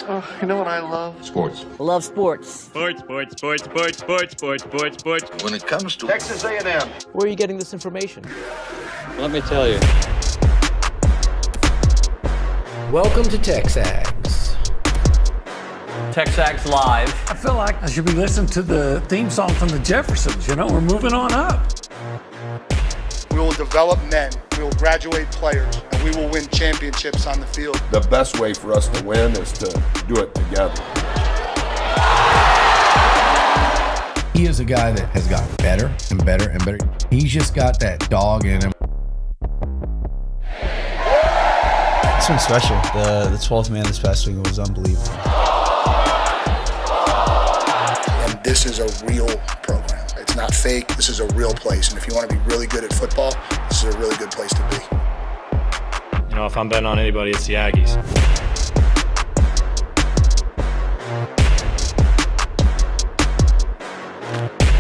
Oh, you know what I love? Sports. Love sports. Sports. When It comes to Texas A&M. Where are you getting this information? Let me tell you. Welcome to TexAgs. TexAgs Live. I feel like I should be listening to the theme song from the Jeffersons. You know, we're moving on up. We will develop men. We will graduate players, and we will win championships on the field. The best way for us to win is to do it together. He is a guy that has gotten better and better and better. He's just got that dog in him. This one's special. The 12th man this past week was unbelievable. And this is a real program. It's not fake. This is a real place. And if you want to be really good at football, this is a really good place to be. You know, if I'm betting on anybody, it's the Aggies.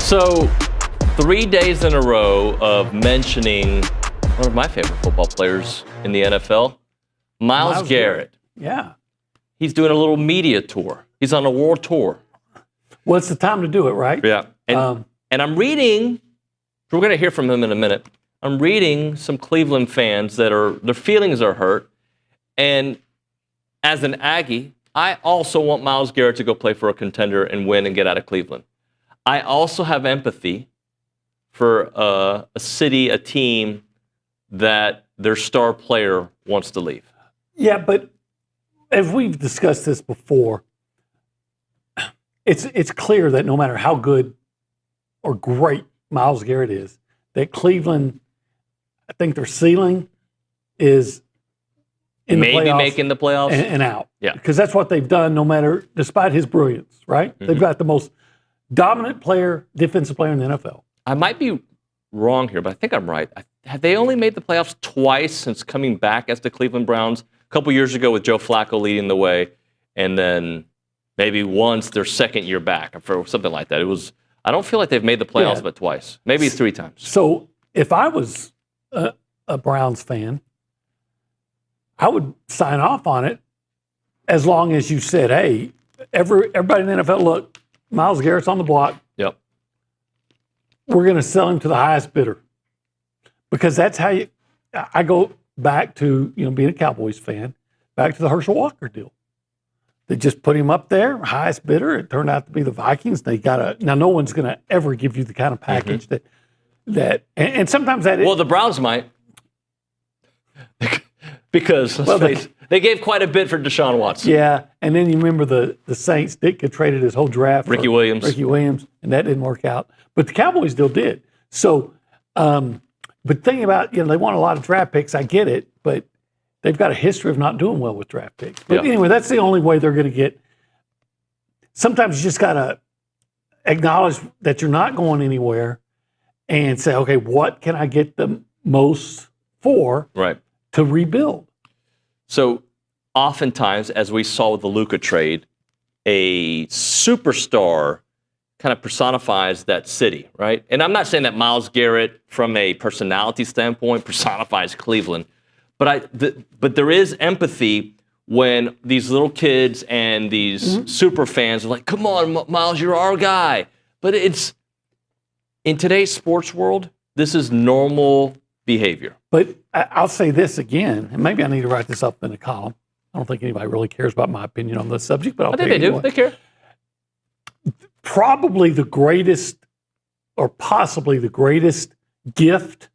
So, 3 days in a row of mentioning one of my favorite football players in the NFL, Myles Garrett. Yeah. He's doing a little media tour. He's on a world tour. Well, it's the time to do it, right? Yeah. And I'm reading, we're going to hear from him in a minute. I'm reading some Cleveland fans their feelings are hurt. And as an Aggie, I also want Myles Garrett to go play for a contender and win and get out of Cleveland. I also have empathy for a city, a team that their star player wants to leave. Yeah, but as we've discussed this before, it's clear that no matter how good or great Myles Garrett is, that Cleveland, I think their ceiling is in maybe the playoffs making the playoffs and out. Yeah, because that's what they've done. No matter, despite his brilliance, right? Mm-hmm. They've got the most dominant player, defensive player in the NFL. I might be wrong here, but I think I'm right. Have they only made the playoffs twice since coming back as the Cleveland Browns? A couple years ago with Joe Flacco leading the way, and then maybe once their second year back, or something like that. I don't feel like they've made the playoffs but twice. Maybe 3 times. So if I was a Browns fan, I would sign off on it as long as you said, hey, everybody in the NFL, look, Myles Garrett's on the block. Yep. We're going to sell him to the highest bidder. Because that's how I go back to, being a Cowboys fan, back to the Herschel Walker deal. They just put him up there, highest bidder. It turned out to be the Vikings. Now no one's going to ever give you the kind of package that and sometimes that is. Well, the Browns might. Because they gave quite a bit for Deshaun Watson. Yeah, and then you remember the Saints, Ditka traded his whole draft Ricky Williams, and that didn't work out. But the Cowboys still did. So, but thinking about, they want a lot of draft picks, I get it, but they've got a history of not doing well with draft picks. But anyway, that's the only way they're going to get. Sometimes you just got to acknowledge that you're not going anywhere and say, okay, what can I get the most for to rebuild? So oftentimes, as we saw with the Luka trade, a superstar kind of personifies that city, right? And I'm not saying that Myles Garrett, from a personality standpoint, personifies Cleveland, but there is empathy when these little kids and these super fans are like, come on, Myles, you're our guy. But it's, in today's sports world, this is normal behavior. But I'll say this again, and maybe I need to write this up in a column. I don't think anybody really cares about my opinion on this subject, but I think they do. They care. Probably the greatest, or possibly the greatest gift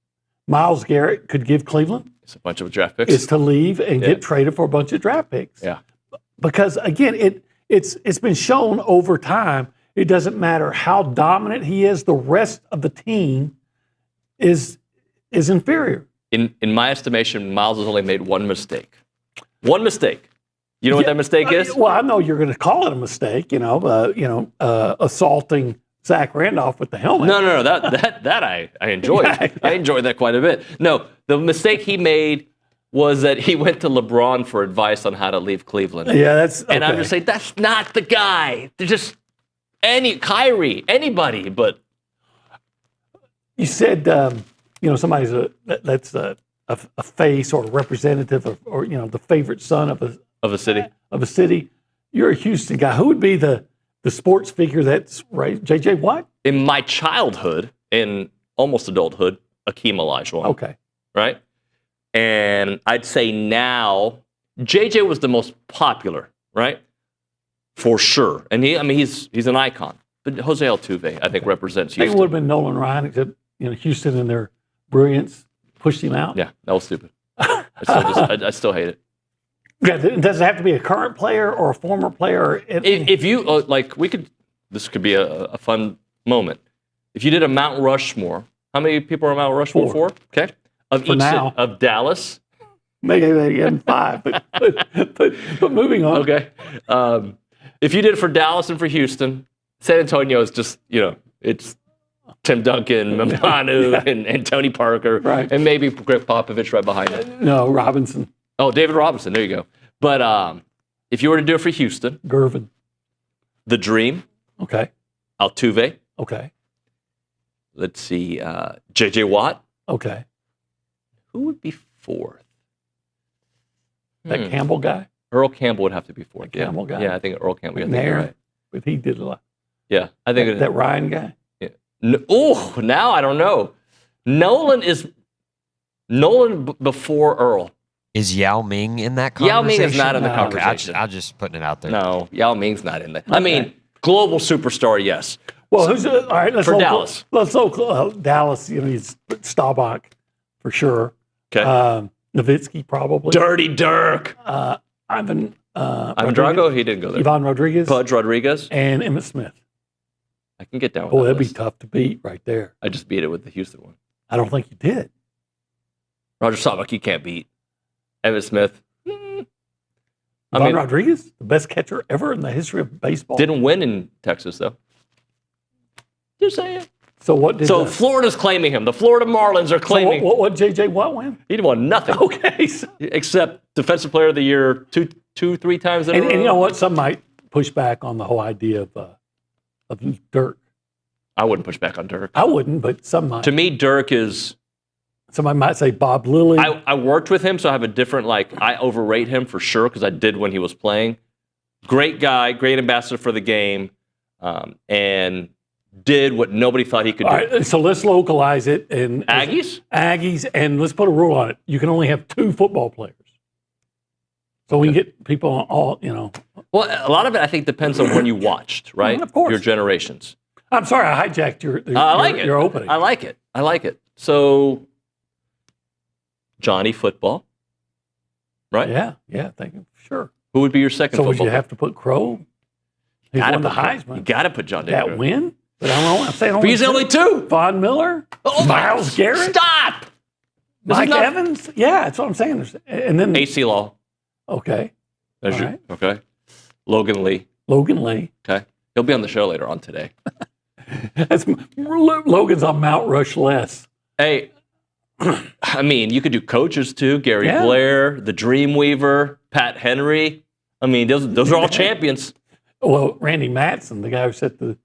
Myles Garrett could give Cleveland. It's a bunch of draft picks. Is to leave and get traded for a bunch of draft picks. Yeah. Because again, it's been shown over time. It doesn't matter how dominant he is. The rest of the team is inferior. In my estimation, Myles has only made one mistake. One mistake. You know what that mistake is? Well, I know you're going to call it a mistake. Assaulting Zach Randolph with the helmet. No. That I enjoyed. Yeah. I enjoyed that quite a bit. No, the mistake he made was that he went to LeBron for advice on how to leave Cleveland. Yeah, that's. Okay. And I'm just saying that's not the guy. They're just Kyrie, anybody, but. You said, somebody's that's a face or a representative or the favorite son of a city. Of a city. you're a Houston guy. Who would be the sports figure that's right? J.J. Watt? In my childhood, in almost adulthood, Akeem Olajuwon. Okay. Right? And I'd say now, J.J. was the most popular, right? For sure. And he's an icon. But Jose Altuve, I think, represents I think Houston. it would have been Nolan Ryan, except Houston and their brilliance pushed him out. Yeah, that was stupid. I still hate it. Yeah, does it have to be a current player or a former player? If you this could be a fun moment. If you did a Mount Rushmore, how many people are Mount Rushmore for? Okay, of Dallas. Maybe they get 5, but moving on. Okay, if you did it for Dallas and for Houston, San Antonio is just it's Tim Duncan, Manu, and Tony Parker, right, and maybe Greg Popovich right behind it. No, Robinson. Oh, David Robinson. There you go. But if you were to do it for Houston, Gervin, the Dream, okay, Altuve, okay. Let's see, J.J. Watt, okay. Who would be fourth? That Campbell guy. Earl Campbell would have to be fourth. The Campbell guy. Yeah, I think Earl Campbell. Right. But he did a lot. Yeah, I think that Ryan guy. Yeah. Now I don't know. Nolan before Earl. Is Yao Ming in that Yao conversation? Ming is not in the conversation. I'm just putting it out there. No, Yao Ming's not in there. Okay. I mean, global superstar, yes. Well, who's all right? Let's for Dallas. Let's Dallas. He's Staubach for sure. Okay. Nowitzki probably. Dirty Dirk. Ivan Drago. He didn't go there. Ivan Rodriguez. Pudge Rodriguez. And Emmitt Smith. I can get down with that. That'd be tough to beat right there. I just beat it with the Houston one. I don't think you did. Roger Staubach, you can't beat. Emmitt Smith. Ivan Rodriguez, the best catcher ever in the history of baseball. Didn't win in Texas, though. Just saying. So what did? Florida's claiming him. The Florida Marlins are claiming. So what J.J. Watt win? He won nothing. Okay. Except Defensive Player of the Year two, 3 times in a row. And you know what? Some might push back on the whole idea of Dirk. I wouldn't push back on Dirk. I wouldn't, but some might. To me, Dirk is. Somebody might say Bob Lilly. I worked with him, so I have a different, I overrate him for sure because I did when he was playing. Great guy, great ambassador for the game, and did what nobody thought he could do. All right, so let's localize it. And Aggies, and let's put a rule on it. You can only have 2 football players. So we can get people on all, Well, a lot of it, I think, depends on when you watched, right? Of course. Your generations. I'm sorry, I hijacked your opening. I like it. So, Johnny Football, right? Yeah, thank you. Sure. Who would be your second football? So would you have to put Crow? He won the Heisman. You got to put John That Crow. win? But I'm saying only he's only 2. Von Miller? Myles Garrett? Stop! Mike Evans? Yeah, that's what I'm saying. And then AC Law. Okay. Right. Okay. Logan Lee. Okay. He'll be on the show later on today. Logan's on Mount Rush less. Hey, I mean, you could do coaches too. Gary Blair, the Dreamweaver, Pat Henry. I mean, those are all champions. Well, Randy Matson, the guy who set the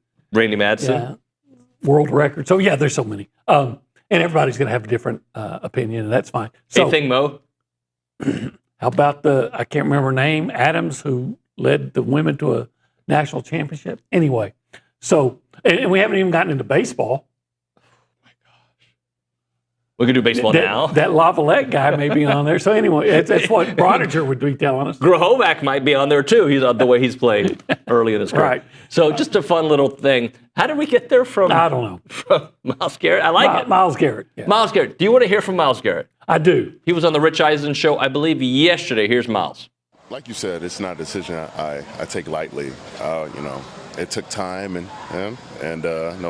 world record. So yeah, there's so many. And everybody's going to have a different opinion, and that's fine. So, anything, Mo? How about I can't remember her name, Adams, who led the women to a national championship? Anyway, so, and we haven't even gotten into baseball. We can do baseball now. That Lavalette guy may be on there. So anyway, that's what Brodiger would be telling us. Grahovac might be on there too. He's on the way he's played early in his career. Right. So just a fun little thing. How did we get there from? I don't know. From Myles Garrett. I like it. Myles Garrett. Yeah. Myles Garrett. Do you want to hear from Myles Garrett? I do. He was on the Rich Eisen show, I believe, yesterday. Here's Myles. Like you said, it's not a decision I take lightly. It took time and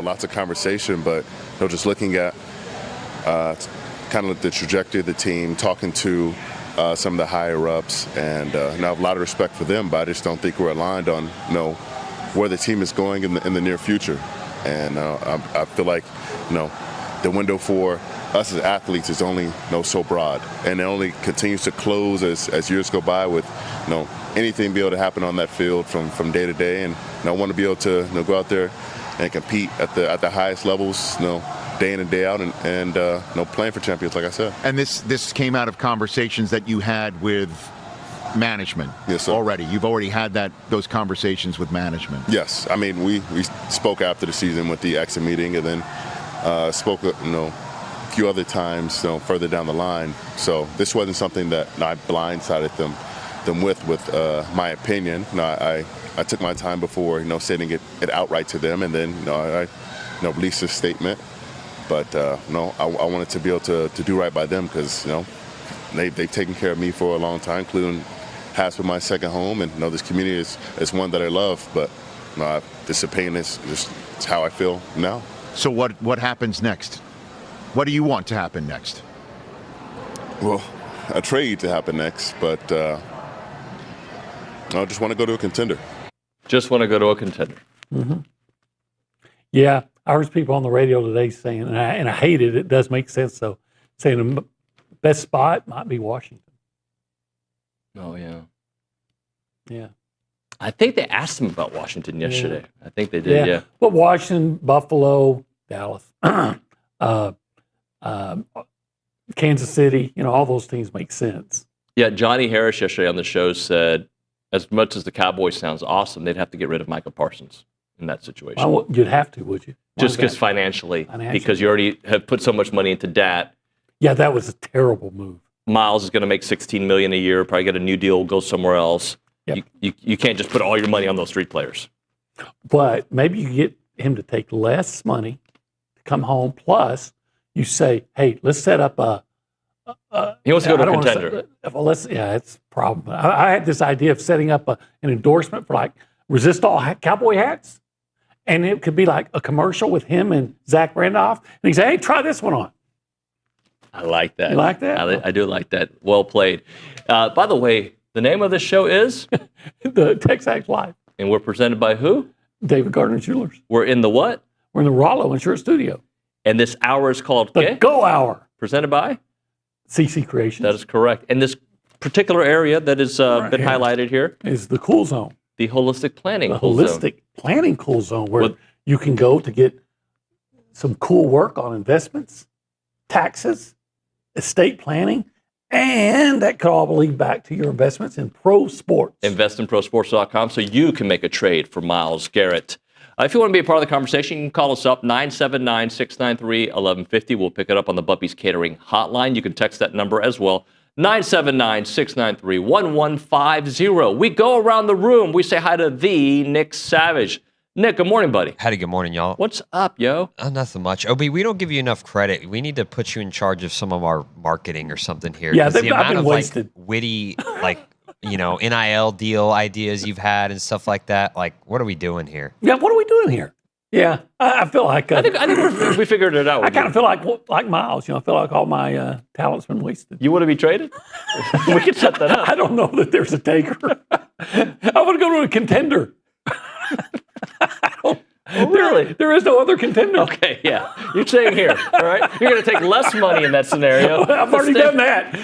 lots of conversation, but just looking at kind of the trajectory of the team, talking to some of the higher ups, and I have a lot of respect for them, but I just don't think we're aligned on where the team is going in the near future. And I feel like the window for us as athletes is only so broad, and it only continues to close as years go by with anything be able to happen on that field from day to day. And I want to be able to go out there and compete at the highest levels, day in and day out, and playing for champions, like I said. And this came out of conversations that you had with management. Yes, sir. Already. You've already had those conversations with management. Yes. I mean, we spoke after the season with the exit meeting, and then spoke, a few other times, further down the line. So this wasn't something that I blindsided them with my opinion. I took my time before, stating it outright to them, and then, I released a statement. But I wanted to be able to do right by them because, they've taken care of me for a long time. Cleveland has been my second home, and this community is one that I love. But this opinion is just it's how I feel now. So what happens next? What do you want to happen next? Well, a trade to happen next, but I just want to go to a contender. Just want to go to a contender. Mm-hmm. Yeah, I heard people on the radio today saying, and I hate it. It does make sense though. Saying the best spot might be Washington. Oh yeah. Yeah. I think they asked him about Washington yesterday. Yeah. I think they did. Yeah. But Washington, Buffalo, Dallas, Kansas City. All those teams make sense. Yeah. Johnny Harris yesterday on the show said, as much as the Cowboys sounds awesome, they'd have to get rid of Micah Parsons in that situation. Well, you'd have to, would you? Just because financially, because you already have put so much money into Dat. Yeah, that was a terrible move. Myles is going to make $16 million a year, probably get a new deal, go somewhere else. Yep. You can't just put all your money on those street players. But maybe you get him to take less money to come home. Plus, you say, "Hey, let's set up a." He wants to go to a contender. It's a problem. I had this idea of setting up an endorsement for like resist all cowboy hats, and it could be like a commercial with him and Zach Randolph, and he say, "Hey, try this one on." I like that. You like that? I do like that. Well played. By the way, the name of this show is the TexAgs Live, and we're presented by who? David Gardner Jewelers. We're in the what? We're in the Rollo Insurance Studio. And this hour is called the Go Hour. Presented by CC Creations. That is correct. And this particular area that has been highlighted here is the Cool Zone. The Holistic Planning Cool Zone. The Holistic Planning Cool Zone, where you can go to get some cool work on investments, taxes, estate planning, and that could all lead back to your investments in pro sports. Investinprosports.com so you can make a trade for Myles Garrett. If you want to be a part of the conversation, you can call us up, 979-693-1150. We'll pick it up on the Buppy's Catering hotline. You can text that number as well, 979-693-1150. We go around the room. We say hi to the Nick Savage. Nick, good morning, buddy. Howdy, good morning, y'all. What's up, yo? Nothing much. Obi, we don't give you enough credit. We need to put you in charge of some of our marketing or something here. Yeah, the amount of wasted. Witty, NIL deal ideas you've had and stuff like that. Like, what are we doing here? Yeah, what are we doing here? Yeah, I feel like I think we figured it out. I kind of feel like Myles. I feel like all my talent's been wasted. You want to be traded? We could set that up. I don't know that there's a taker. I want to go to a contender. Really? There is no other contender. Okay, yeah. You're staying here, all right? You're going to take less money in that scenario. I've already done that.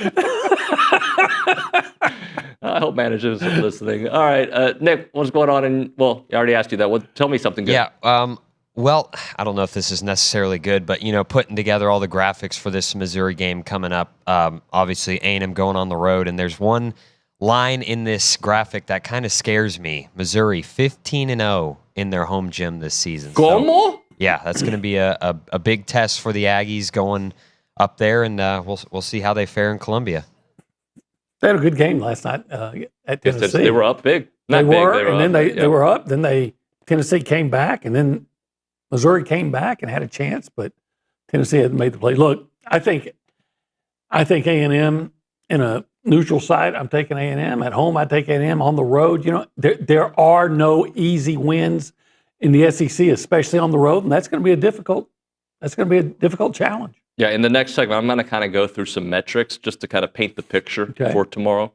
I hope managers are listening. All right, Nick, what's going on? I already asked you that. Tell me something good. Yeah, well, I don't know if this is necessarily good, but, putting together all the graphics for this Missouri game coming up, obviously A&M going on the road, and there's one line in this graphic that kind of scares me. Missouri 15-0 in their home gym this season. So, yeah, that's going to be a big test for the Aggies going up there, and we'll see how they fare in Columbia. They had a good game last night at Tennessee. They were up big. They were up. Then Tennessee came back, and then Missouri came back and had a chance, but Tennessee hadn't made the play. Look, I think A&M in a neutral site, I'm taking A&M. At home, I take A&M. On the road, there are no easy wins in the SEC, especially on the road, and that's going to be a difficult challenge. Yeah, in the next segment, I'm going to kind of go through some metrics just to kind of paint the picture for tomorrow.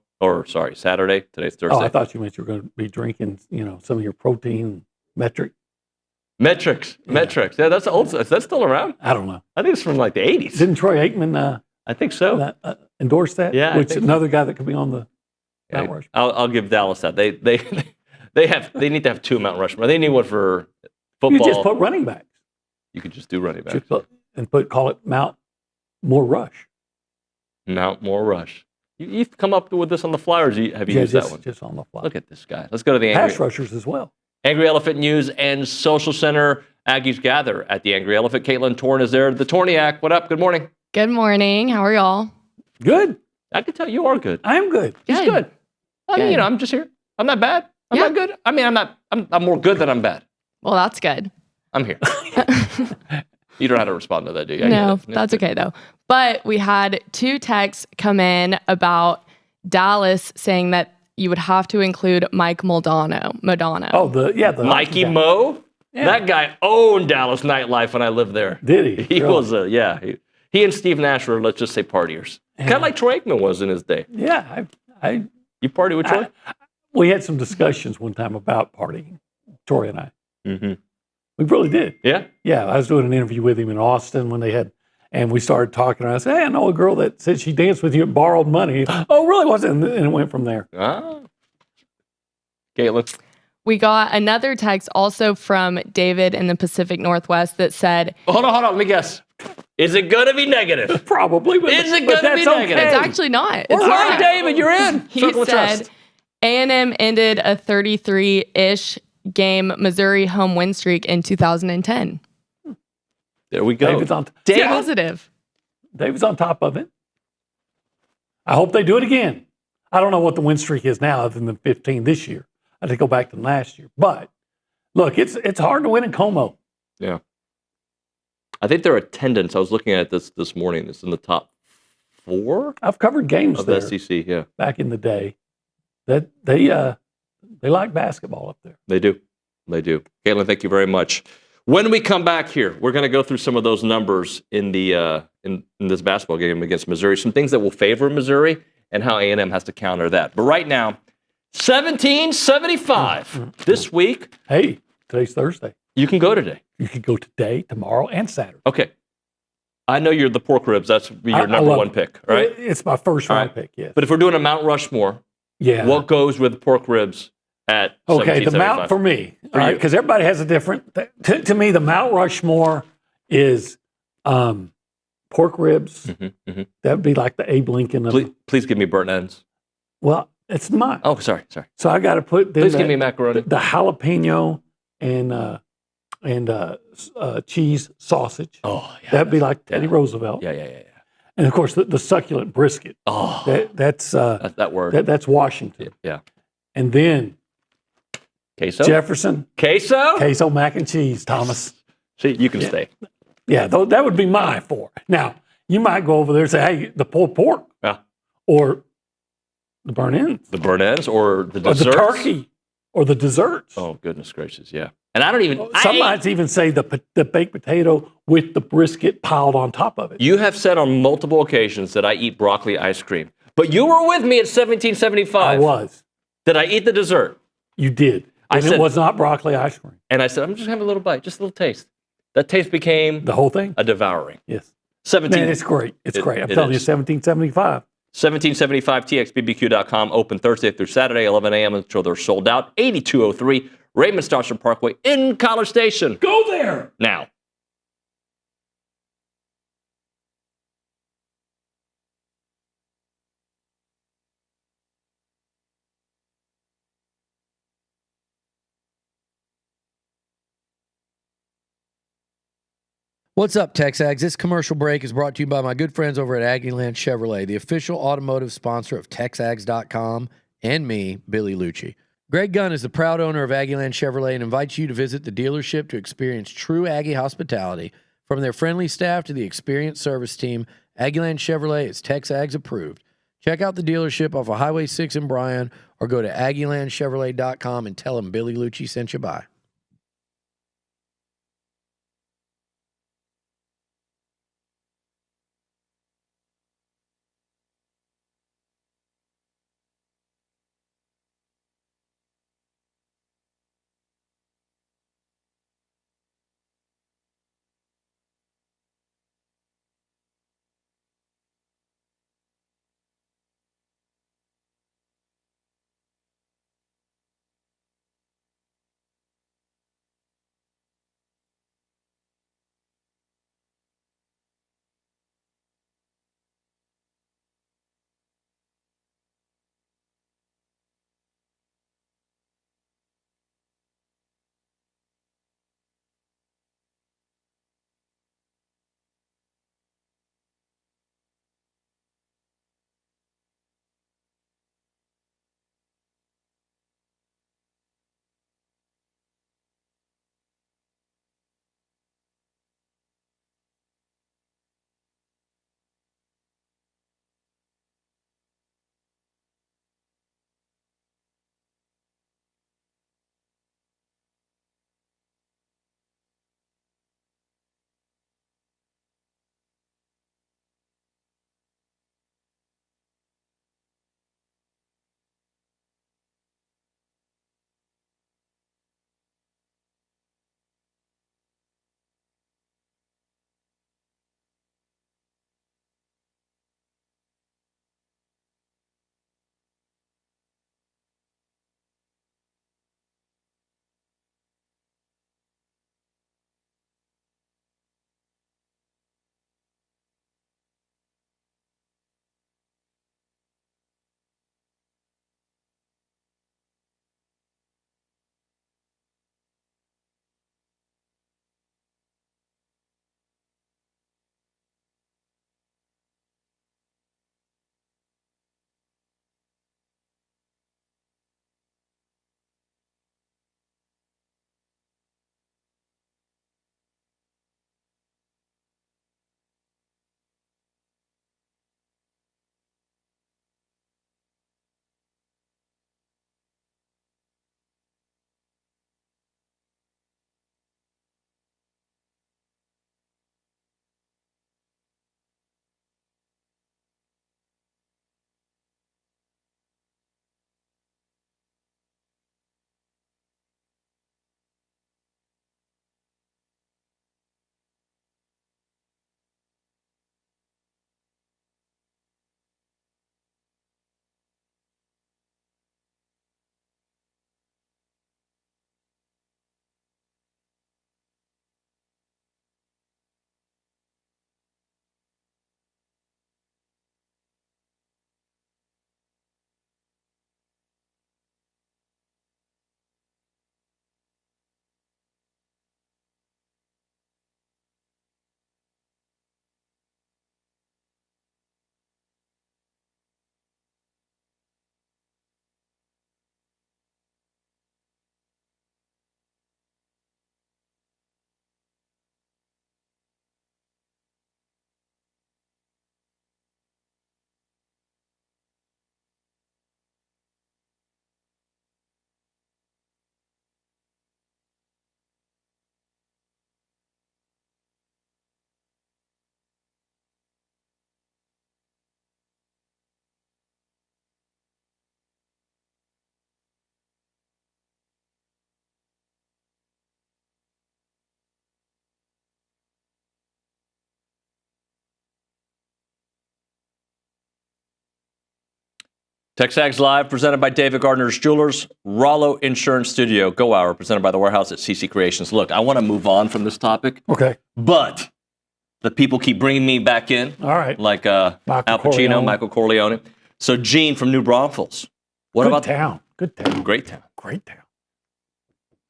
Saturday. Today's Thursday. Oh, I thought you meant you were going to be drinking, some of your protein metrics. Yeah, that's old. Is that still around? I don't know. I think it's from like the 80s. Didn't Troy Aikman? I think so. Endorse that? Yeah. Which another guy that could be on the Mount Rushmore. I'll give Dallas that. They need to have two Mount Rushmore. They need one for football. You just put running backs. You could just do running backs. Call it Mount More Rush. Mount More Rush. You've come up with this on the fly, or have you used that one? Just on the fly. Look at this guy. Let's go to the Pass rushers as well. Angry Elephant News and Social Center. Aggies gather at the Angry Elephant. Caitlin Torn is there. The Torniac, what up? Good morning. Good morning. How are y'all? Good. I can tell you are good. I am good. He's good. I mean, I'm just here. I'm not bad. I'm not good. I mean, I'm more good than I'm bad. Well, that's good. I'm here. You don't have to respond to that, do you? No, that's okay though. But we had 2 texts come in about Dallas saying that you would have to include Mike Modano. Oh, the Mikey Mo? Yeah. That guy owned Dallas nightlife when I lived there. Did he? He was he and Steve Nash were, let's just say, partiers. Yeah. Kind of like Troy Aikman was in his day. Yeah. You party with Troy? We had some discussions one time about partying, Troy and I. Mm-hmm. We really did. Yeah? Yeah, I was doing an interview with him in Austin when they had, and we started talking. And I said, hey, I know a girl that said she danced with you and borrowed money. Oh, really? Was it? And it went from there. Ah. Caitlin? We got another text also from David in the Pacific Northwest that said... Hold on. Let me guess. Is it going to be negative? Probably. But, is it going to be negative? It's actually not. All right, David, you're in. He said A&M ended a 33-ish game Missouri home win streak in 2010. There we go. David's on positive. David's on top of it. I hope they do it again. I don't know what the win streak is now other than 15 this year. I had to go back to last year. But look, it's hard to win in Como. Yeah. I think their attendance, I was looking at this morning, it's in the top 4. I've covered games of there. The SEC, yeah. Back in the day. That they like basketball up there. They do. Caitlin, thank you very much. When we come back here, we're going to go through some of those numbers in the in this basketball game against Missouri, some things that will favor Missouri and how A&M has to counter that. But right now, 1775 this week. Hey, today's Thursday. You can go today. You can go today, tomorrow, and Saturday. Okay. I know you're the pork ribs. That's your number one pick, right? It's my first round pick, yes. But if we're doing a Mount Rushmore, what goes with pork ribs at Okay, the Mount for me, because everybody has a different. To me, the Mount Rushmore is pork ribs. That would be like the Abe Lincoln. Please give me burnt ends. Well, it's mine. Oh, sorry. So I got to put. Please give me macaroni. The jalapeno and cheese sausage. Oh, yeah. That'd be like Teddy Roosevelt. Yeah. And of course, the succulent brisket. Oh, that's that word. That's Washington. Yeah. And then queso, Jefferson, queso, mac and cheese. Thomas, see, you can stay. Yeah, that would be my 4. Now you might go over there and say, "Hey, the pulled pork." Yeah. Or the burnt ends. The burnt ends, or the desserts, or the turkey, or the desserts. Oh goodness gracious, yeah. And I don't even. Some might even say the baked potato with the brisket piled on top of it. You have said on multiple occasions that I eat broccoli ice cream, but you were with me at 1775. I was. Did I eat the dessert? You did. And it was not broccoli ice cream. And I said, I'm just having a little bite, just a little taste. That taste became the whole thing. A devouring. Yes. 17. Man, it's great. It's great. I'm telling you, 1775. 1775 TXBBQ.com, open Thursday through Saturday, 11 a.m. until they're sold out. 8203 Raymond Stossard Parkway in College Station. Go there now. What's up, TexAgs? This commercial break is brought to you by my good friends over at Aggieland Chevrolet, the official automotive sponsor of TexAgs.com and me, Billy Lucci. Greg Gunn is the proud owner of Aggieland Chevrolet and invites you to visit the dealership to experience true Aggie hospitality. From their friendly staff to the experienced service team, Aggieland Chevrolet is TexAgs approved. Check out the dealership off of Highway 6 in Bryan or go to AggielandChevrolet.com and tell them Billy Lucci sent you by. TexAgs Live, presented by David Gardner's Jewelers, Rollo Insurance Studio, Go Hour, presented by The Warehouse at CC Creations. Look, I want to move on from this topic. Okay. But the people keep bringing me back in. All right. Like Al Pacino, Corleone. Michael Corleone. So Gene from New Braunfels. What about town? Good town. Great town. Great town.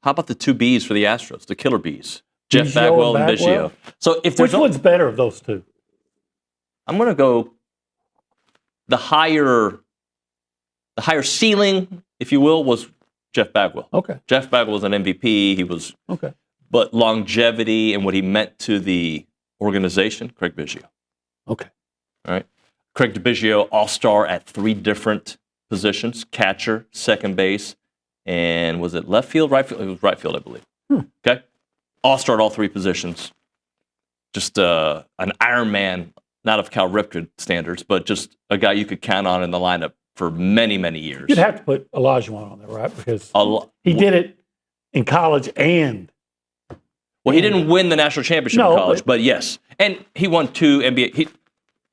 How about the two Bs for the Astros, the killer Bees? Jeff Biggio Bagwell and and Bagwell? Biggio. So if there's Which one's better of those two? I'm going to go the higher ceiling, if you will, was Jeff Bagwell. Okay. Jeff Bagwell was an MVP. He was, Okay. but longevity and what he meant to the organization, Craig Biggio. Okay. All right. Craig Biggio, all-star at 3 different positions: catcher, second base, and was it left field, right field? It was right field, I believe. Okay. All-star at all 3 positions. Just an Iron Man, not of Cal Ripken standards, but just a guy you could count on in the lineup for many, many years. You'd have to put Olajuwon on there, right? Because he did it in college and... Well, he didn't win the national championship in college, but yes. And he won 2 NBA.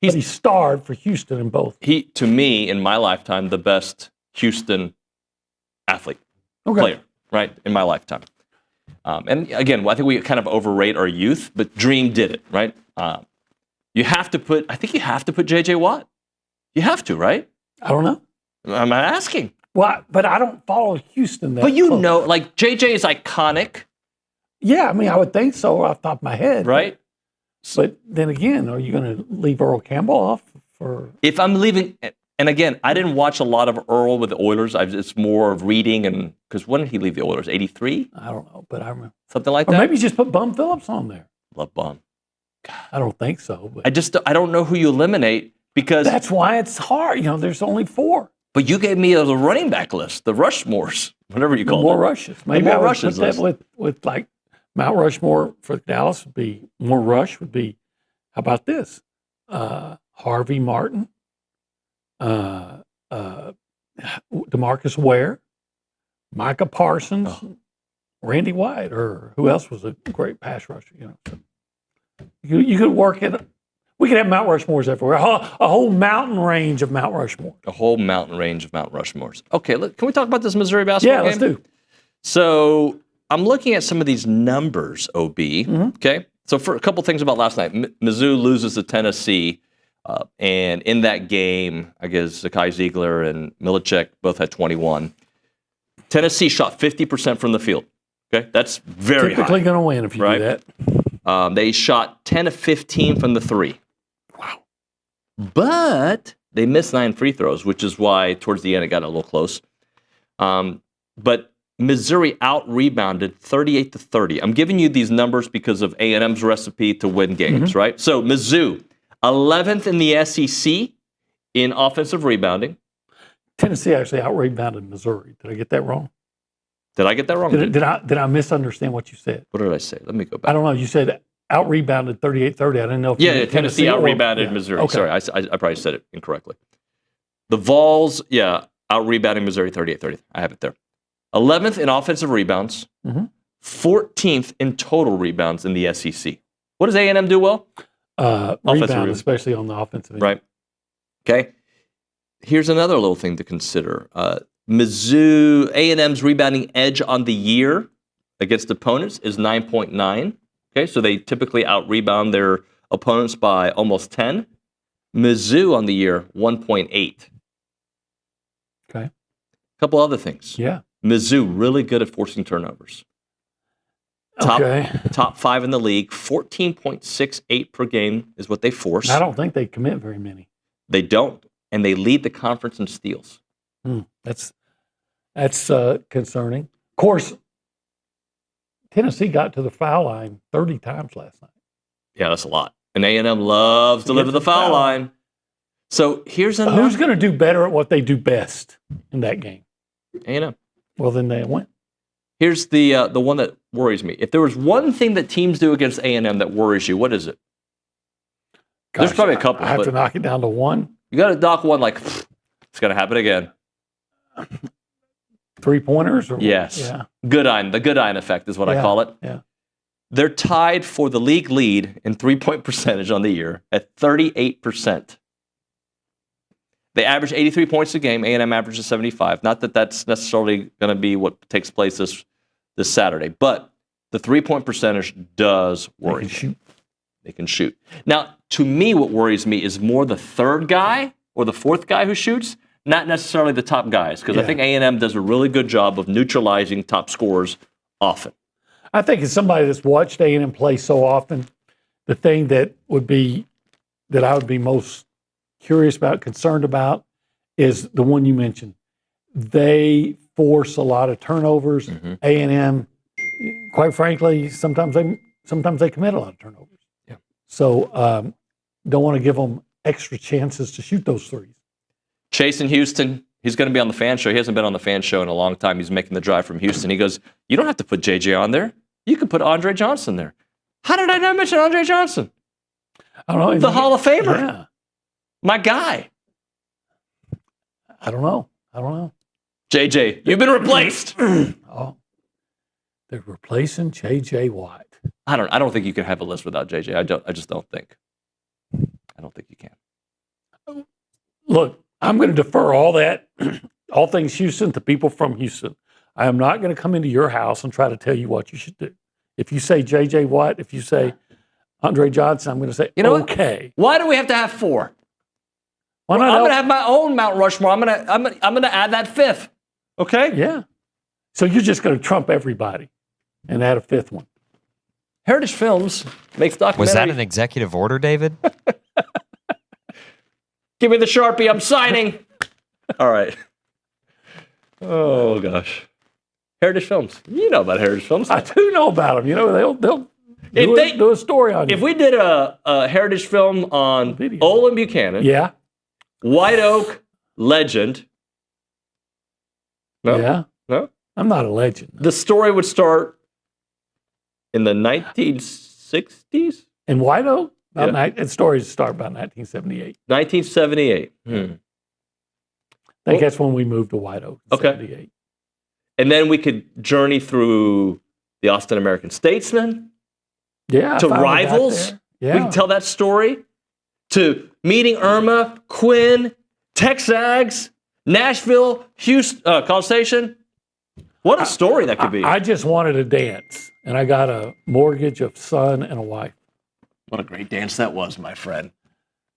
He starred for Houston in both. He, to me, in my lifetime, the best Houston athlete, player, right, in my lifetime. And again, I think we kind of overrate our youth, but Dream did it, right? I think you have to put J.J. Watt. You have to, right? I don't know. I'm asking. Well, but I don't follow Houston that But you close. know, like, J.J. is iconic. Yeah, I mean, I would think so off the top of my head. Right? But then again, are you going to leave Earl Campbell off for... If I'm leaving, and again, I didn't watch a lot of Earl with the Oilers. It's more of reading, and because when did he leave the Oilers? 83? I don't know, but I remember. Something like or that? Or maybe just put Bum Phillips on there. Love Bum. I don't think so. But I don't know who you eliminate because... That's why it's hard. You know, there's only 4. But you gave me the running back list, the Rushmores, whatever you call it. More rushes. Maybe more I would rushes put that with like Mount Rushmore for Dallas would be more rush would be. How about this? Harvey Martin, DeMarcus Ware, Micah Parsons, Randy White, or who else was a great pass rusher? You know, you could work it. We could have Mount Rushmores everywhere. A whole mountain range of Mount Rushmore. A whole mountain range of Mount Rushmores. Okay, can we talk about this Missouri basketball game? Yeah, let's do. So I'm looking at some of these numbers, OB. Okay, so for a couple things about last night, Mizzou loses to Tennessee, and in that game, I guess Zakai Ziegler and Milicek both had 21. Tennessee shot 50% from the field. Okay, that's very typically high. going to win if you do that. They shot 10 of 15 from the 3. Wow. But they missed 9 free throws, which is why towards the end it got a little close. But Missouri out-rebounded 38-30. I'm giving you these numbers because of A&M's recipe to win games, right? So Mizzou, 11th in the SEC in offensive rebounding. Tennessee actually out-rebounded Missouri. Did I get that wrong? Did I get that wrong? Did I misunderstand what you said? What did I say? Let me go back. I don't know. You said out-rebounded 38-30. I didn't know if you meant Tennessee out-rebounded or, Missouri. Okay. Sorry, I probably said it incorrectly. The Vols, out-rebounding Missouri 38-30. I have it there. 11th in offensive rebounds, 14th in total rebounds in the SEC. What does A&M do well? Rebound, especially on the offensive end. Right. Okay. Here's another little thing to consider. Mizzou, A&M's rebounding edge on the year against opponents is 9.9. Okay, so they typically out-rebound their opponents by almost 10. Mizzou on the year, 1.8. Okay. A couple other things. Yeah. Mizzou, really good at forcing turnovers. Top 5 in the league, 14.68 per game is what they force. I don't think they commit very many. They don't, and they lead the conference in steals. That's concerning. Of course, Tennessee got to the foul line 30 times last night. Yeah, that's a lot. And A&M loves to live at the foul line. So here's another. Who's going to do better at what they do best in that game? A&M. Well, then they win. Here's the one that worries me. If there was one thing that teams do against A&M that worries you, what is it? Gosh, there's probably a couple. I have to knock it down to one. You got to knock one like, it's going to happen again. 3-pointers? Or yes. Yeah. The Goodine effect is what I call it. Yeah. They're tied for the league lead in 3-point percentage on the year at 38%. They average 83 points a game. A&M averages 75. Not that that's necessarily going to be what takes place this Saturday, but the 3-point percentage does worry me. They can shoot. Now, to me, what worries me is more the third guy or the fourth guy who shoots, not necessarily the top guys, because I think A&M does a really good job of neutralizing top scorers often. I think as somebody that's watched A&M play so often, the thing that I would be most curious about, concerned about, is the one you mentioned. They force a lot of turnovers. A&M, quite frankly, sometimes they commit a lot of turnovers. Yeah. So don't want to give them extra chances to shoot those threes. Chase in Houston, he's going to be on the fan show. He hasn't been on the fan show in a long time. He's making the drive from Houston. He goes, you don't have to put JJ on there. You can put Andre Johnson there. How did I not mention Andre Johnson? I don't know. The Hall of Famer. Yeah. My guy. I don't know. JJ, you've been replaced. Oh, they're replacing JJ Watt. I don't think you can have a list without JJ. I just don't think. I don't think you can. Look, I'm going to defer all that, all things Houston, to people from Houston. I am not going to come into your house and try to tell you what you should do. If you say JJ Watt, if you say Andre Johnson, I'm going to say, okay. Why do we have to have 4? Why not? I'm going to have my own Mount Rushmore. I'm going to add that 5th. Okay? Yeah. So you're just going to trump everybody and add a 5th one. Heritage Films makes documentaries. Was that an executive order, David? Give me the Sharpie. I'm signing. All right. Oh, gosh. Heritage Films. You know about Heritage Films. I do know about them. You know, they'll do a story on you. If we did a Heritage Film on Olin Buchanan. Yeah. White Oak legend. No? Yeah. No? I'm not a legend. The story would start in the 1960s? In White Oak? Its stories start about 1978. 1978. I think that's when we moved to White Oak. Okay. 78. And then we could journey through the Austin American Statesman. Yeah. To Rivals. Yeah. We can tell that story. To meeting Irma, Quinn, TexAgs, Nashville, Houston, College Station. What a story that could be. I just wanted a dance, and I got a mortgage, a son, and a wife. What a great dance that was, my friend. It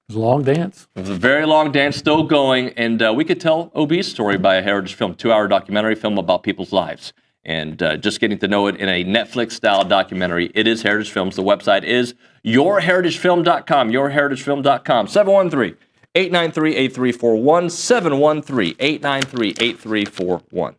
was a long dance. It was a very long dance, still going, and we could tell OB's story by a Heritage Film, 2-hour documentary film about people's lives. And just getting to know it in a Netflix-style documentary. It is Heritage Films. The website is yourheritagefilm.com, yourheritagefilm.com, 713-893-8341, 713-893-8341.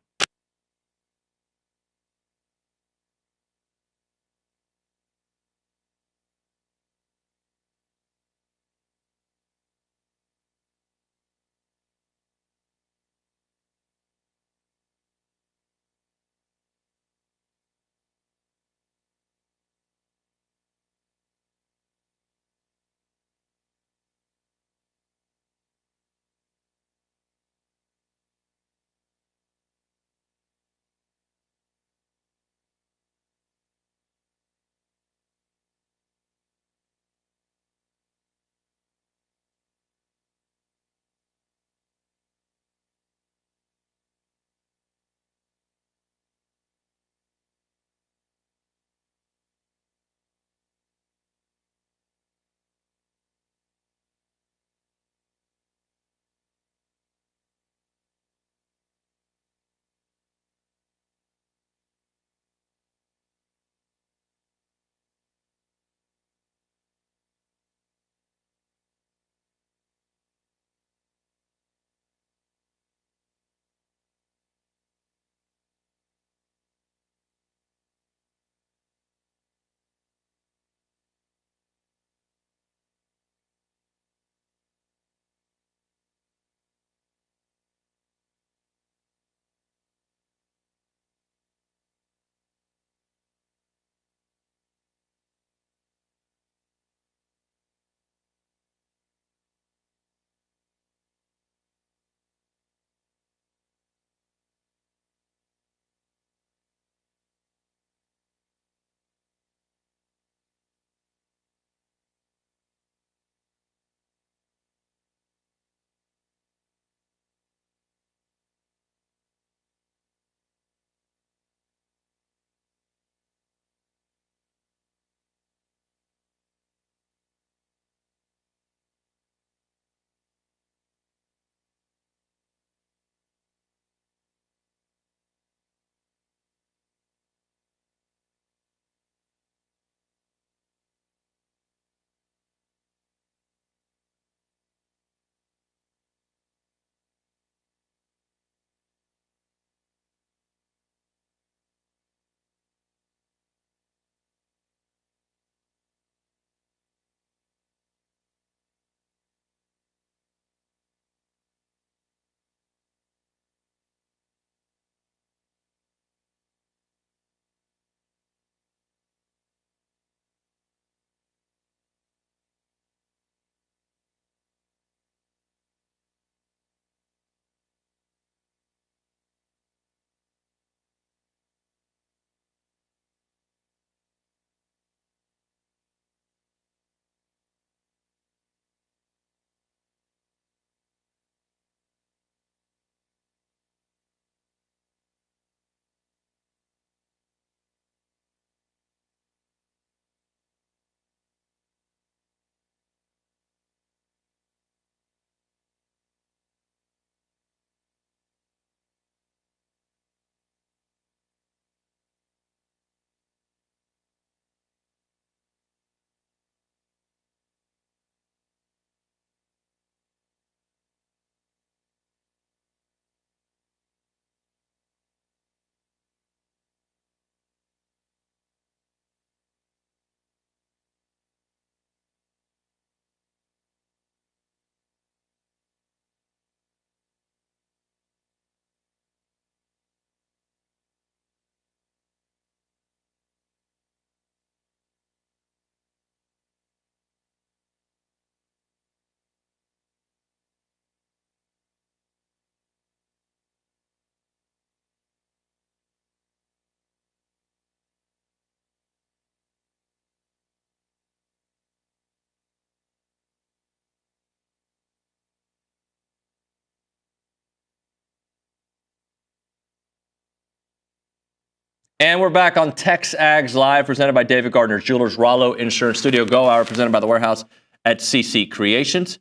And we're back on TexAgs Live, presented by David Gardner Jewelers, Rollo Insurance, Studio Go Hour, presented by The Warehouse at CC Creations.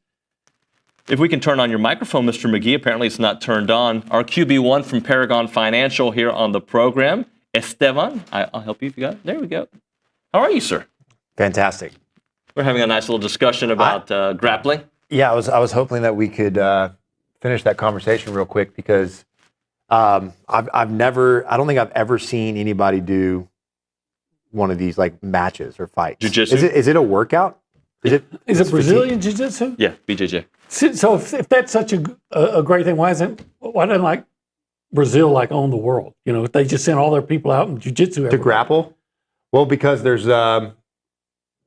If we can turn on your microphone, Mr. McGee, apparently it's not turned on. Our QB1 from Paragon Financial here on the program, Esteban. I'll help you if you got it. There we go. How are you, sir? Fantastic. We're having a nice little discussion about grappling. Yeah, I was hoping that we could finish that conversation real quick because I don't think I've ever seen anybody do one of these like matches or fights. Jiu-jitsu? Is it a workout? Is it Brazilian jiu-jitsu? Yeah, BJJ. So if that's such a great thing, why doesn't like Brazil like own the world? You know, if they just send all their people out in jiu-jitsu to grapple? Well, because there's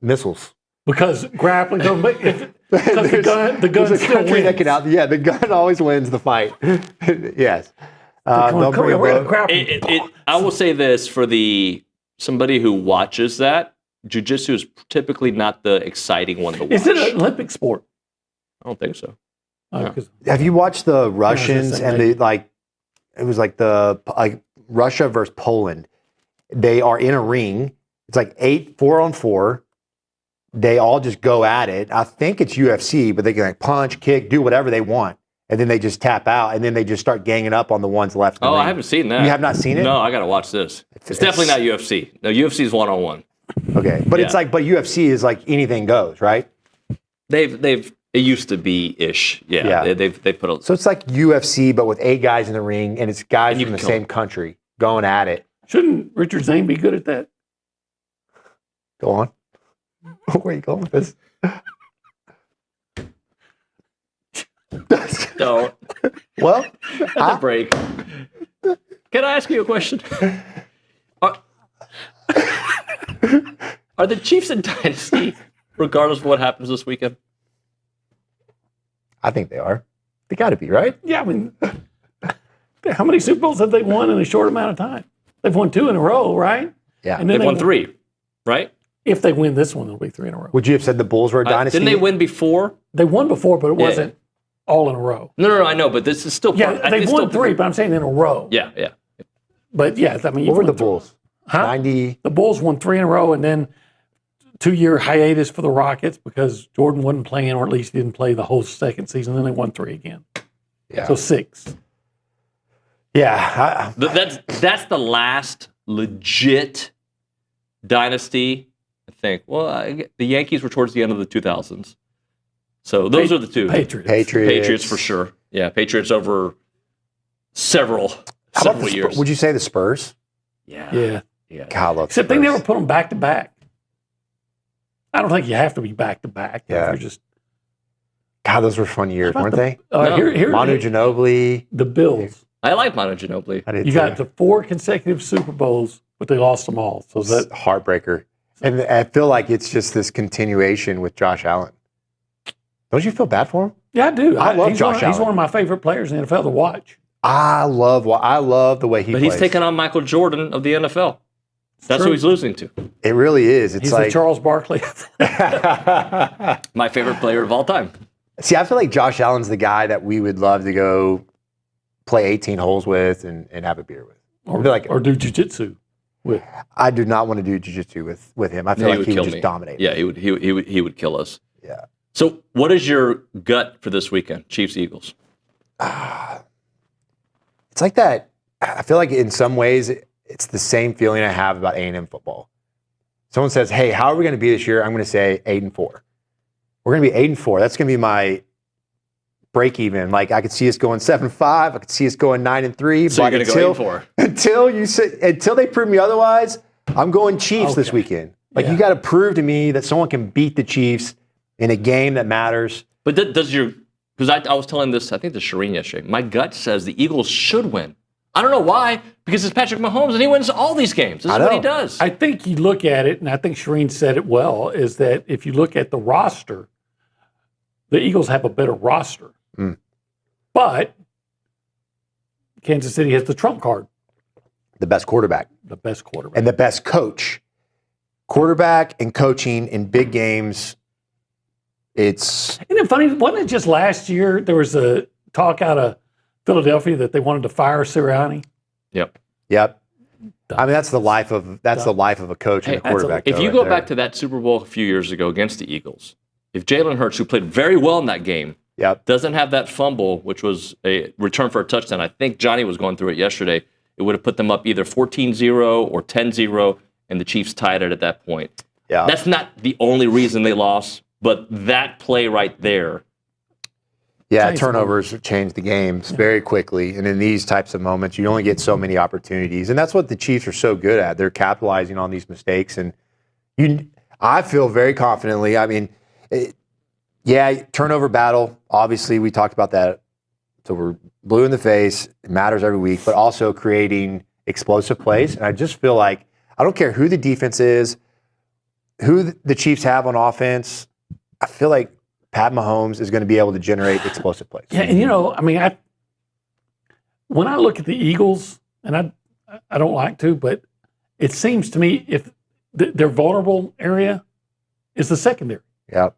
missiles. Because grappling, because the gun still wins. The gun always wins the fight. Yes. I will say this for somebody who watches that, jiu-jitsu is typically not the exciting one to watch. Is it an Olympic sport? I don't think so. No. Have you watched the Russians and it was like Russia versus Poland? They are in a ring. It's like 4-on-4. They all just go at it. I think it's UFC, but they can like punch, kick, do whatever they want. And then they just tap out, and then they just start ganging up on the ones left. I haven't seen that. You have not seen it? No, I got to watch this. It's definitely not UFC. No, UFC is one-on-one. Okay, but it's like, but UFC is like anything goes, right? It used to be ish. Yeah. They put a. So it's like UFC, but with 8 guys in the ring, and it's guys from the same country going at it. Shouldn't Richard Zane be good at that? Go on. Where are you going with this? Don't. Well, that's a break. Can I ask you a question? Are the Chiefs in dynasty, regardless of what happens this weekend? I think they are. They got to be, right? Yeah, I mean, how many Super Bowls have they won in a short amount of time? They've won 2 in a row, right? Yeah. And they've won 3, right? If they win this one, it'll be 3 in a row. Would you have said the Bulls were a dynasty? Didn't they win before? They won before, but it wasn't all in a row. No, I know, but this is still. Yeah, they've won 3, but I'm saying in a row. Yeah. But yeah, I mean, what were the Bulls? 90. The Bulls won 3 in a row, and then 2-year hiatus for the Rockets because Jordan wasn't playing, or at least didn't play the whole second season. Then they won 3 again. Yeah. So 6. Yeah. That's the last legit dynasty, I think. Well, the Yankees were towards the end of the 2000s. So those are the 2. Patriots for sure. Yeah, Patriots over several years. Would you say the Spurs? Yeah. God, I love Except Spurs. they never put them back to back. I don't think you have to be back to back. Yeah. God, those were fun years, weren't they? Manu Ginobili. The Bills. I like Manu Ginobili. You got to 4 consecutive Super Bowls, but they lost them all. So that's heartbreaker. And I feel like it's just this continuation with Josh Allen. Don't you feel bad for him? Yeah, I do. I love Josh Allen. He's one of my favorite players in the NFL to watch. I love the way he plays. But he's taking on Michael Jordan of the NFL. That's who he's losing to. It really is. He's like the Charles Barkley. My favorite player of all time. See, I feel like Josh Allen's the guy that we would love to go play 18 holes with and have a beer with. Or do jiu-jitsu with. I do not want to do jiu-jitsu with him. I feel like he would just dominate. Yeah, he would kill us. Yeah. So what is your gut for this weekend, Chiefs-Eagles? It's like that. I feel like in some ways it's the same feeling I have about A&M football. Someone says, hey, how are we going to be this year? I'm going to say 8-4. We're going to be 8-4. That's going to be my break even. Like I could see us going 7-5. I could see us going 9-3. So you're going to go 8-4. Until they prove me otherwise, I'm going Chiefs this weekend. Like you got to prove to me that someone can beat the Chiefs in a game that matters. But because I was telling this, I think to Shireen yesterday, my gut says the Eagles should win. I don't know why, because it's Patrick Mahomes and he wins all these games. This is what he does. I think you look at it, and I think Shireen said it well, is that if you look at the roster, the Eagles have a better roster. But Kansas City has the trump card. The best quarterback. The best quarterback. And the best coach. Quarterback and coaching in big games, it's... Isn't it funny? Wasn't it just last year there was a talk out of Philadelphia that they wanted to fire Sirianni? Yep. I mean, that's the life of a coach and a quarterback. If you go back to that Super Bowl a few years ago against the Eagles, if Jalen Hurts, who played very well in that game, doesn't have that fumble, which was a return for a touchdown, I think Johnny was going through it yesterday, it would have put them up either 14-0 or 10-0, and the Chiefs tied it at that point. Yeah. That's not the only reason they lost, but that play right there. Yeah, turnovers change the games very quickly. And in these types of moments, you only get so many opportunities. And that's what the Chiefs are so good at. They're capitalizing on these mistakes. And I feel very confidently. I mean, turnover battle. Obviously, we talked about that. So we're blue in the face. It matters every week. But also creating explosive plays. And I just feel like, I don't care who the defense is, who the Chiefs have on offense, I feel like Pat Mahomes is going to be able to generate explosive plays. Yeah, and I mean, when I look at the Eagles, and I don't like to, but it seems to me if their vulnerable area is the secondary. Yeah.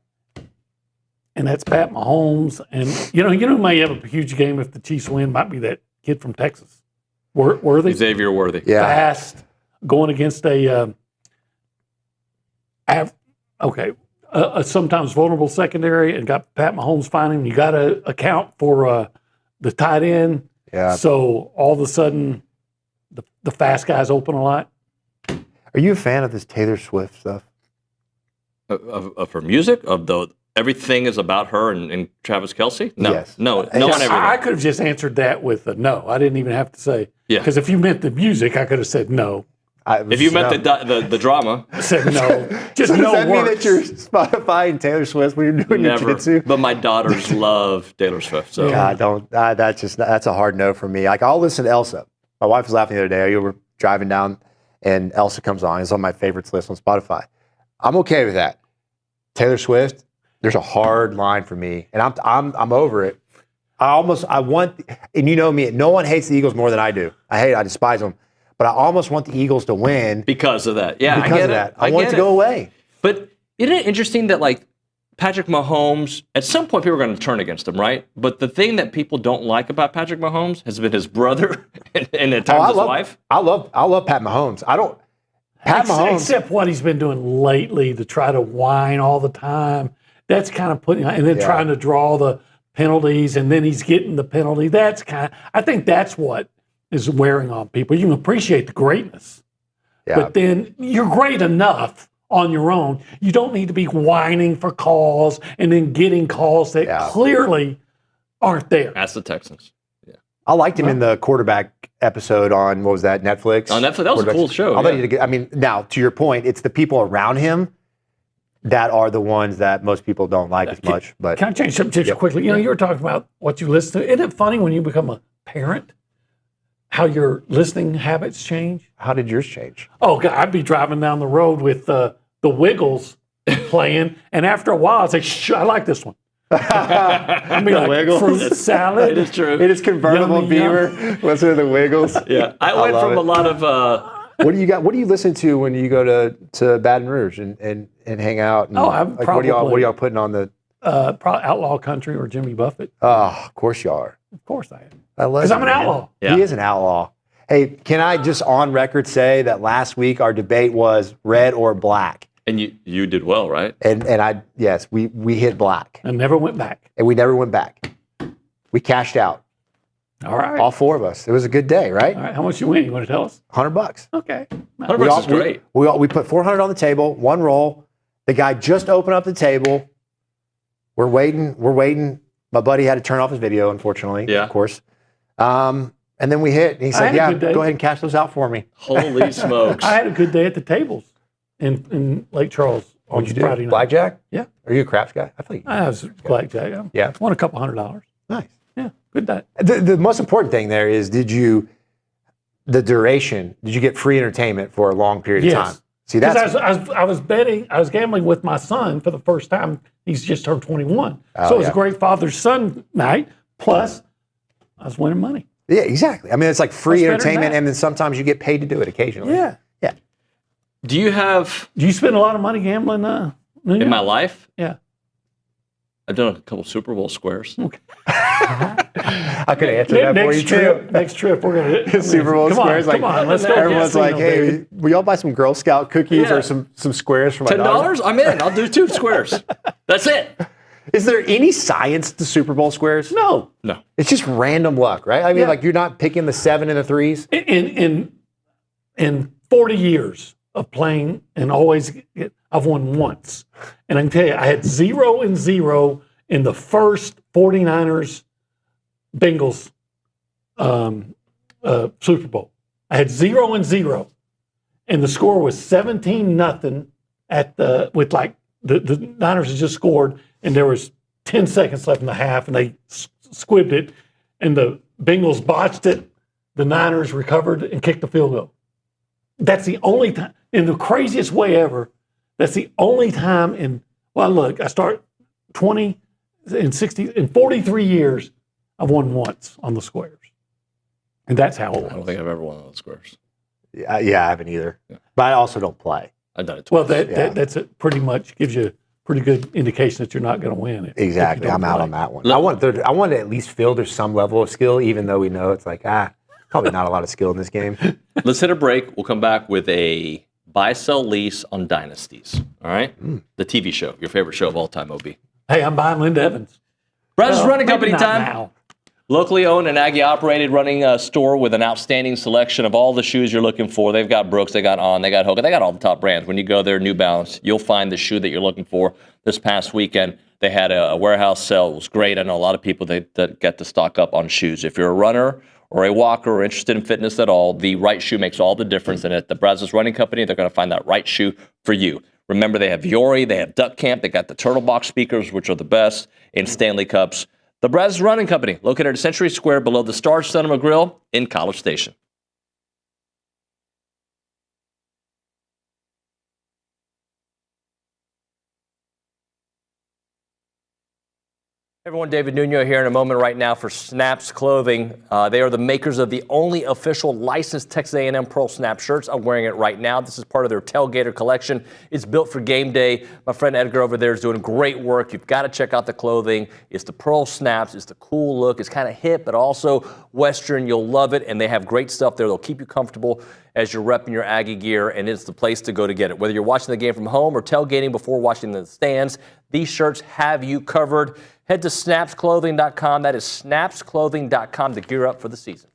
And that's Pat Mahomes, and who may have a huge game if the Chiefs win might be that kid from Texas, Worthy, Xavier Worthy, fast, going against a sometimes vulnerable secondary, and got Pat Mahomes finding him. You got to account for the tight end. Yeah. So all of a sudden, the fast guys open a lot. Are you a fan of this Taylor Swift stuff? Of her music? Everything is about her and Travis Kelce? No. Yes. No on everything. I could have just answered that with a no. I didn't even have to say. Yeah. Because if you meant the music, I could have said no. If you meant the drama, I said no. Just so no does that words. mean that you're Spotify and Taylor Swift when you're doing never. your jiu-jitsu? But my daughters love Taylor Swift. So that's a hard no for me. Like, I'll listen to Elsa. My wife was laughing the other day. You were driving down, and Elsa comes on. It's on my favorites list on Spotify. I'm okay with that. Taylor Swift, there's a hard line for me, and I'm over it. I want, and you know me, no one hates the Eagles more than I do. I despise them. But I almost want the Eagles to win because of that. Yeah, because of that. I want it to go away. But isn't it interesting that, like, Patrick Mahomes, at some point people are going to turn against him, right? But the thing that people don't like about Patrick Mahomes has been his brother and at times his wife. I love Pat Mahomes. Mahomes, except what he's been doing lately to try to whine all the time. That's kind of putting, and then trying to draw the penalties, and then he's getting the penalty. I think that's what is wearing on people. You can appreciate the greatness, but then you're great enough on your own. You don't need to be whining for calls and then getting calls that clearly aren't there. That's the Texans. Yeah, I liked him in the quarterback episode on, what was that, Netflix? On Netflix, that was a cool show. I mean, now to your point, it's the people around him that are the ones that most people don't like as much. But can I change something just quickly? You were talking about what you listen to. Isn't it funny when you become a parent, how your listening habits change? How did yours change? Oh, God, I'd be driving down the road with the Wiggles playing, and after a while, I'd say, "Shh, I like this one." I mean, like Wiggles. Fruit salad. It is true. It is convertible Beamer. Listen to the Wiggles. Yeah, I went from a lot of. What do you got? What do you listen to when you go to Baton Rouge and hang out? And, I'm like, probably. What are y'all putting on the? Probably Outlaw Country or Jimmy Buffett. Oh, of course you are. Of course I am. I love. Because I'm an outlaw. Yeah. He is an outlaw. Hey, can I just on record say that last week our debate was red or black? And you did well, right? And we hit black. And never went back. And we never went back. We cashed out. All right. All four of us. It was a good day, right? All right. How much you win? You want to tell us? $100. Okay. $100 is great. We put $400 on the table, one roll. The guy just opened up the table. We're waiting. My buddy had to turn off his video, unfortunately. Yeah. Of course. And then we hit. And he said, "Yeah, go ahead and cash those out for me." Holy smokes! I had a good day at the tables in Lake Charles on What'd you do? Friday night. Blackjack? Yeah. Are you a craps guy? I think I was blackjack. Yeah. Won a couple $100. Nice. Yeah. Good day. The most important thing there is, the duration? Did you get free entertainment for a long period of time? See, that's I was betting. I was gambling with my son for the first time. He's just turned 21, so it was a great father-son night. Plus, I was winning money. Yeah, exactly. I mean, it's like free entertainment, and then sometimes you get paid to do it occasionally. Yeah. Yeah. Do you spend a lot of money gambling? In my life? Yeah. I've done a couple Super Bowl squares. I could answer that for you too. Next trip, we're gonna Super Bowl squares. Come on, let's go. Everyone's like, "Hey, will y'all buy some Girl Scout cookies or some squares for my daughter?" $10? I'm in. I'll do 2 squares. That's it. Is there any science to Super Bowl squares? No. It's just random luck, right? I mean, like you're not picking the 7 and the 3s. In 40 years of playing and I've won once. And I can tell you, I had 0-0 in the first 49ers Bengals Super Bowl. I had 0-0, and the score was 17-0 with like the Niners had just scored, and there was 10 seconds left in the half, and they squibbed it, and the Bengals botched it. The Niners recovered and kicked the field goal. That's the only time, in the craziest way ever. That's the only time I start 20 and 60 in 43 years. I've won once on the squares, and that's how it was. I don't think I've ever won on the squares. Yeah, I haven't either. Yeah. But I also don't play. I've done it twice. Well, that's pretty much gives you a pretty good indication that you're not going to win it. Exactly. I'm out on that one. I want to at least feel there's some level of skill, even though we know it's like, probably not a lot of skill in this game. Let's hit a break. We'll come back with a buy, sell, lease on dynasties. All right? The TV show, your favorite show of all time, OB. Hey, I'm buying Linda Evans. Brazos Running Company time. Now. Locally owned and Aggie operated, running a store with an outstanding selection of all the shoes you're looking for. They've got Brooks, they got On, they got Hoka, they got all the top brands. When you go there, New Balance, you'll find the shoe that you're looking for. This past weekend, they had a warehouse sale. It was great. I know a lot of people that get to stock up on shoes. If you're a runner or a walker or interested in fitness at all, the right shoe makes all the difference. And at the Brazos Running Company, they're going to find that right shoe for you. Remember, they have Viore, they have Duck Camp, they got the Turtle Box speakers, which are the best, and Stanley Cups. The Brazos Running Company, located at Century Square below the Star Cinema Grill in College Station. Hey everyone, David Nuño here in a moment right now for Snaps Clothing. They are the makers of the only official licensed Texas A&M Pearl Snap shirts. I'm wearing it right now. This is part of their Tailgater collection. It's built for game day. My friend Edgar over there is doing great work. You've got to check out the clothing. It's the Pearl Snaps. It's the cool look. It's kind of hip, but also Western. You'll love it, and they have great stuff there. They'll keep you comfortable as you're repping your Aggie gear, and it's the place to go to get it. Whether you're watching the game from home or tailgating before watching the stands, these shirts have you covered. Head to snapsclothing.com. That is snapsclothing.com to gear up for the season.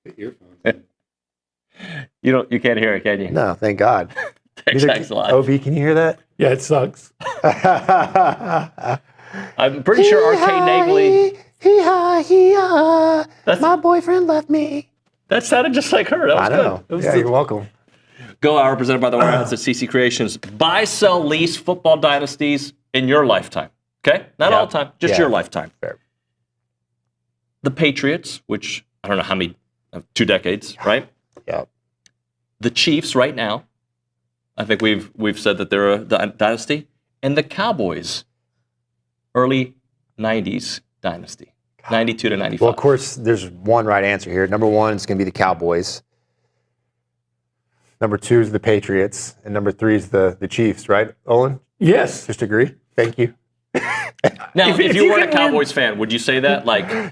You can't hear it, can you? No, thank God. TexAgs Live. OB, can you hear that? Yeah, it sucks. I'm pretty sure Arcade Nagley. My boyfriend left me. That sounded just like her. That was I know. good. Yeah, you're welcome. Go Hour presented by the Warehouse at CC Creations. Buy, sell, lease football dynasties in your lifetime. Okay? Not all the time, just your lifetime. Fair. The Patriots, which I don't know how many, 2 decades, right? Yeah. The Chiefs right now. I think we've said that they're a dynasty. And the Cowboys, early 90s dynasty. 92 to 95. Well, of course, there's one right answer here. Number 1 is going to be the Cowboys. Number 2 is the Patriots. And number 3 is the Chiefs, right, Olin? Yes. Just agree? Thank you. Now, if you weren't a Cowboys fan, would you say that?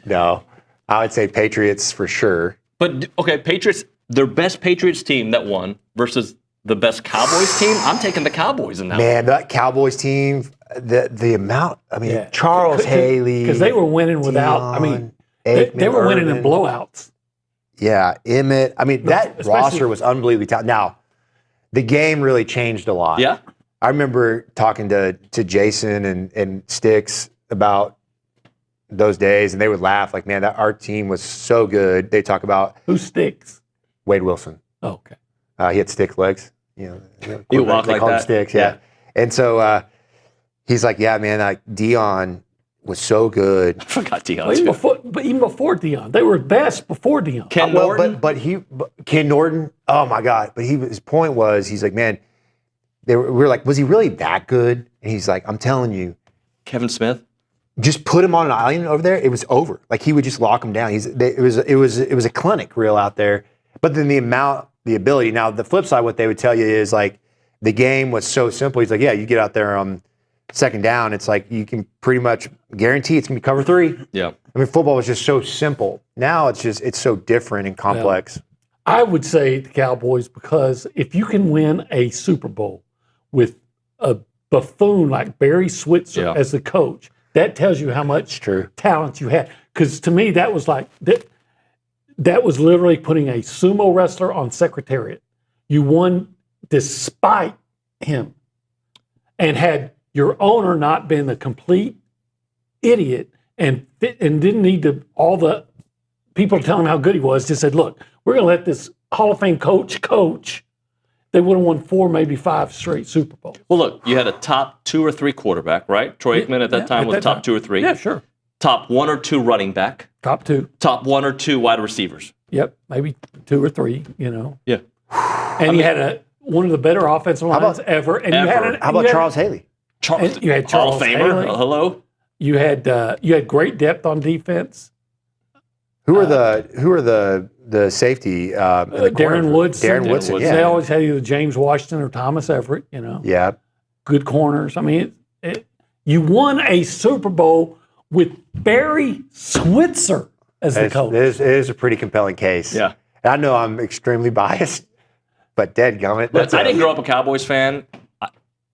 No. I would say Patriots for sure. But, okay, Patriots, their best Patriots team that won versus the best Cowboys team, I'm taking the Cowboys in that Man, that Cowboys team, the amount, Charles Haley. Because they were winning without, they were winning in blowouts. Yeah, Emmett. That roster was unbelievably talented. Now, the game really changed a lot. Yeah. I remember talking to Jason and Sticks about those days, and they would laugh like, man, our team was so good. They talk about who Sticks? Wade Wilson. Oh, okay. He had stick legs. He walked like that. Sticks, yeah. And so he's like, yeah, man, Dion was so good. I forgot Dion. But even before Dion, they were best before Dion. Ken Norton? But Ken Norton, oh my God. But his point was, he's like, man, we were like, was he really that good? And he's like, I'm telling you. Kevin Smith? Just put him on an island over there, it was over. Like he would just lock him down. It was a clinic reel out there. But then the ability. Now the flip side, what they would tell you is like the game was so simple. He's like, yeah, you get out there on second down, it's like you can pretty much guarantee it's gonna be cover 3. Yeah. Football was just so simple. Now it's so different and complex. Yeah. I would say the Cowboys because if you can win a Super Bowl with a buffoon like Barry Switzer as the coach, that tells you how much talent you had. Because to me, that was like that was literally putting a sumo wrestler on Secretariat. You won despite him, and had your owner not been a complete idiot and didn't need all the people telling him how good he was, just said, look, we're going to let this Hall of Fame coach, they would have won 4, maybe 5 straight Super Bowls. Well, look, you had a top 2 or 3 quarterback, right? Troy Aikman at that time was top 2 or 3. Yeah, sure. Top 1 or 2 running back. Top 2. Top 1 or 2 wide receivers. Yep, maybe 2 or 3, Yeah. And you had one of the better offensive lines ever. And ever. How about Charles Haley? You had Hall of Charles Famer. Haley. Hello. You had great depth on defense. Who are the safety? Darren Woodson. Darren Woodson. Yeah. They always had either James Washington or Thomas Everett. Yeah. Good corners. You won a Super Bowl with Barry Switzer as the coach. It is a pretty compelling case. Yeah. I know I'm extremely biased, but dadgummit. Look, I didn't grow up a Cowboys fan.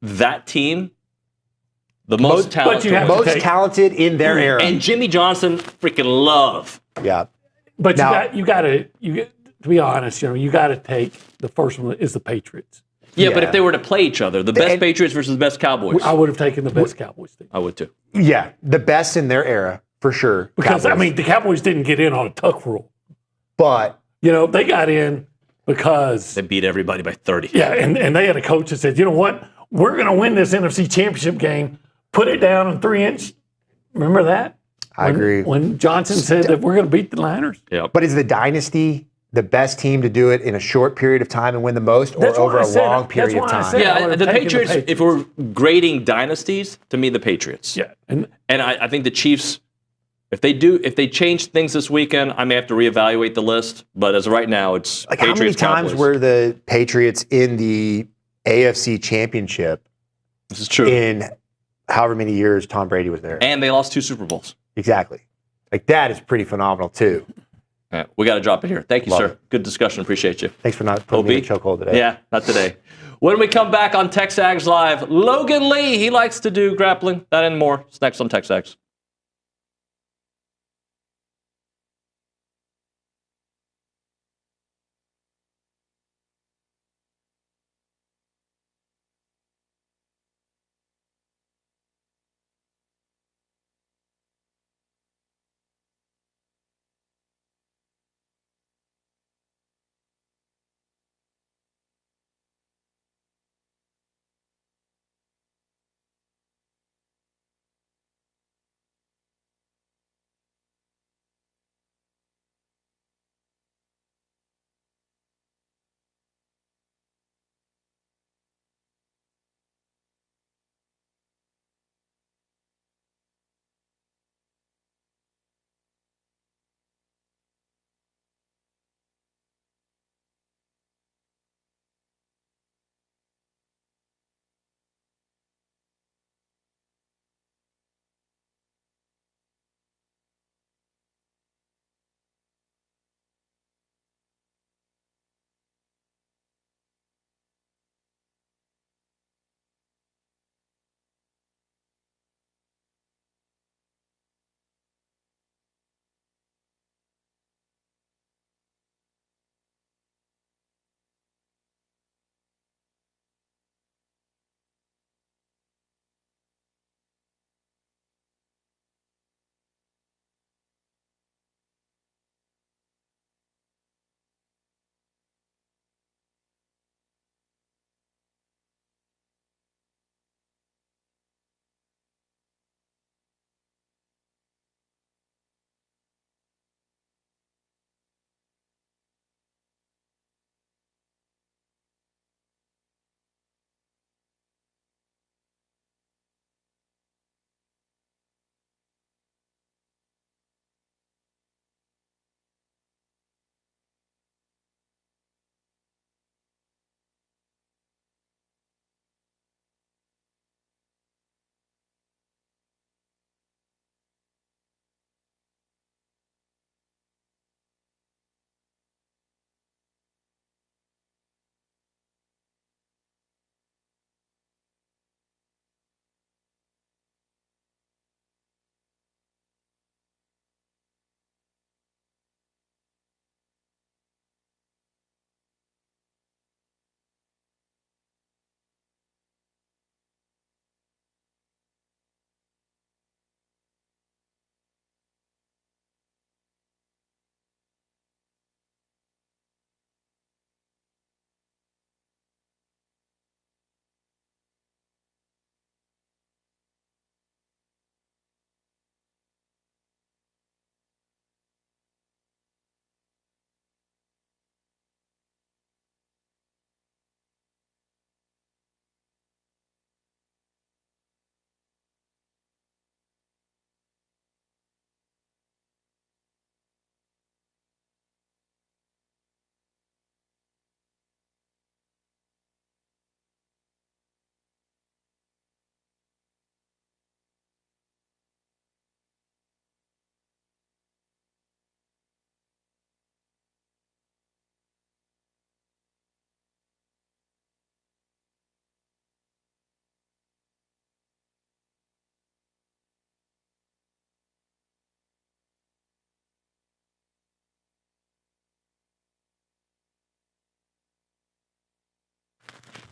That team, the most talented in their era. And Jimmy Johnson, freaking love. Yeah. But you got to be honest, you got to take the first one is the Patriots. Yeah, but if they were to play each other, the best Patriots versus the best Cowboys. I would have taken the best Cowboys team. I would too. Yeah, the best in their era, for sure. Because, Cowboys. the Cowboys didn't get in on a tuck rule. But, they got in because they beat everybody by 30. Yeah, and they had a coach that said, you know what? We're going to win this NFC Championship game. Put it down on 3-inch. Remember that? I agree. When Johnson said that we're going to beat the Niners. Yeah. But is the dynasty the best team to do it in a short period of time and win the most, or over a long period of time? Yeah, the Patriots, if we're grading dynasties, to me, the Patriots. Yeah. And I think the Chiefs, if they change things this weekend, I may have to reevaluate the list. But as of right now, it's like Patriots, how many times Cowboys. were the Patriots in the AFC Championship? This is true. In however many years Tom Brady was there. And they lost 2 Super Bowls. Exactly. Like that is pretty phenomenal too. All right, we got to drop it here. Thank you, Love sir. it. Good discussion. Appreciate you. Thanks for not putting me in a chokehold today. Yeah, not today. When we come back on TexAgs Live, Logan Lee, he likes to do grappling, that and more. It's next on TexAgs.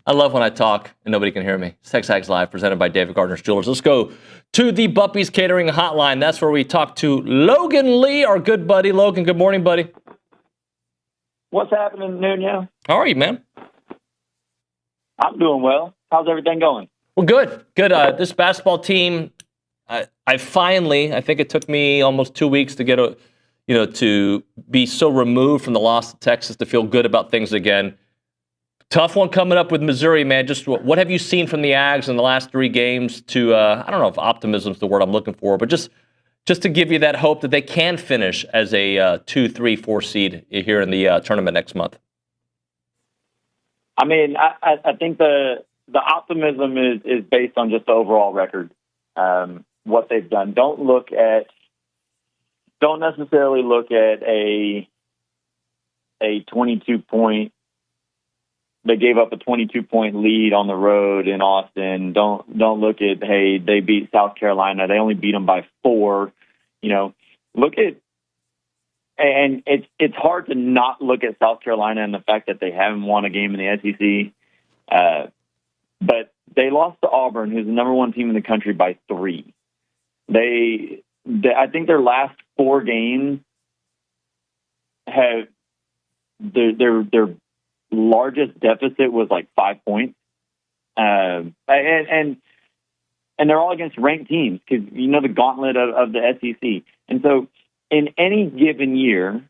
I love when I talk and nobody can hear me. It's TexAgs Live, presented by David Gardner's Jewelers. Let's go to the Buppy's Catering Hotline. That's where we talk to Logan Lee, our good buddy. Logan, good morning, buddy. What's happening, Nuño? How are you, man? I'm doing well. How's everything going? Well, good. Good. This basketball team, I think it took me almost 2 weeks to get to be so removed from the loss to Texas to feel good about things again. Tough one coming up with Missouri, man. Just what have you seen from the Ags in the last 3 games to, I don't know if optimism is the word I'm looking for, but just to give you that hope that they can finish as a 2, 3, 4 seed here in the tournament next month? I mean, I think the optimism is based on just the overall record, what they've done. Don't necessarily look at a 22-point. They gave up a 22-point lead on the road in Austin. Don't look at, hey, they beat South Carolina. They only beat them by 4. Look at, and it's hard to not look at South Carolina and the fact that they haven't won a game in the SEC. But they lost to Auburn, who's the number 1 team in the country, by 3. I think their last 4 games have their largest deficit was like 5 points, and they're all against ranked teams because the gauntlet of the SEC. And so, in any given year,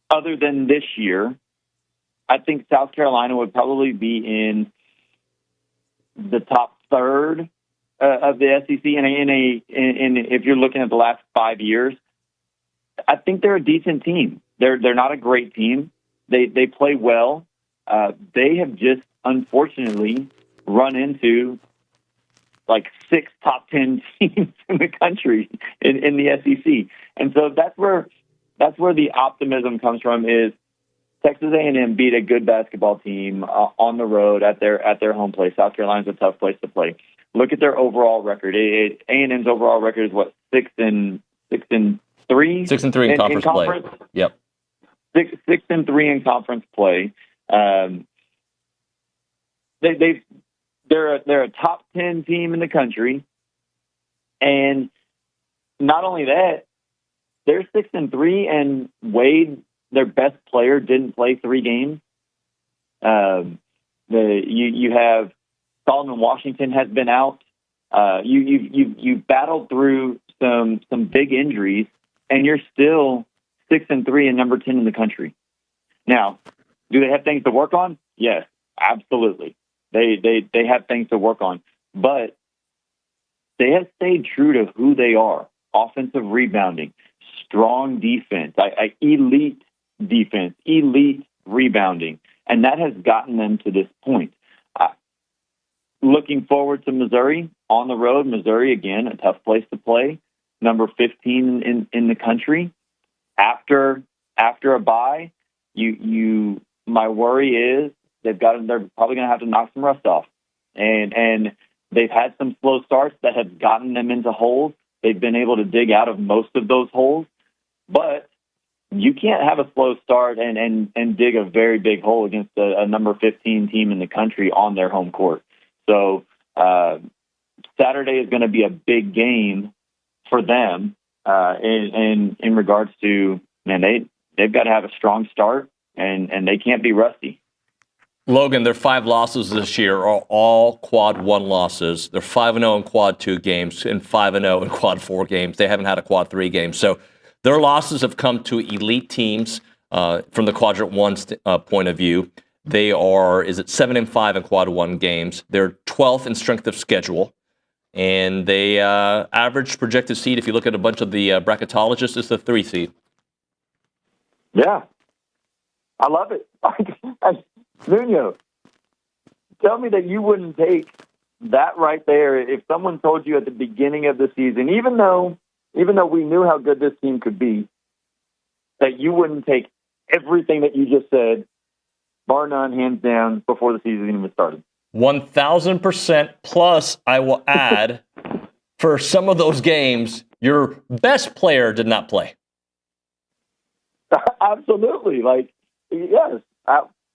other than this year, I think South Carolina would probably be in the top third of the SEC. And if you're looking at the last 5 years, I think they're a decent team. They're not a great team. They play well. They have just unfortunately run into like 6 top 10 teams in the country in the SEC, and so that's where the optimism comes from. Is Texas A&M beat a good basketball team on the road at their home place. South Carolina's a tough place to play. Look at their overall record. A&M's overall record is what, 6-3? 6-3 in conference play. Yep. 6-3 in conference play. They're a top 10 team in the country, and not only that, they're 6-3. And Wade, their best player, didn't play 3 games. You have Solomon Washington has been out. You've battled through some big injuries, and you're still 6-3 and number 10 in the country. Now, do they have things to work on? Yes, absolutely. They have things to work on, but they have stayed true to who they are: offensive rebounding, strong defense, elite defense, elite rebounding, and that has gotten them to this point. Looking forward to Missouri on the road. Missouri, again, a tough place to play. Number 15 in the country. After a bye, my worry is they're probably going to have to knock some rust off, and they've had some slow starts that have gotten them into holes. They've been able to dig out of most of those holes, but you can't have a slow start and dig a very big hole against a number 15 team in the country on their home court. So Saturday is going to be a big game for them in regards to, man, they've got to have a strong start, and they can't be rusty. Logan, their 5 losses this year are all quad 1 losses. They're 5-0 in quad 2 games and 5-0 in quad 4 games. They haven't had a quad 3 game. So their losses have come to elite teams from the quadrant 1 point of view. They are, 7-5 in quad 1 games. They're 12th in strength of schedule. And they average projected seed, if you look at a bunch of the bracketologists, is the 3 seed. Yeah. I love it. Nuño, tell me that you wouldn't take that right there if someone told you at the beginning of the season, even though we knew how good this team could be, that you wouldn't take everything that you just said, bar none, hands down, before the season even started. 1,000%. Plus, I will add, for some of those games, your best player did not play. Absolutely. Yes,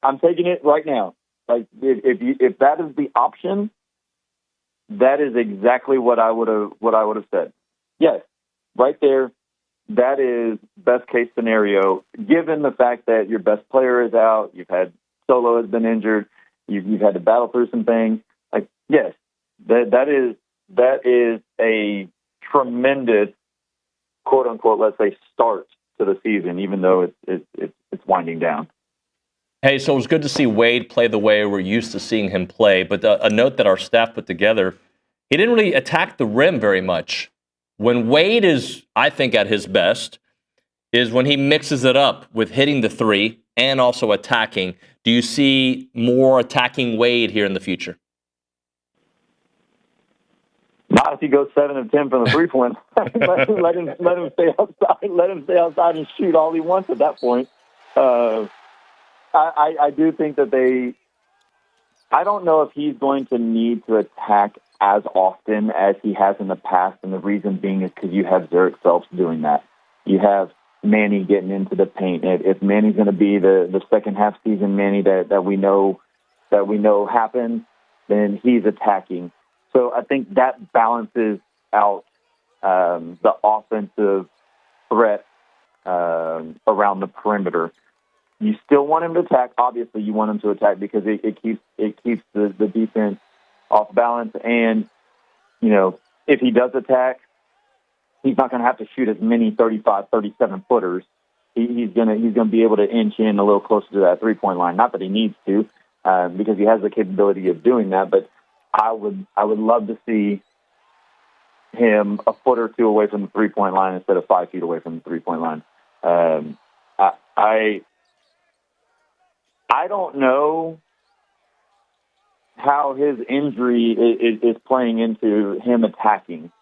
I'm taking it right now. Like if that is the option, that is exactly what I would have said. Yes, right there. That is best case scenario, given the fact that your best player is out, you've had Solo has been injured, you've had to battle through some things. Like, yes, that is a tremendous, quote unquote, let's say, start to the season, even though it's winding down. Hey, so it was good to see Wade play the way we're used to seeing him play. But a note that our staff put together, he didn't really attack the rim very much. When Wade is, I think, at his best, is when he mixes it up with hitting the three and also attacking. Do you see more attacking Wade here in the future? Not if he goes 7 of 10 from the 3-point. let him stay outside. Let him stay outside and shoot all he wants at that point. I do think that I don't know if he's going to need to attack as often as he has in the past, and the reason being is because you have Zurich Phelps doing that. You have Manny getting into the paint. If Manny's going to be the second half season Manny that we know happens, then he's attacking. So I think that balances out the offensive threat around the perimeter. You still want him to attack. Obviously, you want him to attack because it keeps the defense off balance. And, if he does attack, he's not going to have to shoot as many 35, 37 footers. He's going to be able to inch in a little closer to that 3-point line. Not that he needs to, because he has the capability of doing that. But I would love to see him a foot or two away from the 3-point line instead of 5 feet away from the 3-point line. I don't know how his injury is playing into him attacking.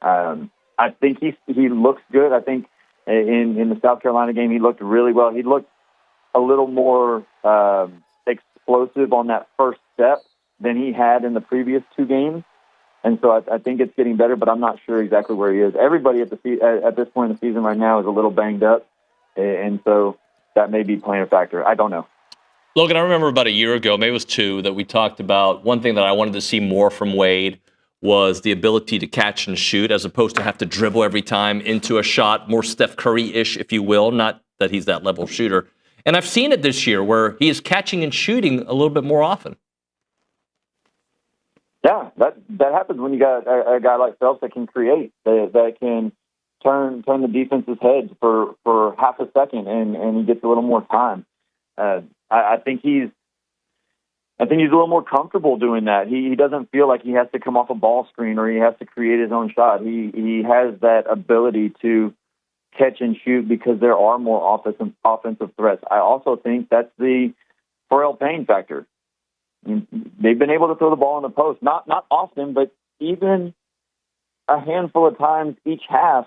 I think he looks good. I think in the South Carolina game he looked really well. He looked a little more explosive on that first step than he had in the previous 2 games. And so I think it's getting better, but I'm not sure exactly where he is. Everybody at this point in the season right now is a little banged up, and so that may be playing a factor. I don't know. Logan, I remember about a year ago, maybe it was 2, that we talked about one thing that I wanted to see more from Wade was the ability to catch and shoot as opposed to have to dribble every time into a shot, more Steph Curry-ish, if you will, not that he's that level shooter. And I've seen it this year where he is catching and shooting a little bit more often. Yeah, that happens when you got a guy like Phelps that can create, that can turn the defense's heads for half a second, and he gets a little more time. I think he's a little more comfortable doing that. He doesn't feel like he has to come off a ball screen or he has to create his own shot. He has that ability to catch and shoot because there are more offensive threats. I also think that's the Pharrell Payne factor. They've been able to throw the ball in the post, not often, but even a handful of times each half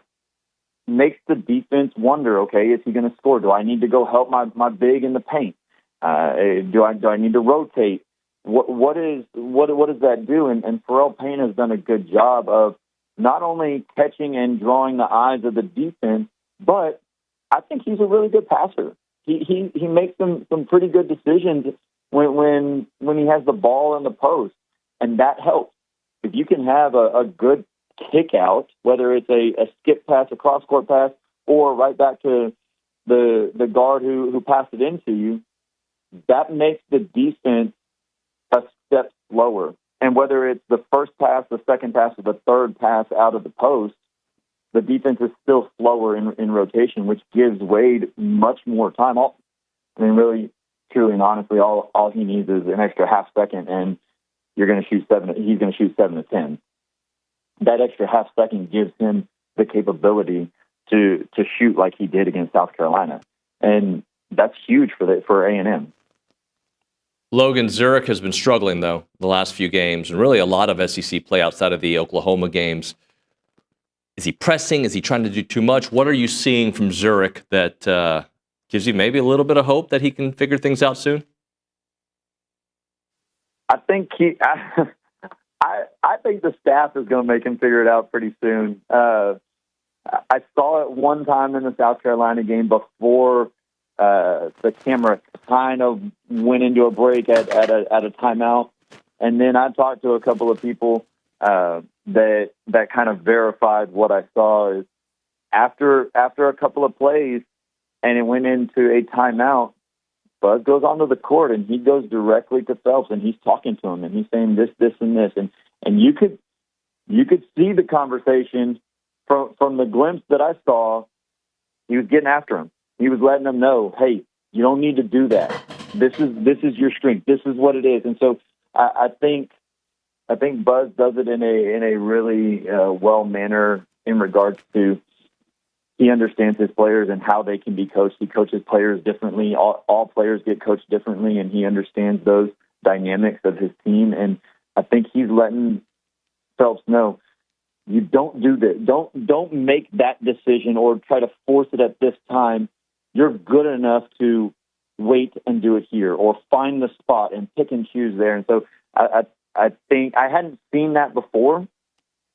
makes the defense wonder, okay, is he going to score? Do I need to go help my big in the paint? Do I need to rotate? What does that do? And Pharrell Payne has done a good job of not only catching and drawing the eyes of the defense, but I think he's a really good passer. He makes some pretty good decisions when he has the ball in the post, and that helps. If you can have a good kick out, whether it's a skip pass, a cross court pass, or right back to the guard who passed it into you, that makes the defense a step slower. And whether it's the first pass, the second pass, or the third pass out of the post, the defense is still slower in rotation, which gives Wade much more time. Really, truly, and honestly, all he needs is an extra half second, and you're going to shoot 7. He's going to shoot 7 of 10. That extra half second gives him the capability to shoot like he did against South Carolina, and that's huge for A&M. Logan, Zurich has been struggling, though, the last few games, and really a lot of SEC play outside of the Oklahoma games. Is he pressing? Is he trying to do too much? What are you seeing from Zurich that gives you maybe a little bit of hope that he can figure things out soon? I think I think the staff is going to make him figure it out pretty soon. I saw it one time in the South Carolina game before the camera kind of went into a break at a timeout. And then I talked to a couple of people that kind of verified what I saw is after a couple of plays and it went into a timeout, Buzz goes onto the court and he goes directly to Phelps and he's talking to him and he's saying this, and this. And you could see the conversation from the glimpse that I saw. He was getting after him. He was letting him know, hey, you don't need to do that. This is your strength. This is what it is. And so I think Buzz does it in a really well manner in regards to he understands his players and how they can be coached. He coaches players differently. All players get coached differently, and he understands those dynamics of his team. And I think he's letting Phelps know, you don't do this. Don't make that decision or try to force it at this time. You're good enough to wait and do it here or find the spot and pick and choose there. And so I think I hadn't seen that before,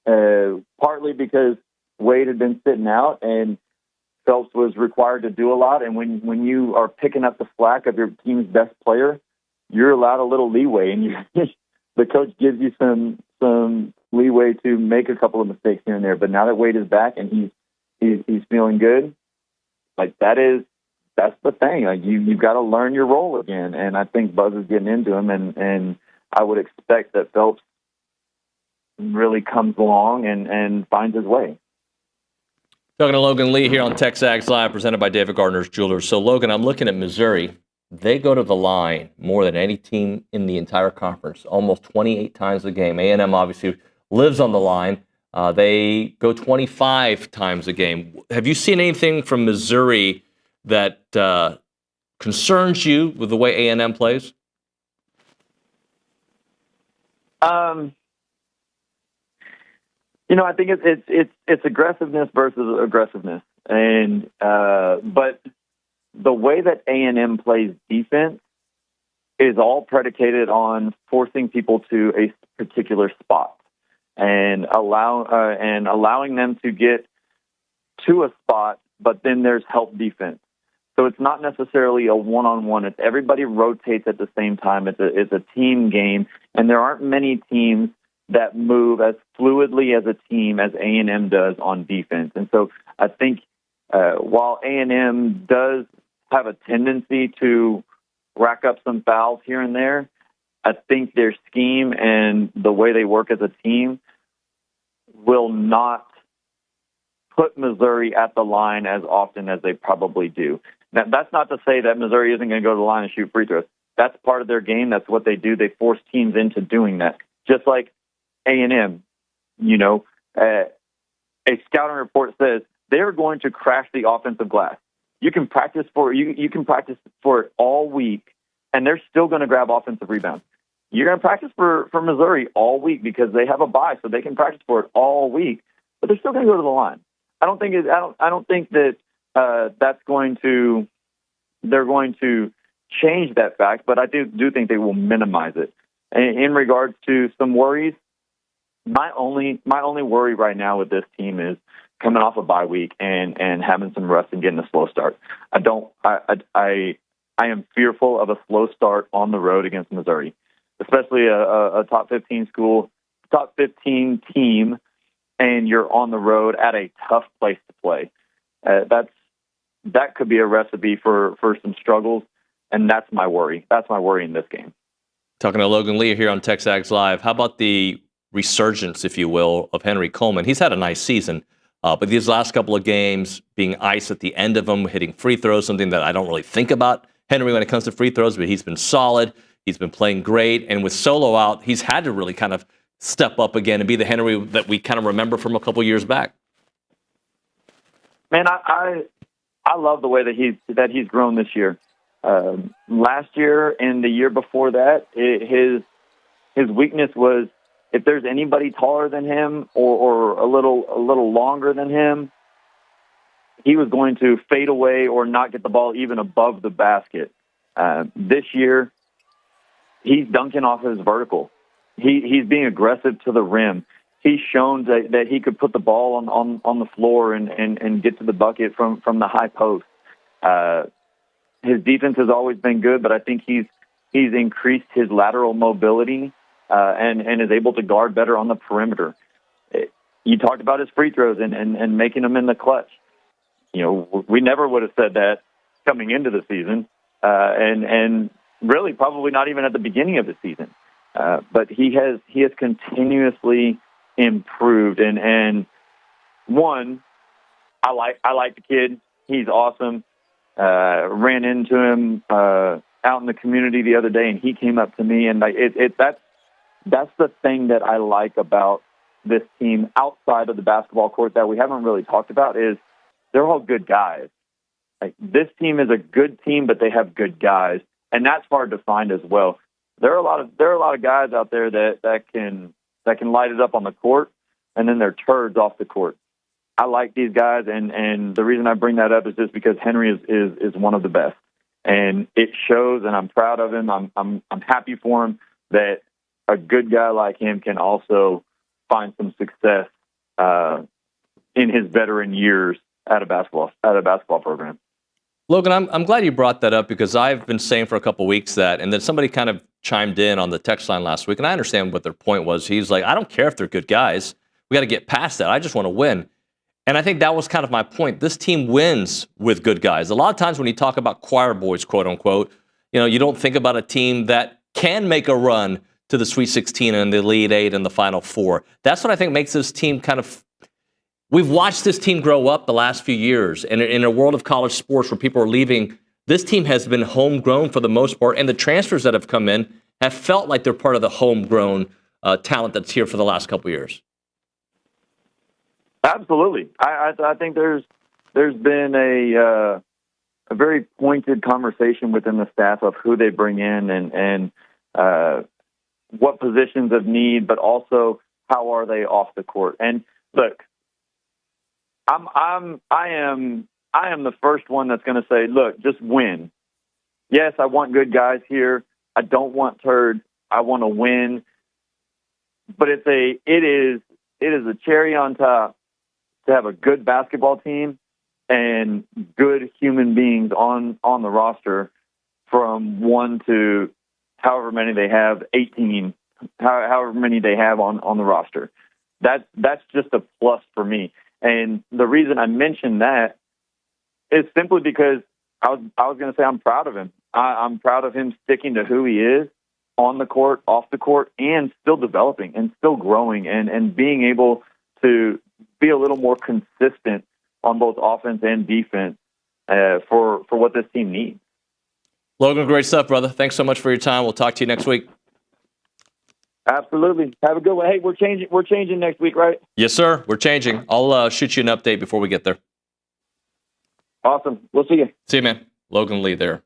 partly because Wade had been sitting out and Phelps was required to do a lot. And when you are picking up the slack of your team's best player, you're allowed a little leeway, and the coach gives you some leeway to make a couple of mistakes here and there. But now that Wade is back and he's feeling good, like that's the thing. Like you've got to learn your role again. And I think Buzz is getting into him, and I would expect that Phelps really comes along and finds his way. Talking to Logan Lee here on TexAgs Live, presented by David Gardner's Jewelers. So, Logan, I'm looking at Missouri. They go to the line more than any team in the entire conference, almost 28 times a game. A&M obviously lives on the line. They go 25 times a game. Have you seen anything from Missouri that concerns you with the way A&M plays? I think it's aggressiveness versus aggressiveness, and but the way that A&M plays defense is all predicated on forcing people to a particular spot and allowing them to get to a spot, but then there's help defense. So it's not necessarily a one-on-one. It's everybody rotates at the same time. It's a team game, and there aren't many teams that move as fluidly as a team as A&M does on defense. And so I think while A&M does have a tendency to rack up some fouls here and there, I think their scheme and the way they work as a team will not put Missouri at the line as often as they probably do. Now, that's not to say that Missouri isn't going to go to the line and shoot free throws. That's part of their game. That's what they do. They force teams into doing that. Just like A&M, a scouting report says they're going to crash the offensive glass. You can practice for it all week, and they're still going to grab offensive rebounds. You're going to practice for Missouri all week because they have a bye, so they can practice for it all week. But they're still going to go to the line. I don't think that that's going to. They're going to change that fact, but I do think they will minimize it. And in regards to some worries, my only worry right now with this team is coming off a bye week and having some rest and getting a slow start. I am fearful of a slow start on the road against Missouri, especially a top 15 school, top 15 team, and you're on the road at a tough place to play. That could be a recipe for some struggles, and that's my worry. That's my worry in this game. Talking to Logan Lee here on TexAgs Live. How about the resurgence, if you will, of Henry Coleman? He's had a nice season, but these last couple of games, being ice at the end of them, hitting free throws, something that I don't really think about Henry when it comes to free throws, but he's been solid. He's been playing great, and with Solo out, he's had to really kind of step up again and be the Henry that we kind of remember from a couple years back. Man, I love the way that he's grown this year. Last year and the year before that, his weakness was if there's anybody taller than him or a little longer than him, he was going to fade away or not get the ball even above the basket. This year, he's dunking off his vertical. He's being aggressive to the rim. He's shown that he could put the ball on the floor and get to the bucket from the high post. his defense has always been good, but I think he's increased his lateral mobility and is able to guard better on the perimeter. You talked about his free throws and making them in the clutch. You know, we never would have said that coming into the season, and really probably not even at the beginning of the season. But he has continuously improved, and one, I like the kid. He's awesome. Ran into him out in the community the other day, and he came up to me, and that's the thing that I like about this team outside of the basketball court that we haven't really talked about is they're all good guys. Like, this team is a good team, but they have good guys, and that's hard to find as well. There are a lot of guys out there that can light it up on the court, and then they're turds off the court. I like these guys, and the reason I bring that up is just because Henry is one of the best, and it shows. And I'm proud of him. I'm happy for him that a good guy like him can also find some success in his veteran years at a basketball program. Logan, I'm glad you brought that up because I've been saying for a couple of weeks that, and then somebody kind of chimed in on the text line last week, and I understand what their point was. He's like, I don't care if they're good guys. We got to get past that. I just want to win. And I think that was kind of my point. This team wins with good guys. A lot of times when you talk about choir boys, quote unquote, you know, you don't think about a team that can make a run to the Sweet 16 and the Elite Eight and the Final Four. That's what I think makes this team kind of. We've watched this team grow up the last few years, and in a world of college sports where people are leaving, this team has been homegrown for the most part, and the transfers that have come in have felt like they're part of the homegrown talent that's here for the last couple of years. Absolutely, I think there's been a very pointed conversation within the staff of who they bring in and what positions of need, but also how are they off the court. And look, I am the first one that's going to say, look, just win. Yes, I want good guys here. I don't want turds. I want to win. But it is a cherry on top to have a good basketball team and good human beings on the roster from 1 to however many they have, 18, however many they have on the roster. That's just a plus for me. And the reason I mentioned that is simply because I was going to say I'm proud of him. I'm proud of him sticking to who he is on the court, off the court, and still developing and still growing and being able to be a little more consistent on both offense and defense for what this team needs. Logan, great stuff, brother. Thanks so much for your time. We'll talk to you next week. Absolutely. Have a good one. Hey, we're changing next week, right? Yes, sir. We're changing. I'll shoot you an update before we get there. Awesome. We'll see you. See you, man. Logan Lee there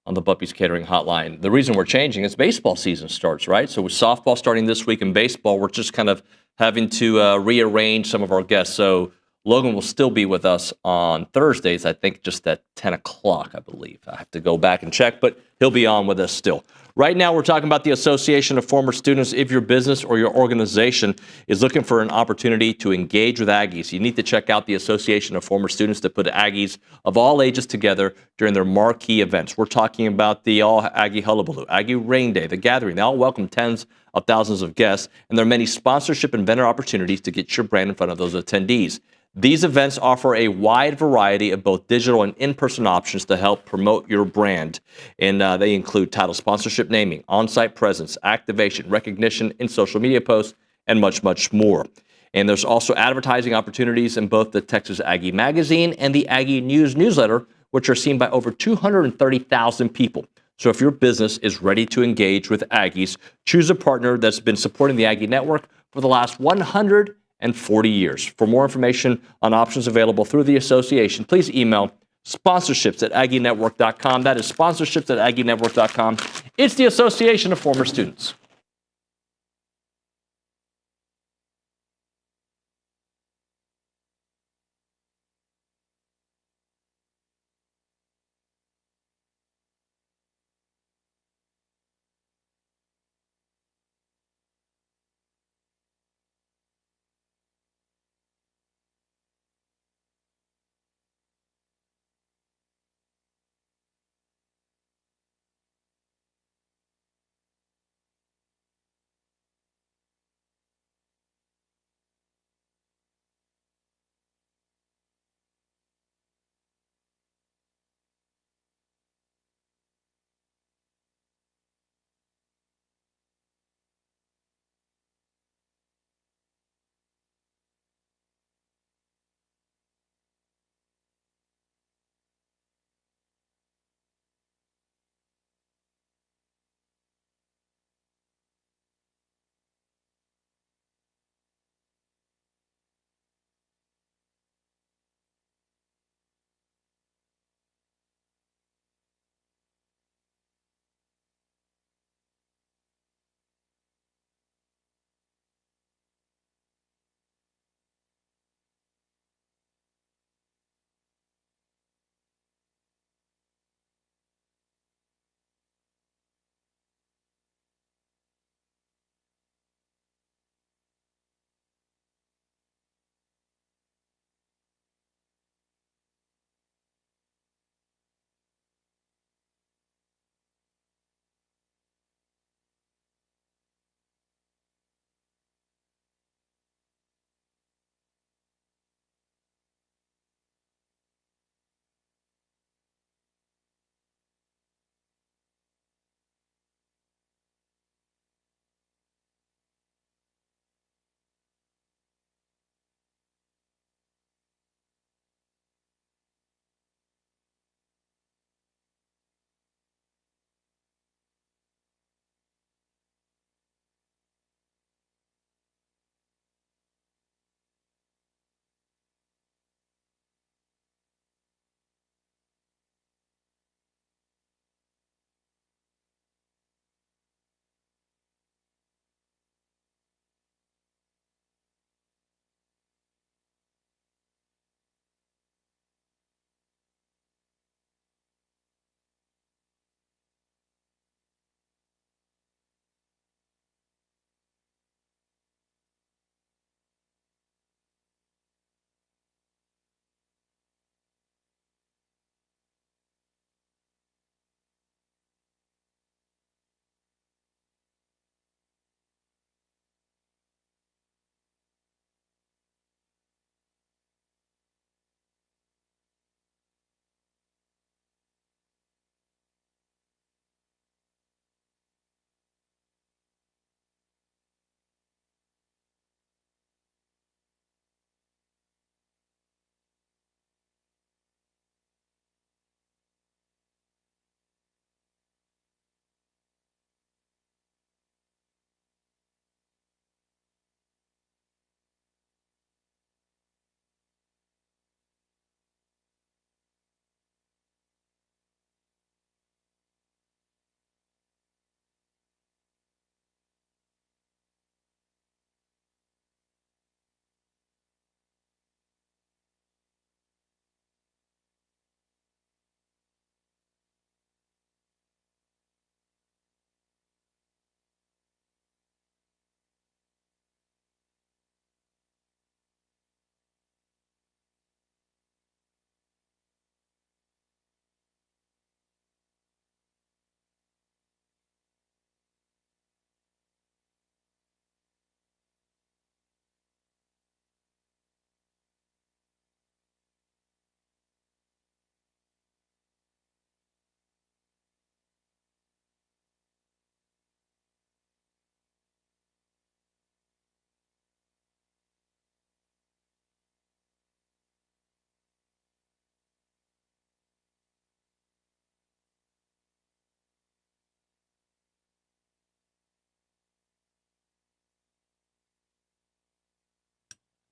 on the Buppy's Catering Hotline. The reason we're changing is baseball season starts, right? So with softball starting this week and baseball, we're just kind of having to rearrange some of our guests. So Logan will still be with us on Thursdays, I think just at 10 o'clock, I believe. I have to go back and check, but he'll be on with us still. Right now, we're talking about the Association of Former Students. If your business or your organization is looking for an opportunity to engage with Aggies, you need to check out the Association of Former Students that put Aggies of all ages together during their marquee events. We're talking about the All Aggie Hullabaloo, Aggie Rain Day, The Gathering. They all welcome tens of thousands of guests, and there are many sponsorship and vendor opportunities to get your brand in front of those attendees. These events offer a wide variety of both digital and in-person options to help promote your brand. And they include title sponsorship, naming, on-site presence, activation, recognition in social media posts, and much, much more. And there's also advertising opportunities in both the Texas Aggie Magazine and the Aggie News newsletter, which are seen by over 230,000 people. So if your business is ready to engage with Aggies, choose a partner that's been supporting the Aggie Network for the last 140 years. For more information on options available through the association, please email sponsorships@aggienetwork.com. That is sponsorships@aggienetwork.com. It's the Association of Former Students.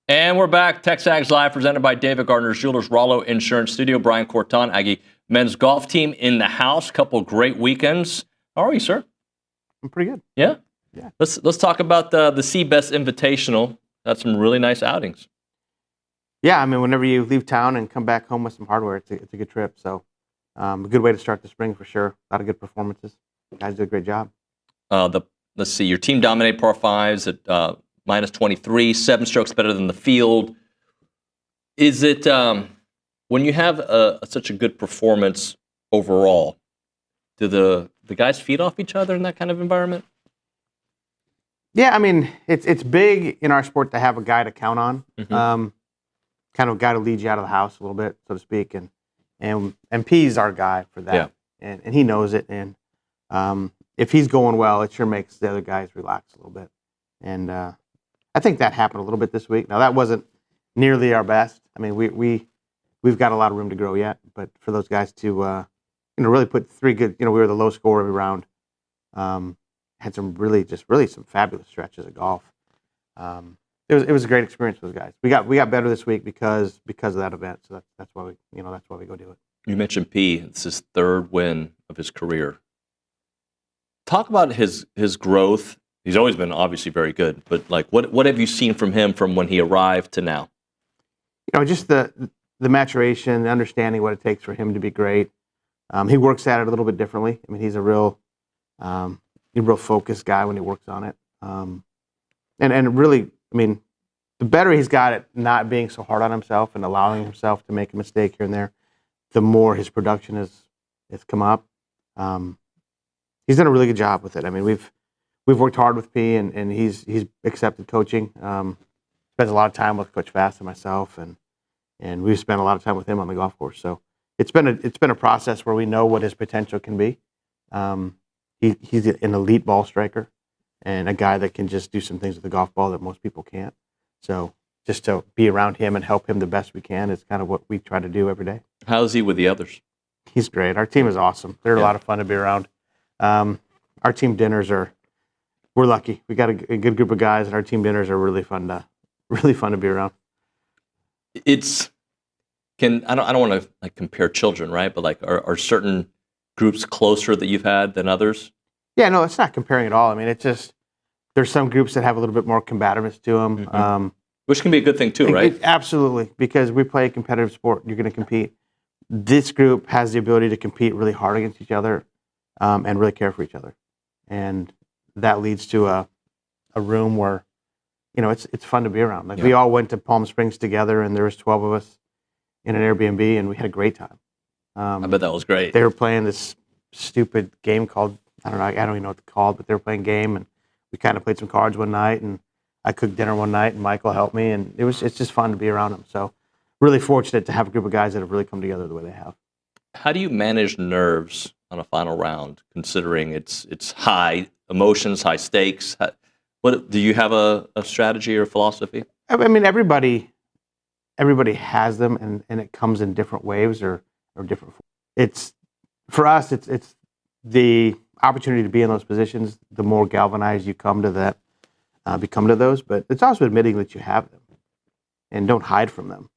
And we're back. TexAgs Live, presented by David Gardner's Jewelers, Rollo Insurance Studio. Brian Kortan, Aggie men's golf team in the house. Couple great weekends. How are you, sir? I'm pretty good. Yeah? Yeah. Let's talk about the Sea Best Invitational. Had some really nice outings. Yeah, I mean, whenever you leave town and come back home with some hardware, it's a good trip. So a good way to start the spring for sure. A lot of good performances. Guys did a great job. Let's see. Your team dominated par fives at minus 23, 7 strokes better than the field. Is it when you have such a good performance overall, do the guys feed off each other in that kind of environment? Yeah, I mean, it's big in our sport to have a guy to count on, kind of a guy to lead you out of the house a little bit, so to speak. And P's our guy for that, and he knows it. And if he's going well, it sure makes the other guys relax a little bit. And I think that happened a little bit this week. Now that wasn't nearly our best. I mean, we've got a lot of room to grow yet, but for those guys to really put 3 good, we were the low score every round. Had some really some fabulous stretches of golf. It was a great experience for those guys. We got better this week because of that event. So that's why we go do it. You mentioned P. It's his 3rd win of his career. Talk about his growth. He's always been obviously very good, but like what have you seen from him from when he arrived to now? Just the maturation, the understanding what it takes for him to be great. He works at it a little bit differently. I mean, he's a real focused guy when he works on it. And really, I mean, the better he's got at not being so hard on himself and allowing himself to make a mistake here and there, the more his production has come up. He's done a really good job with it. I mean, we've worked hard with P, and he's accepted coaching. Spends a lot of time with Coach Fast and myself, and we've spent a lot of time with him on the golf course. So it's been a process where we know what his potential can be. He's an elite ball striker and a guy that can just do some things with the golf ball that most people can't. So just to be around him and help him the best we can is kind of what we try to do every day. How is he with the others? He's great. Our team is awesome. They're a lot of fun to be around. Our team dinners we're lucky. We got a good group of guys, and our team dinners are really fun to be around. I don't want to like compare children, right? But like, are certain groups closer that you've had than others? Yeah, no, it's not comparing at all. I mean, it's just there's some groups that have a little bit more combativeness to them, which can be a good thing too, right? Absolutely, because we play a competitive sport. You're going to compete. This group has the ability to compete really hard against each other and really care for each other, and that leads to a room where it's fun to be around. Like we all went to Palm Springs together, and there was 12 of us in an Airbnb, and we had a great time. I bet that was great. They were playing this stupid game called, I don't even know what it's called, but they were playing a game, and we kind of played some cards one night, and I cooked dinner one night, and Michael helped me, and it's just fun to be around them. So really fortunate to have a group of guys that have really come together the way they have. How do you manage nerves on a final round, considering it's high emotions, high stakes? What do you have a strategy or philosophy? I mean, everybody has them, and it comes in different waves or different. It's for us. It's the opportunity to be in those positions. The more galvanized you come to that, become to those. But it's also admitting that you have them, and don't hide from them.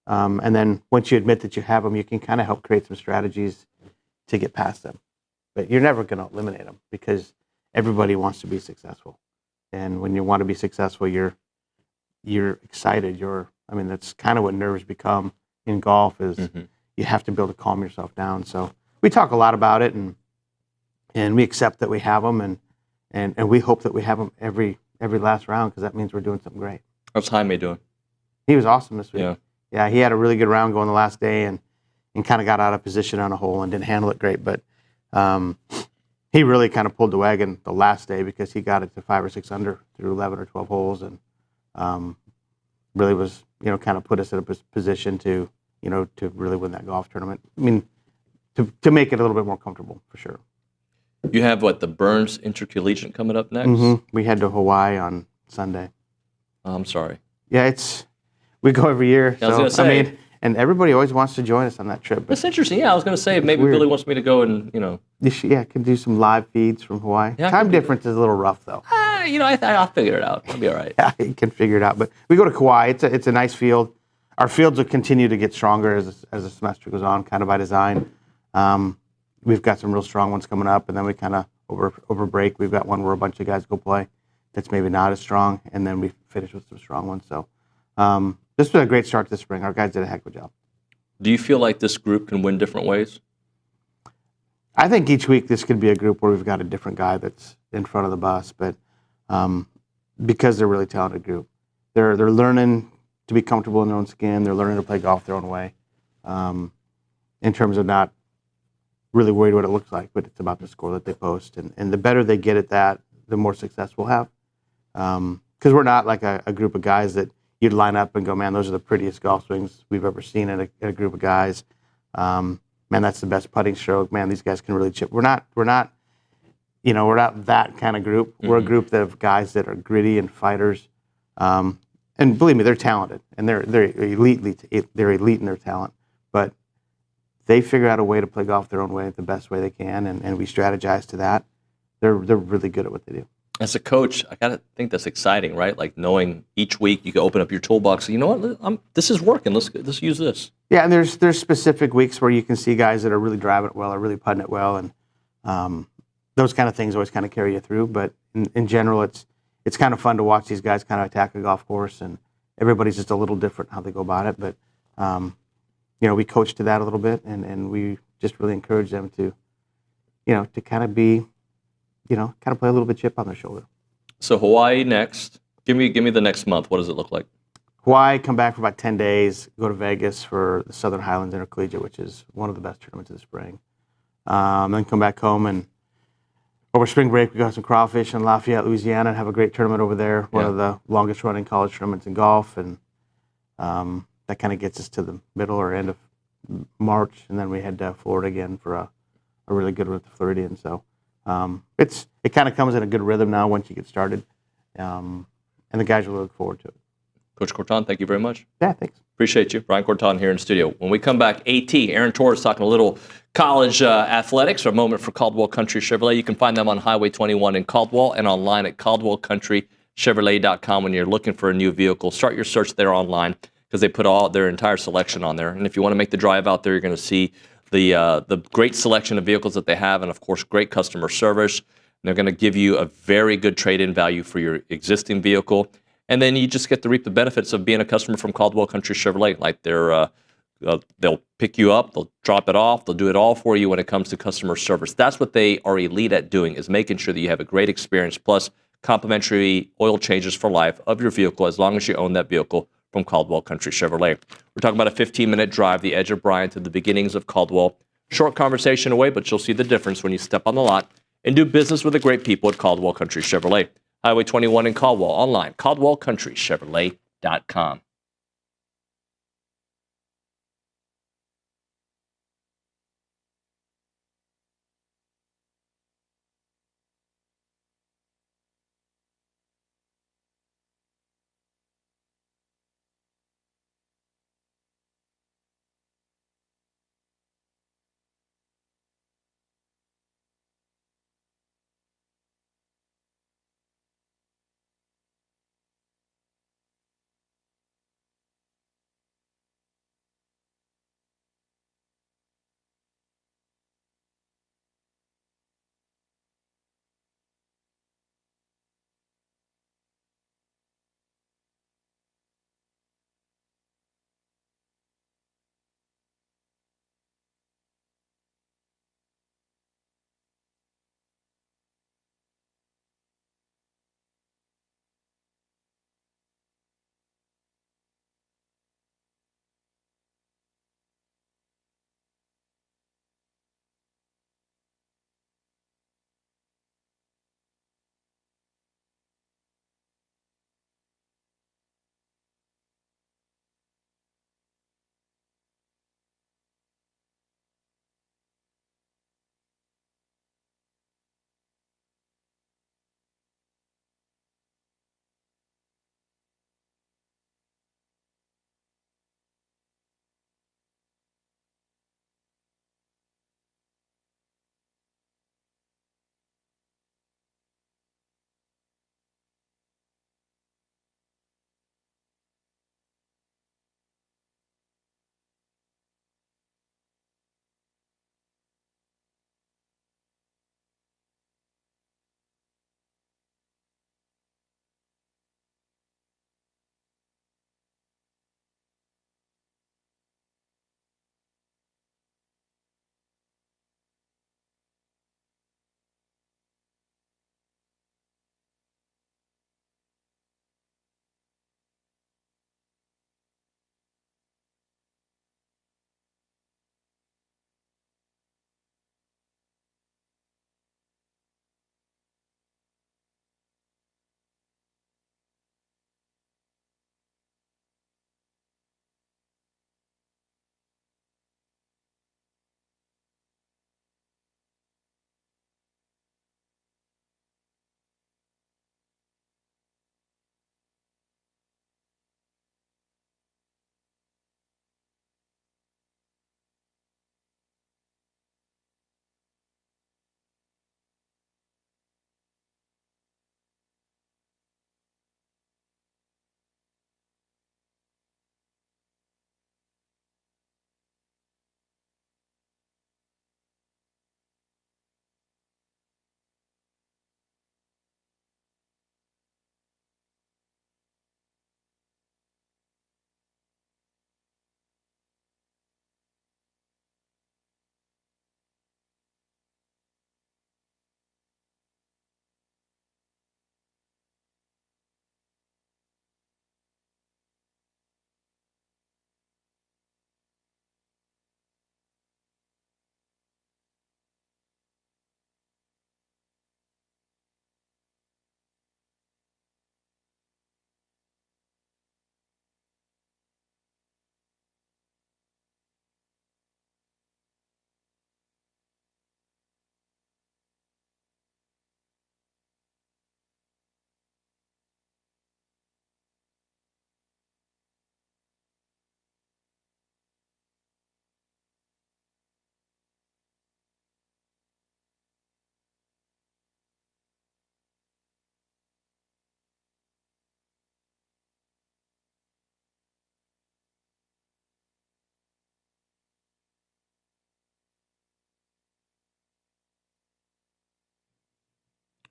And then once you admit that you have them, you can kind of help create some strategies to get past them. But you're never going to eliminate them because everybody wants to be successful. And when you want to be successful, you're excited. That's kind of what nerves become in golf is you have to be able to calm yourself down. So we talk a lot about it, and we accept that we have them, and we hope that we have them every last round because that means we're doing something great. How's Jaime doing? He was awesome this week. Yeah, he had a really good round going the last day and kind of got out of position on a hole and didn't handle it great. But he really kind of pulled the wagon the last day because he got it to 5 or 6 under through 11 or 12 holes and really was, kind of put us in a position to really win that golf tournament. I mean, to make it a little bit more comfortable for sure. You have the Burns Intercollegiate coming up next? We head to Hawaii on Sunday. Oh, I'm sorry. Yeah, we go every year. I was gonna say. I mean, And everybody always wants to join us on that trip. That's interesting. Yeah, I was going to say maybe weird. Billy wants me to go and Can do some live feeds from Hawaii. Yeah, Time difference is a little rough though. I'll figure it out. I'll be all right. Yeah, you can figure it out. But we go to Kauai. It's a nice field. Our fields will continue to get stronger as the semester goes on, kind of by design. We've got some real strong ones coming up, and then we kind of over break. We've got one where a bunch of guys go play. That's maybe not as strong, and then we finish with some strong ones. So this was a great start this spring. Our guys did a heck of a job. Do you feel like this group can win different ways? I think each week this could be a group where we've got a different guy that's in front of the bus, but because they're a really talented group, they're learning to be comfortable in their own skin. They're learning to play golf their own way, in terms of not really worried what it looks like, but it's about the score that they post. And the better they get at that, the more success we'll have. Because we're not like a group of guys that you'd line up and go, man, those are the prettiest golf swings we've ever seen in a group of guys. Man, that's the best putting stroke. Man, these guys can really chip. We're not that kind of group. Mm-hmm. We're a group of guys that are gritty and fighters. And believe me, they're talented and they're elite in their talent. But they figure out a way to play golf their own way, the best way they can, and we strategize to that. They're really good at what they do. As a coach, I gotta think that's exciting, right? Like knowing each week you can open up your toolbox. You know what? This is working. Let's use this. Yeah, and there's specific weeks where you can see guys that are really driving it well, or really putting it well, and those kind of things always kind of carry you through. But in general, it's kind of fun to watch these guys kind of attack a golf course, and everybody's just a little different how they go about it. But we coach to that a little bit, and we just really encourage them to kind of be. Kind of play a little bit chip on their shoulder. So Hawaii next. Give me the next month. What does it look like? Hawaii, come back for about 10 days, go to Vegas for the Southern Highlands Intercollegiate, which is one of the best tournaments of the spring. Then come back home, and over spring break, we got some crawfish in Lafayette, Louisiana, and have a great tournament over there, one of the longest running college tournaments in golf. And that kind of gets us to the middle or end of March. And then we head to Florida again for a really good one with the Floridians. So it kind of comes in a good rhythm now once you get started, and the guys will look forward to it. Coach Kortan, thank you very much. Yeah, thanks. Appreciate you. Brian Kortan here in studio. When we come back, Aaron Torres talking a little college athletics, or a moment for Caldwell Country Chevrolet. You can find them on Highway 21 in Caldwell and online at caldwellcountrychevrolet.com when you're looking for a new vehicle. Start your search there online because they put all their entire selection on there. And if you want to make the drive out there, you're going to see the great selection of vehicles that they have, and of course, great customer service. And they're going to give you a very good trade-in value for your existing vehicle, and then you just get to reap the benefits of being a customer from Caldwell Country Chevrolet. Like they'll pick you up, they'll drop it off, they'll do it all for you when it comes to customer service. That's what they are elite at doing, is making sure that you have a great experience, plus complimentary oil changes for life of your vehicle as long as you own that vehicle from Caldwell Country Chevrolet. We're talking about a 15-minute drive, the edge of Bryan to the beginnings of Caldwell. Short conversation away, but you'll see the difference when you step on the lot and do business with the great people at Caldwell Country Chevrolet. Highway 21 in Caldwell, online, caldwellcountrychevrolet.com.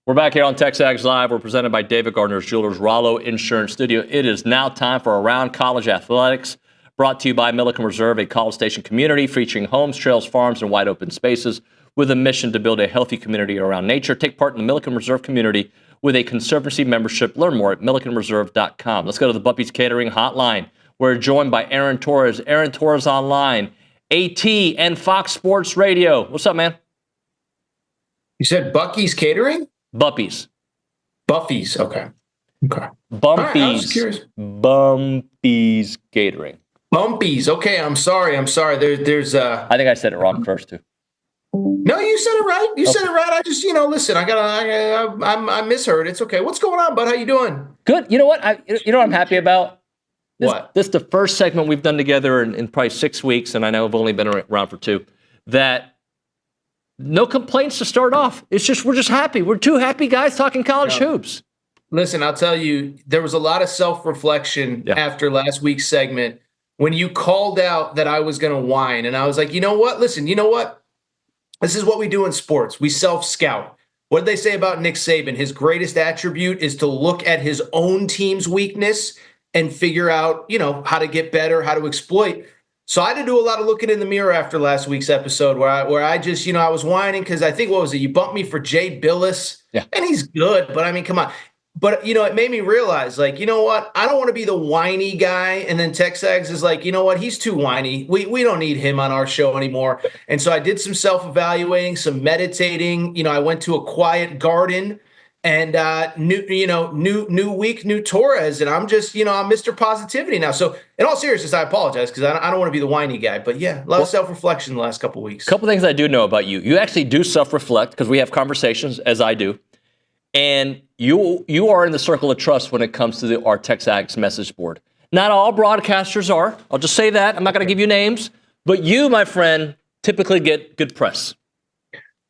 We're back here on TexAgs Live. We're presented by David Gardner's Jewelers, Rollo Insurance Studio. It is now time for Around College Athletics, brought to you by Milliken Reserve, a College Station community featuring homes, trails, farms, and wide open spaces with a mission to build a healthy community around nature. Take part in the Milliken Reserve community with a Conservancy membership. Learn more at millikenreserve.com. Let's go to the Buppy's Catering Hotline. We're joined by Aaron Torres. Aaron Torres Online, AT, and Fox Sports Radio. What's up, man? You said Bucky's Catering? Buppies. Buffy's. Okay. Bumpy's. Right, I was curious. Bumpy's Catering. Bumpy's. Okay, I'm sorry. There's I think I said it wrong first too. No, you said it right. You said it right. I just, listen, I misheard. It's okay. What's going on, bud? How you doing? Good. You know what? What I'm happy about? What? This is the first segment we've done together in probably 6 weeks, and I know I've only been around for 2, that no complaints to start off. It's just, we're just happy. We're 2 happy guys talking college hoops. Listen, I'll tell you, there was a lot of self-reflection after last week's segment when you called out that I was going to whine. And I was like, you know what? Listen, you know what? This is what we do in sports. We self-scout. What did they say about Nick Saban? His greatest attribute is to look at his own team's weakness and figure out, how to get better, how to exploit. So I had to do a lot of looking in the mirror after last week's episode where I just, I was whining because I think, what was it? You bumped me for Jay Billis. Yeah. And he's good, but I mean, come on. But, it made me realize, like, you know what? I don't want to be the whiny guy. And then TexAgs is like, you know what? He's too whiny. We don't need him on our show anymore. And so I did some self-evaluating, some meditating. I went to a quiet garden and new week, new Torres. And I'm just, I'm Mr. Positivity now. So in all seriousness, I apologize because I don't want to be the whiny guy. But yeah, a lot of self-reflection the last couple of weeks. Couple things I do know about you. You actually do self-reflect because we have conversations, as I do. And you are in the circle of trust when it comes to our TexAgs message board. Not all broadcasters are. I'll just say that. I'm not going to give you names. But you, my friend, typically get good press.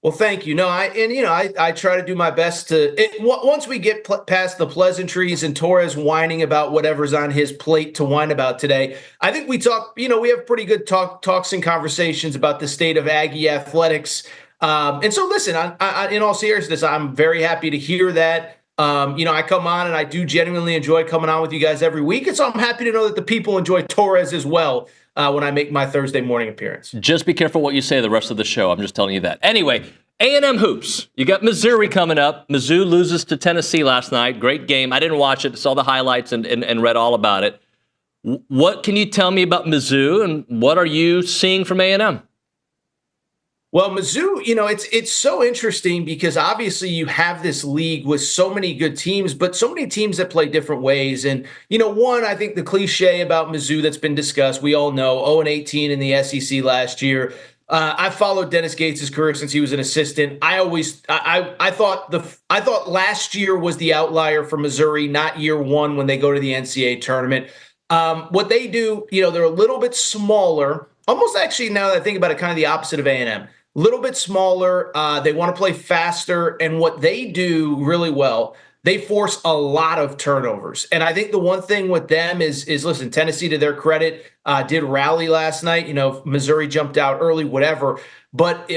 Well, thank you. No, I try to do my best to. Once we get past the pleasantries and Torres whining about whatever's on his plate to whine about today, I think we talk. We have pretty good talks and conversations about the state of Aggie athletics. And so, listen, I, in all seriousness, I'm very happy to hear that. I come on and I do genuinely enjoy coming on with you guys every week. And so I'm happy to know that the people enjoy Torres as well when I make my Thursday morning appearance. Just be careful what you say the rest of the show. I'm just telling you that. Anyway, A&M hoops. You got Missouri coming up. Mizzou loses to Tennessee last night. Great game. I didn't watch it. Saw the highlights and read all about it. What can you tell me about Mizzou and what are you seeing from A&M? Well, Mizzou, it's so interesting because obviously you have this league with so many good teams, but so many teams that play different ways. And, one, I think the cliche about Mizzou that's been discussed, we all know 0-18 in the SEC last year. I followed Dennis Gates' career since he was an assistant. I thought last year was the outlier for Missouri, not year one when they go to the NCAA tournament. What they do, they're a little bit smaller, almost actually now that I think about it, kind of the opposite of A&M. A little bit smaller. They want to play faster. And what they do really well, they force a lot of turnovers. And I think the one thing with them is listen, Tennessee, to their credit, did rally last night. Missouri jumped out early, whatever. But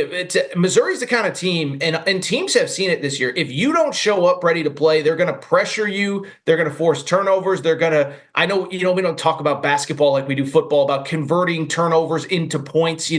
Missouri's the kind of team, and teams have seen it this year. If you don't show up ready to play, they're going to pressure you. They're going to force turnovers. They're going to, I know, we don't talk about basketball like we do football, about converting turnovers into points,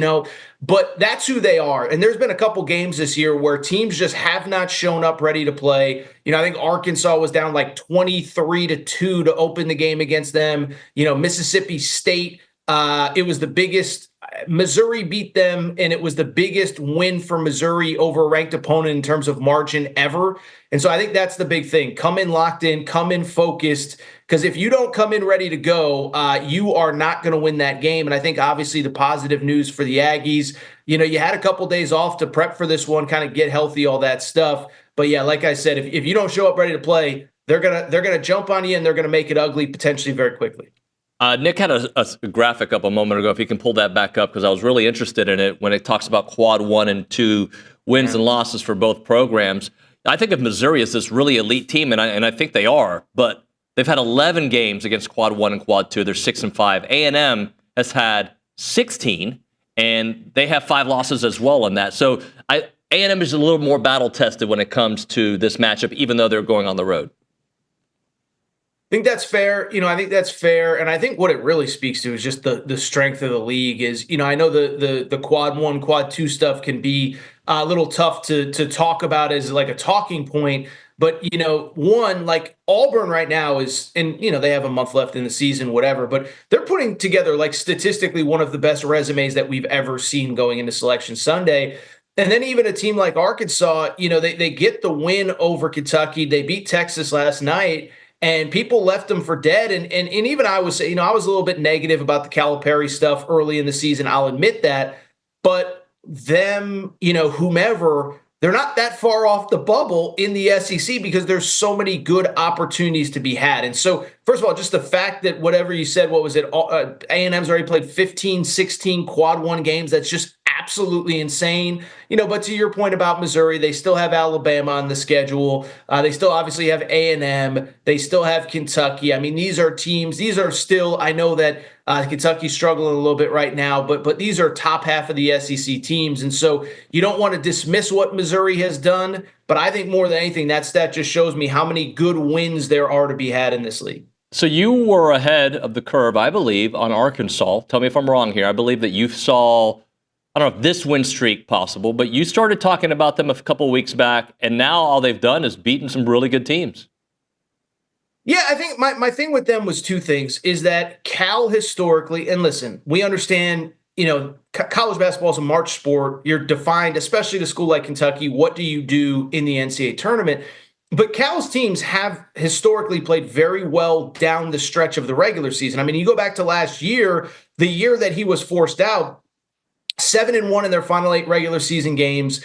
but that's who they are. And there's been a couple games this year where teams just have not shown up ready to play. I think Arkansas was down like 23-2 to open the game against them. Mississippi State, it was the biggest. Missouri beat them, and it was the biggest win for Missouri over a ranked opponent in terms of margin ever. And so I think that's the big thing. Come in locked in, come in focused, because if you don't come in ready to go, you are not going to win that game. And I think obviously the positive news for the Aggies, you had a couple days off to prep for this one, kind of get healthy, all that stuff. But yeah, like I said, if you don't show up ready to play, they're gonna jump on you and they're gonna make it ugly potentially very quickly. Nick had a graphic up a moment ago, if you can pull that back up, because I was really interested in it when it talks about quad 1 and 2 wins and losses for both programs. I think of Missouri as this really elite team, and I think they are, but they've had 11 games against quad 1 and quad 2. They're 6-5. A&M has had 16, and they have 5 losses as well in that. So A&M is a little more battle tested when it comes to this matchup, even though they're going on the road. I think that's fair. I think that's fair. And I think what it really speaks to is just the strength of the league is, I know the quad 1, quad 2 stuff can be a little tough to talk about as like a talking point. But, one, like Auburn right now is, and, they have a month left in the season, whatever, but they're putting together like statistically one of the best resumes that we've ever seen going into Selection Sunday. And then even a team like Arkansas, they get the win over Kentucky. They beat Texas last night. And people left them for dead. And even I was, I was a little bit negative about the Calipari stuff early in the season. I'll admit that. But them, whomever, they're not that far off the bubble in the SEC because there's so many good opportunities to be had. And so, first of all, just the fact that whatever you said, what was it? A&M's already played 15, 16 quad 1 games. That's just absolutely insane. But to your point about Missouri, they still have Alabama on the schedule. They still obviously have A&M. They still have Kentucky. I mean, these are teams. These are still, I know that Kentucky's struggling a little bit right now, but these are top half of the SEC teams. And so you don't want to dismiss what Missouri has done. But I think more than anything, that stat just shows me how many good wins there are to be had in this league. So you were ahead of the curve, I believe, on Arkansas. Tell me if I'm wrong here. I believe that you saw, I don't know if this win streak possible, but you started talking about them a couple of weeks back, and now all they've done is beaten some really good teams. Yeah, I think my thing with them was two things, is that Cal historically, and listen, we understand, college basketball is a March sport. You're defined, especially at a school like Kentucky, what do you do in the NCAA tournament? But Cal's teams have historically played very well down the stretch of the regular season. I mean, you go back to last year, the year that he was forced out, 7-1 in their final 8 regular season games.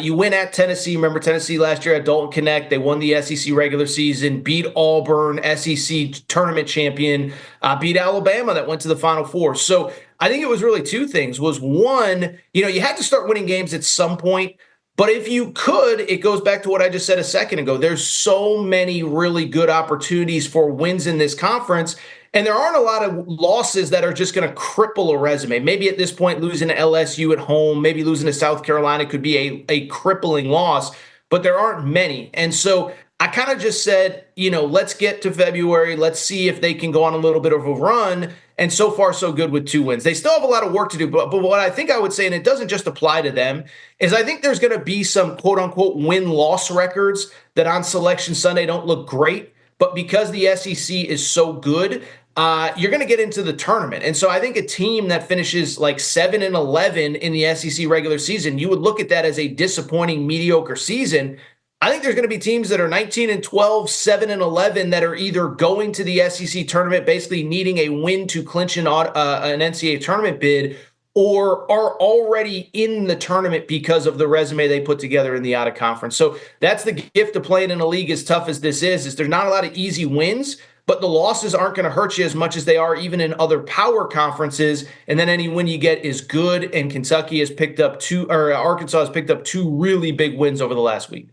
You win at Tennessee. Remember Tennessee last year at Dalton Connect. They won the SEC regular season, beat Auburn, SEC tournament champion, beat Alabama that went to the Final Four. So I think it was really two things. Was one, you had to start winning games at some point. But if you could, it goes back to what I just said a second ago. There's so many really good opportunities for wins in this conference. And there aren't a lot of losses that are just going to cripple a resume. Maybe at this point, losing to LSU at home, maybe losing to South Carolina could be a crippling loss, but there aren't many. And so I kind of just said, let's get to February. Let's see if they can go on a little bit of a run. And so far, so good with 2 wins. They still have a lot of work to do. But what I think I would say, and it doesn't just apply to them, is I think there's going to be some quote-unquote win-loss records that on Selection Sunday don't look great. But because the SEC is so good, you're going to get into the tournament. And so I think a team that finishes like 7-11 in the SEC regular season, you would look at that as a disappointing, mediocre season. I think there's going to be teams that are 19-12, 7-11 that are either going to the SEC tournament, basically needing a win to clinch an NCAA tournament bid, or are already in the tournament because of the resume they put together in the out of conference. So that's the gift of playing in a league as tough as this is there's not a lot of easy wins, but the losses aren't going to hurt you as much as they are even in other power conferences. And then any win you get is good. And Kentucky has picked up Arkansas has picked up 2 really big wins over the last week.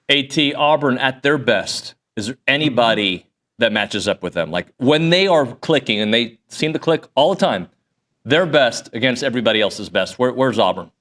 AT, Auburn at their best. Is there anybody that matches up with them? Like when they are clicking, and they seem to click all the time, their best against everybody else's best. Where's Auburn?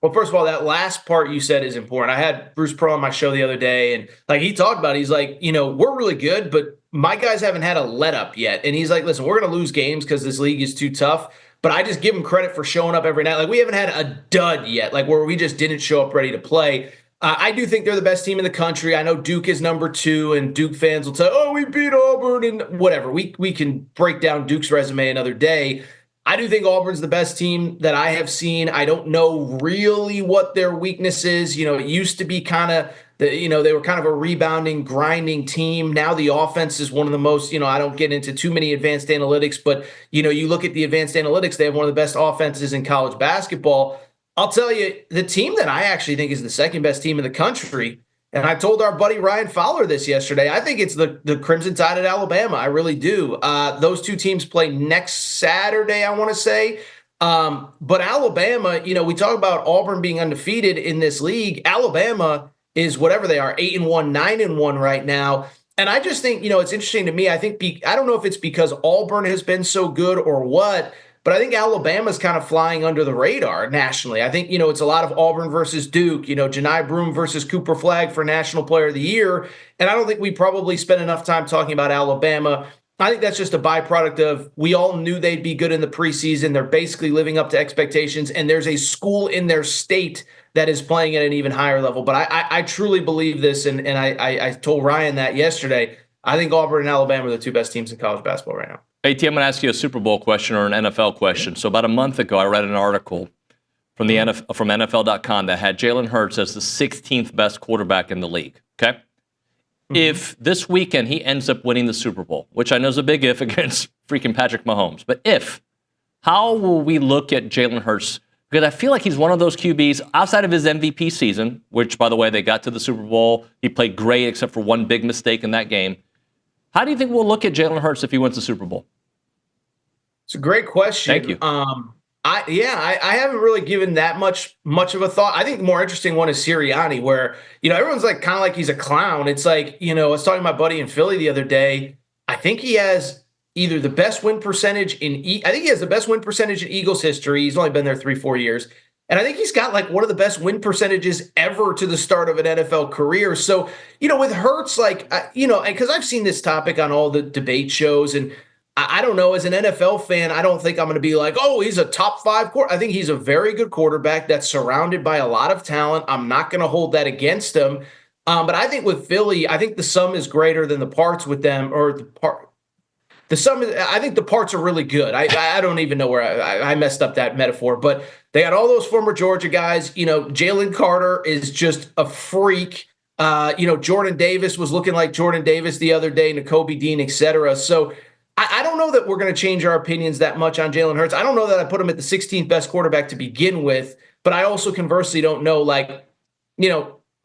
Well, first of all, that last part you said is important. I had Bruce Pearl on my show the other day, and like he talked about it, he's like, we're really good, but my guys haven't had a let up yet. And he's like, listen, we're going to lose games because this league is too tough. But I just give them credit for showing up every night. Like we haven't had a dud yet, like where we just didn't show up ready to play. I do think they're the best team in the country. I know Duke is number 2, and Duke fans will tell, we beat Auburn and whatever. We can break down Duke's resume another day. I do think Auburn's the best team that I have seen. I don't know really what their weakness is. It used to be kind of, they were kind of a rebounding, grinding team. Now the offense is one of the most, I don't get into too many advanced analytics, but, you look at the advanced analytics, they have one of the best offenses in college basketball. I'll tell you, the team that I actually think is the second best team in the country, and I told our buddy Ryan Fowler this yesterday, I think it's the Crimson Tide at Alabama. I really do. Those 2 teams play next Saturday, I want to say. But Alabama, we talk about Auburn being undefeated in this league. Alabama is whatever they are, 8-1, 9-1 right now. And I just think, it's interesting to me. I don't know if it's because Auburn has been so good or what, But I think Alabama's kind of flying under the radar nationally. I think, it's a lot of Auburn versus Duke, Janai Broome versus Cooper Flagg for National Player of the Year. And I don't think we probably spent enough time talking about Alabama. I think that's just a byproduct of we all knew they'd be good in the preseason. They're basically living up to expectations, and there's a school in their state that is playing at an even higher level. But I truly believe this, and I told Ryan that yesterday. I think Auburn and Alabama are the two best teams in college basketball right now. AT, I'm going to ask you a Super Bowl question or an NFL question. So about a month ago, I read an article from from NFL.com that had Jalen Hurts as the 16th best quarterback in the league. Okay. If this weekend he ends up winning the Super Bowl, which I know is a big if against freaking Patrick Mahomes, but how will we look at Jalen Hurts? Because I feel like he's one of those QBs outside of his MVP season, which, by the way, they got to the Super Bowl. He played great except for one big mistake in that game. How do you think we'll look at Jalen Hurts if he wins the Super Bowl? It's a great question. Thank you. I haven't really given that much of a thought. I think the more interesting one is Sirianni, where, everyone's like kind of like he's a clown. It's like, I was talking to my buddy in Philly the other day. I think he has either the best win percentage I think he has the best win percentage in Eagles history. He's only been there 3-4 years. And I think he's got like one of the best win percentages ever to the start of an NFL career. So, with Hurts, because I've seen this topic on all the debate shows, and I don't know, as an NFL fan, I don't think I'm going to be like, oh, he's a top 5 quarterback. I think he's a very good quarterback that's surrounded by a lot of talent. I'm not going to hold that against him. But I think with Philly, I think the sum is greater than the parts with them, or the sum is, I think the parts are really good. I don't even know where I messed up that metaphor, but they got all those former Georgia guys. Jalen Carter is just a freak. Jordan Davis was looking like Jordan Davis the other day, Nakobe Dean, et cetera. So I don't know that we're going to change our opinions that much on Jalen Hurts. I don't know that I put him at the 16th best quarterback to begin with, but I also conversely don't know,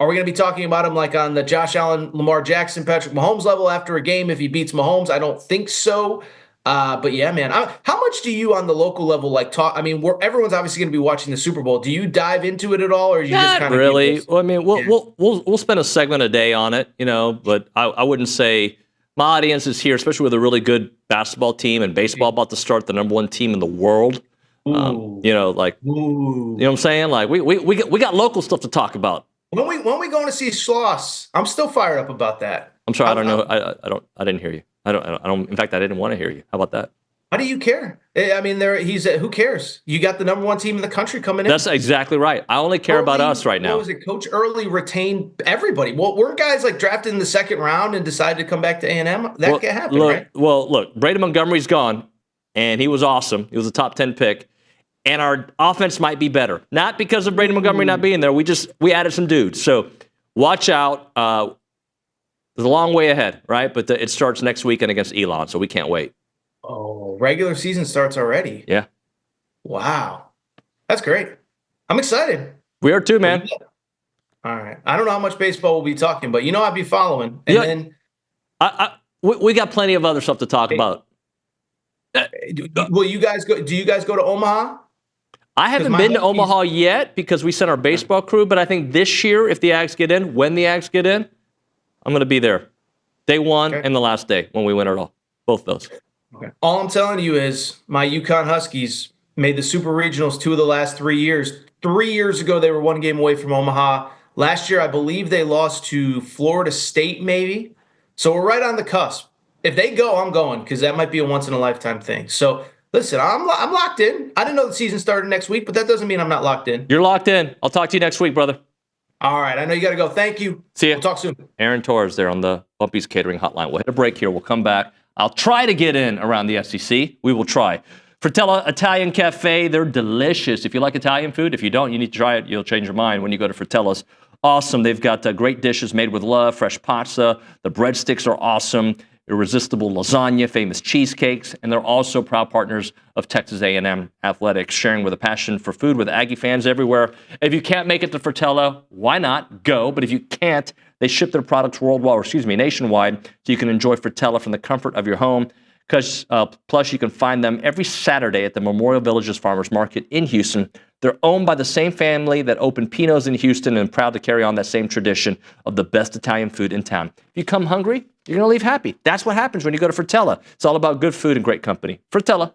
are we going to be talking about him like on the Josh Allen, Lamar Jackson, Patrick Mahomes level after a game if he beats Mahomes? I don't think so. But yeah, man, how much do you on the local level talk? I mean, everyone's obviously going to be watching the Super Bowl. Do you dive into it at all, or you just kind of really? Well, I mean, we'll spend a segment a day on it, but I wouldn't say my audience is here, especially with a really good basketball team and baseball about to start, the number 1 team in the world. You know what I'm saying? Like we got local stuff to talk about. When we going to see Schloss, I'm still fired up about that. I'm sorry, I don't know. I didn't hear you. I don't. In fact, I didn't want to hear you. How about that? How do you care? I mean, who cares? You got the number 1 team in the country coming in. That's exactly right. I only care about us right now. What was it? Coach Early retained everybody. Well, weren't guys drafted in the 2nd round and decided to come back to A&M? That can happen, right? Well, look, Brady Montgomery's gone, and he was awesome. He was a top 10 pick. And our offense might be better. Not because of Brady Montgomery not being there. We added some dudes. So watch out. There's a long way ahead, right? But it starts next weekend against Elon, so we can't wait. Oh, regular season starts already. Yeah. Wow. That's great. I'm excited. We are too, man. All right. I don't know how much baseball we'll be talking, but I'll be following. And then we got plenty of other stuff to talk about. Will you guys go? Do you guys go to Omaha? I haven't been to Omaha yet because we sent our baseball crew, but I think this year, if the Ags get in, when the Ags get in, I'm going to be there. Day 1 and the last day when we win it all. Both those. Okay. All I'm telling you is my UConn Huskies made the Super Regionals 2 of the last 3 years. 3 years ago, they were 1 game away from Omaha. Last year, I believe they lost to Florida State, maybe. So we're right on the cusp. If they go, I'm going, because that might be a once-in-a-lifetime thing. So, listen, I'm locked in. I didn't know the season started next week, but that doesn't mean I'm not locked in. You're locked in. I'll talk to you next week, brother. All right. I know you got to go. Thank you. See ya. We'll talk soon. Aaron Torres there on the Bumpy's Catering Hotline. We'll hit a break here. We'll come back. I'll try to get in around the SEC. We will try. Fratella Italian Cafe, they're delicious. If you like Italian food, if you don't, you need to try it. You'll change your mind when you go to Fratella's. Awesome. They've got great dishes made with love, fresh pasta. The breadsticks are awesome. Irresistible lasagna, famous cheesecakes, and they're also proud partners of Texas A&M Athletics, sharing with a passion for food with Aggie fans everywhere. If you can't make it to Fratella, why not go? But if you can't, they ship their products nationwide, so you can enjoy Fratella from the comfort of your home. Plus, you can find them every Saturday at the Memorial Villages Farmers Market in Houston. They're owned by the same family that opened Pino's in Houston and proud to carry on that same tradition of the best Italian food in town. If you come hungry, you're going to leave happy. That's what happens when you go to Fratella. It's all about good food and great company. Fratella.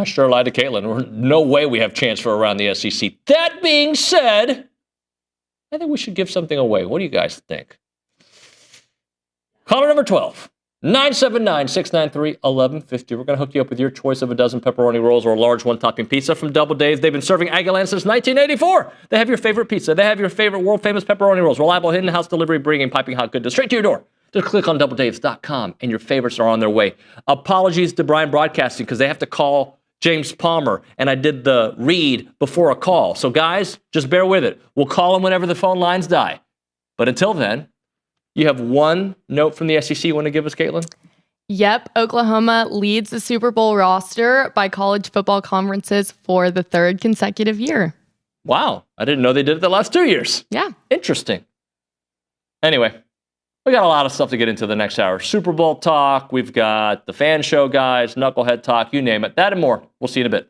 I sure lied to Caitlin. No way we have chance for around the SEC. That being said, I think we should give something away. What do you guys think? Caller number 12. 979-693-1150. We're going to hook you up with your choice of a dozen pepperoni rolls or a large one-topping pizza from Double Dave. They've been serving Aggieland since 1984. They have your favorite pizza. They have your favorite world-famous pepperoni rolls. Reliable hidden-house delivery, bringing piping hot goodness straight to your door. Just click on doubledaves.com, and your favorites are on their way. Apologies to Brian Broadcasting because they have to call James Palmer, and I did the read before a call. So, guys, just bear with it. We'll call him whenever the phone lines die. But until then, you have one note from the SEC you want to give us, Caitlin? Yep, Oklahoma leads the Super Bowl roster by college football conferences for the third consecutive year. Wow, I didn't know they did it the last 2 years. Yeah. Interesting. Anyway, we got a lot of stuff to get into the next hour. Super Bowl talk, we've got the fan show guys, knucklehead talk, you name it. That and more. We'll see you in a bit.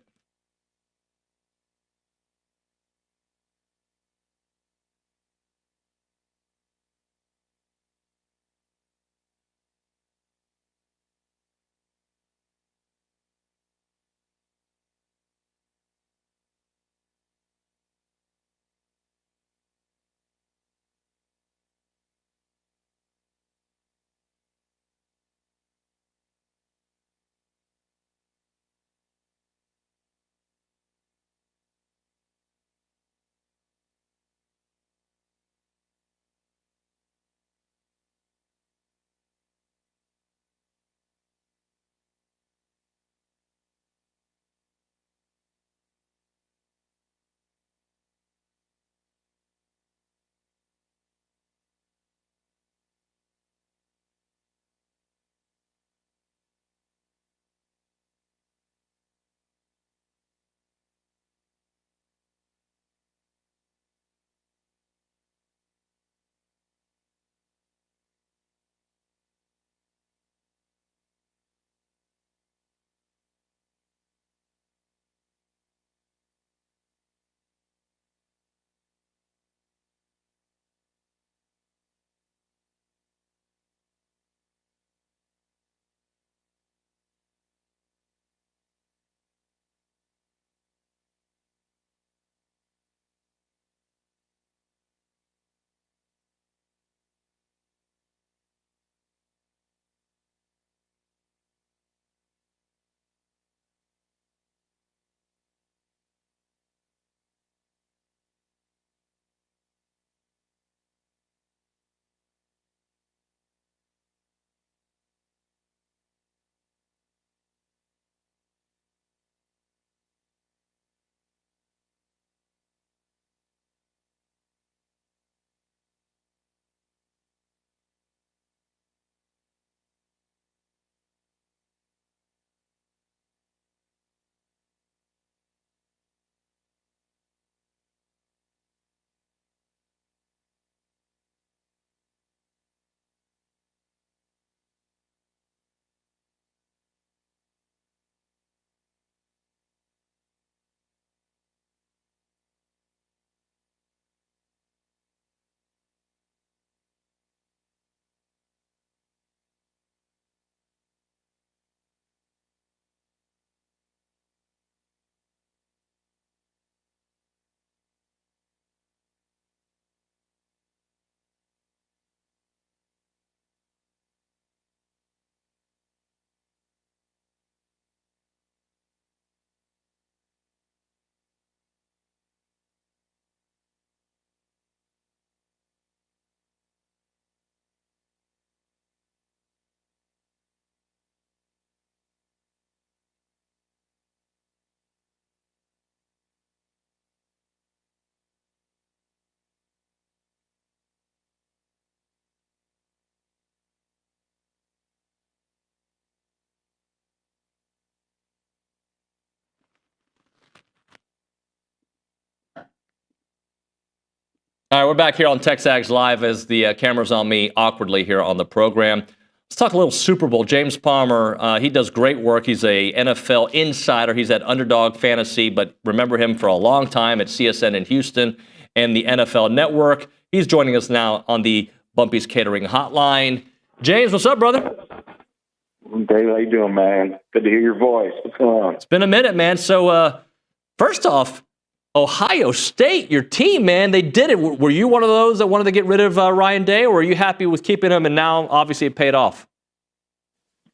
All right, we're back here on TexAgs Live as the camera's on me awkwardly here on the program. Let's talk a little Super Bowl. James Palmer, he does great work. He's a NFL insider. He's at Underdog Fantasy, but remember him for a long time at CSN in Houston and the NFL Network. He's joining us now on the Bumpy's Catering Hotline. James, what's up, brother? Dave, how you doing, man? Good to hear your voice. What's going on? It's been a minute, man. So, first off, Ohio State, your team, man, they did it. Were you one of those that wanted to get rid of Ryan Day, or were you happy with keeping him, and now obviously it paid off?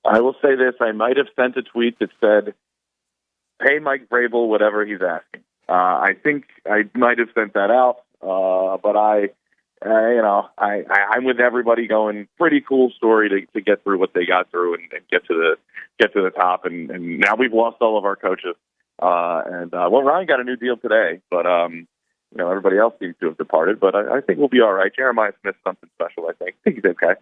I will say this. I might have sent a tweet that said, pay Mike Vrabel whatever he's asking. I think I might have sent that out, but I'm with everybody going, pretty cool story to get through what they got through and get to the top. And now we've lost all of our coaches. Ryan got a new deal today, but everybody else seems to have departed. But I think we'll be all right. Jeremiah Smith's something special. I think he's okay.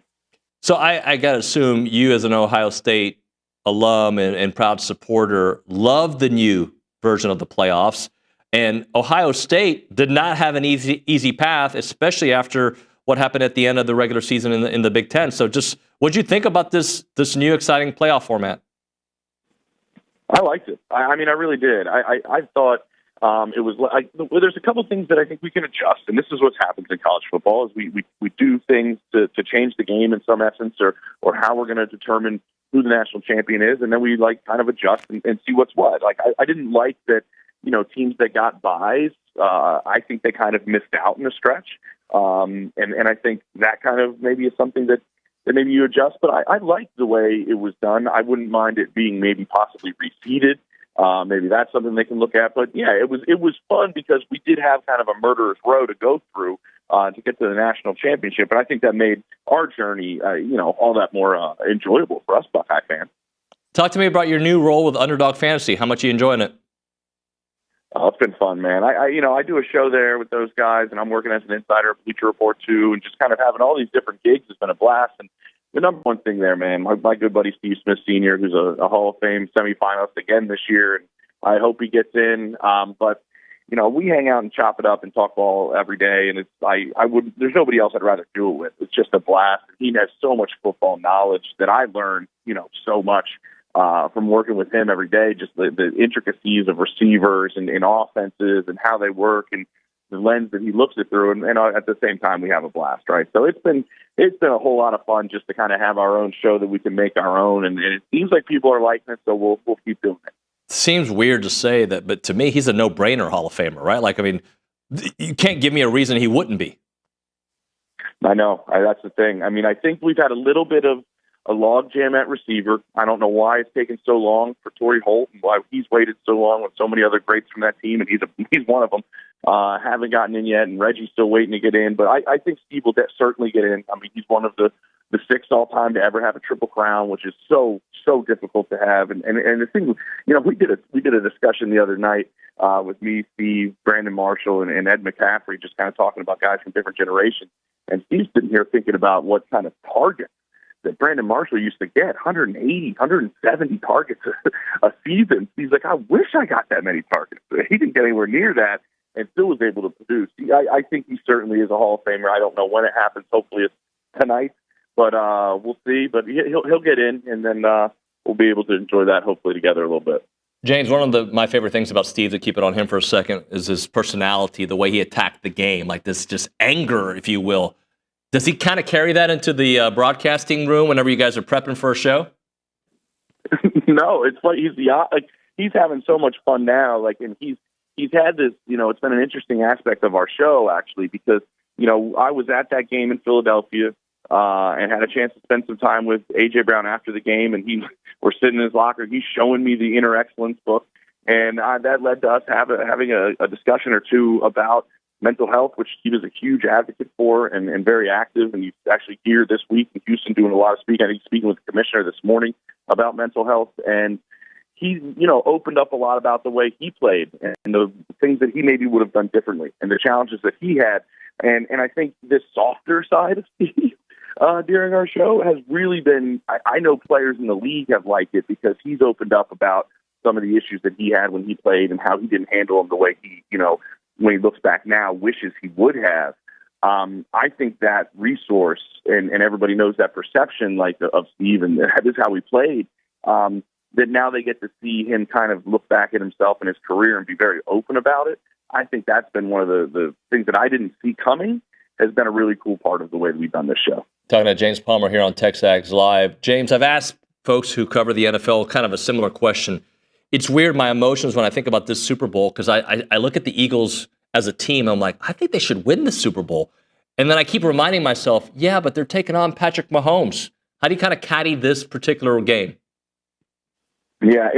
So I got to assume you, as an Ohio State alum and proud supporter, love the new version of the playoffs. And Ohio State did not have an easy path, especially after what happened at the end of the regular season in the Big Ten. So just what'd you think about this new exciting playoff format? I liked it. I mean, I really did. I thought it was like, there's a couple things that I think we can adjust, and this is what happens in college football: is we do things to change the game in some essence, or how we're going to determine who the national champion is, and then we kind of adjust and see what's what. I didn't like that. Teams that got buys, I think they kind of missed out in the stretch, and I think that kind of maybe is something that maybe you adjust. But I liked the way it was done. I wouldn't mind it being maybe possibly reseeded. Maybe that's something they can look at. But yeah, it was fun because we did have kind of a murderous row to go through to get to the national championship, and I think that made our journey, all that more enjoyable for us Buckeye fans. Talk to me about your new role with Underdog Fantasy. How much are you enjoying it? Oh, it's been fun, man. I do a show there with those guys, and I'm working as an insider at Bleacher Report too, and just kind of having all these different gigs has been a blast. And the number one thing there, man, my good buddy Steve Smith Sr., who's a Hall of Fame semifinalist again this year, and I hope he gets in. But we hang out and chop it up and talk ball every day, and there's nobody else I'd rather do it with. It's just a blast. He has so much football knowledge that I learned, so much. From working with him every day, just the intricacies of receivers and offenses and how they work and the lens that he looks it through. And at the same time, we have a blast, right? So it's been a whole lot of fun just to kind of have our own show that we can make our own. And it seems like people are liking it, so we'll keep doing it. Seems weird to say that, but to me, he's a no-brainer Hall of Famer, right? You can't give me a reason he wouldn't be. I know. That's the thing. I mean, I think we've had a little bit of a log jam at receiver. I don't know why it's taken so long for Torrey Holt and why he's waited so long with so many other greats from that team, and he's one of them. Haven't gotten in yet, and Reggie's still waiting to get in. But I think Steve will certainly get in. I mean, he's one of the 6 all-time to ever have a Triple Crown, which is so difficult to have. And the thing, we did a discussion the other night with me, Steve, Brandon Marshall, and Ed McCaffrey, just kind of talking about guys from different generations. And Steve's sitting here thinking about what kind of targets that Brandon Marshall used to get, 180, 170 targets a season. He's like, I wish I got that many targets. He didn't get anywhere near that and still was able to produce. I think he certainly is a Hall of Famer. I don't know when it happens. Hopefully it's tonight, but we'll see. But he'll get in, and then we'll be able to enjoy that hopefully together a little bit. James, one of my favorite things about Steve, to keep it on him for a second, is his personality, the way he attacked the game, like this just anger, if you will. Does he kind of carry that into the broadcasting room whenever you guys are prepping for a show? No, it's like he's having so much fun now. And he's had this. It's been an interesting aspect of our show actually because I was at that game in Philadelphia and had a chance to spend some time with AJ Brown after the game, and we're sitting in his locker. He's showing me the Inner Excellence book, and that led to us having a discussion or two about mental health, which he was a huge advocate for and very active. And he's actually here this week in Houston doing a lot of speaking. I think speaking with the commissioner this morning about mental health. And he, opened up a lot about the way he played and the things that he maybe would have done differently and the challenges that he had. And I think this softer side of Steve during our show has really been, I know players in the league have liked it because he's opened up about some of the issues that he had when he played and how he didn't handle them the way he, when he looks back now, wishes he would have. I think that resource, and everybody knows that perception of Steve, and that is how he played, that now they get to see him kind of look back at himself and his career and be very open about it. I think that's been one of the things that I didn't see coming, has been a really cool part of the way that we've done this show. Talking to James Palmer here on TexAgs Live. James, I've asked folks who cover the NFL kind of a similar question. It's weird, my emotions when I think about this Super Bowl, because I look at the Eagles as a team. I'm like, I think they should win the Super Bowl. And then I keep reminding myself, yeah, but they're taking on Patrick Mahomes. How do you kind of caddy this particular game? Yeah,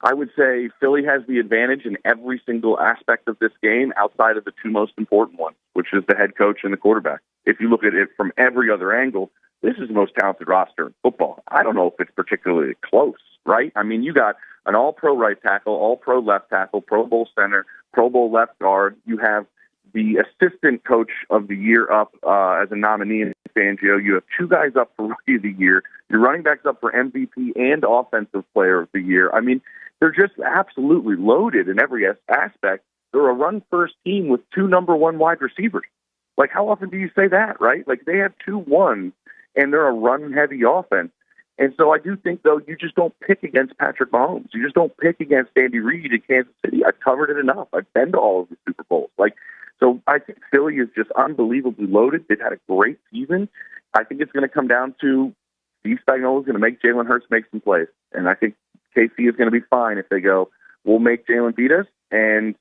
I would say Philly has the advantage in every single aspect of this game outside of the two most important ones, which is the head coach and the quarterback. If you look at it from every other angle, this is the most talented roster in football. I don't know if it's particularly close, right? I mean, you got an all-pro right tackle, all-pro left tackle, Pro Bowl center, Pro Bowl left guard. You have the assistant coach of the year up as a nominee in Fangio. You have two guys up for rookie of the year. Your running backs up for MVP and offensive player of the year. I mean, they're just absolutely loaded in every aspect. They're a run-first team with two number one wide receivers. Like, how often do you say that, right? Like, they have 2 1s, and they're a run-heavy offense. And so I do think, though, you just don't pick against Patrick Mahomes. You just don't pick against Andy Reid in Kansas City. I've covered it enough. I've been to all of the Super Bowls. So I think Philly is just unbelievably loaded. They've had a great season. I think it's going to come down to Steve Spagnuolo is going to make Jalen Hurts make some plays. And I think KC is going to be fine if they go, we'll make Jalen beat us. And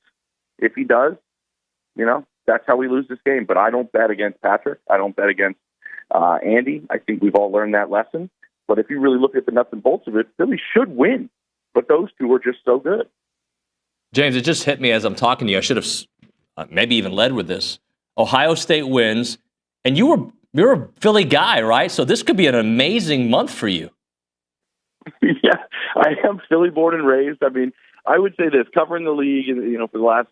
if he does, that's how we lose this game. But I don't bet against Patrick. I don't bet against Andy. I think we've all learned that lesson. But if you really look at the nuts and bolts of it, Philly should win. But those two are just so good. James, it just hit me as I'm talking to you. I should have maybe even led with this. Ohio State wins, and you're a Philly guy, right? So this could be an amazing month for you. Yeah, I am Philly born and raised. I mean, I would say this, covering the league, for the last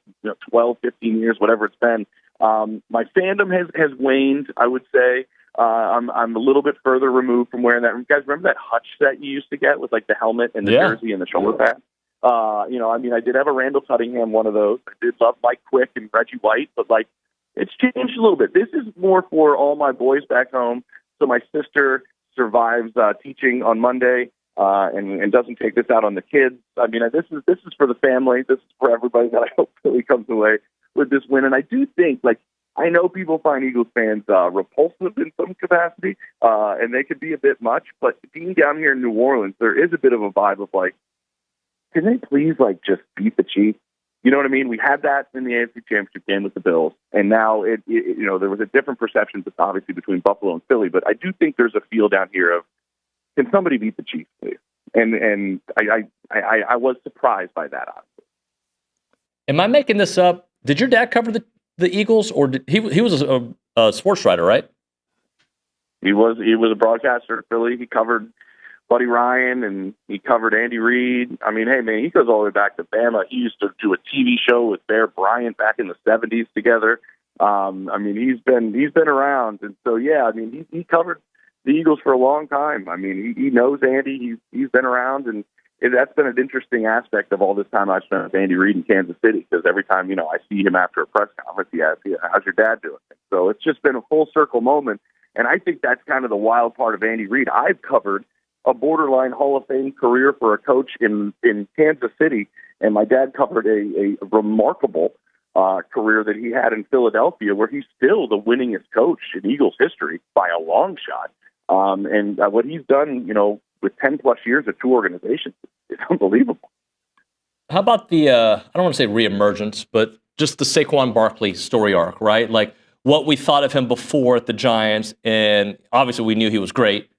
12, 15 years, whatever it's been, my fandom has waned, I would say. I'm a little bit further removed from wearing that. You guys remember that hutch set you used to get with like the helmet and the jersey and the shoulder pad? I did have a Randall Cunningham one of those. I did love Mike Quick and Reggie White, but it's changed a little bit. This is more for all my boys back home. So my sister survives teaching on Monday and doesn't take this out on the kids. I mean, this is for the family. This is for everybody that I hope Philly comes away with this win. And I do think, I know people find Eagles fans repulsive in some capacity, and they could be a bit much, but being down here in New Orleans, there is a bit of a vibe of can they please just beat the Chiefs? You know what I mean? We had that in the AFC Championship game with the Bills, and now there was a different perception, obviously, between Buffalo and Philly. But I do think there's a feel down here of, can somebody beat the Chiefs, please? And I was surprised by that, honestly. Am I making this up? Did your dad cover the Eagles, or he was a sports writer, right? He was a broadcaster at Philly. He covered Buddy Ryan, and he covered Andy Reid. I mean, hey, man, he goes all the way back to Bama. He used to do a TV show with Bear Bryant back in the 70s together. He's been around. And so, yeah, he covered the Eagles for a long time. I mean, he knows Andy. He's been around, and that's been an interesting aspect of all this time I've spent with Andy Reid in Kansas City, because every time, I see him after a press conference, he asks, how's your dad doing? So it's just been a full circle moment. And I think that's kind of the wild part of Andy Reid. I've covered a borderline Hall of Fame career for a coach in Kansas City, and my dad covered a remarkable career that he had in Philadelphia, where he's still the winningest coach in Eagles history by a long shot. And what he's done, with 10 plus years at 2 organizations, is unbelievable. How about the, I don't want to say reemergence, but just the Saquon Barkley story arc, right? What we thought of him before at the Giants, and obviously we knew he was great,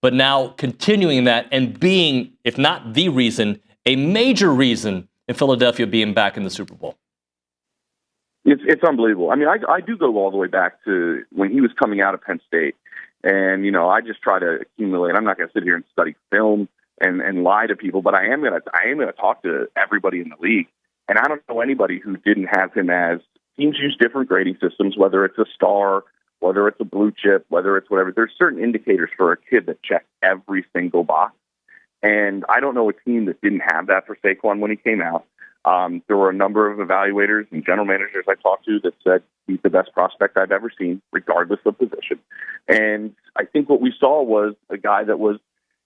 but now continuing that and being, if not the reason, a major reason in Philadelphia being back in the Super Bowl. It's unbelievable. I mean, I do go all the way back to when he was coming out of Penn State. And, I just try to accumulate. I'm not going to sit here and study film and lie to people, but I am going to talk to everybody in the league. And I don't know anybody who didn't have him as, teams use different grading systems, whether it's a star, whether it's a blue chip, whether it's whatever. There's certain indicators for a kid that checks every single box. And I don't know a team that didn't have that for Saquon when he came out. There were a number of evaluators and general managers I talked to that said he's the best prospect I've ever seen, regardless of position. And I think what we saw was a guy that was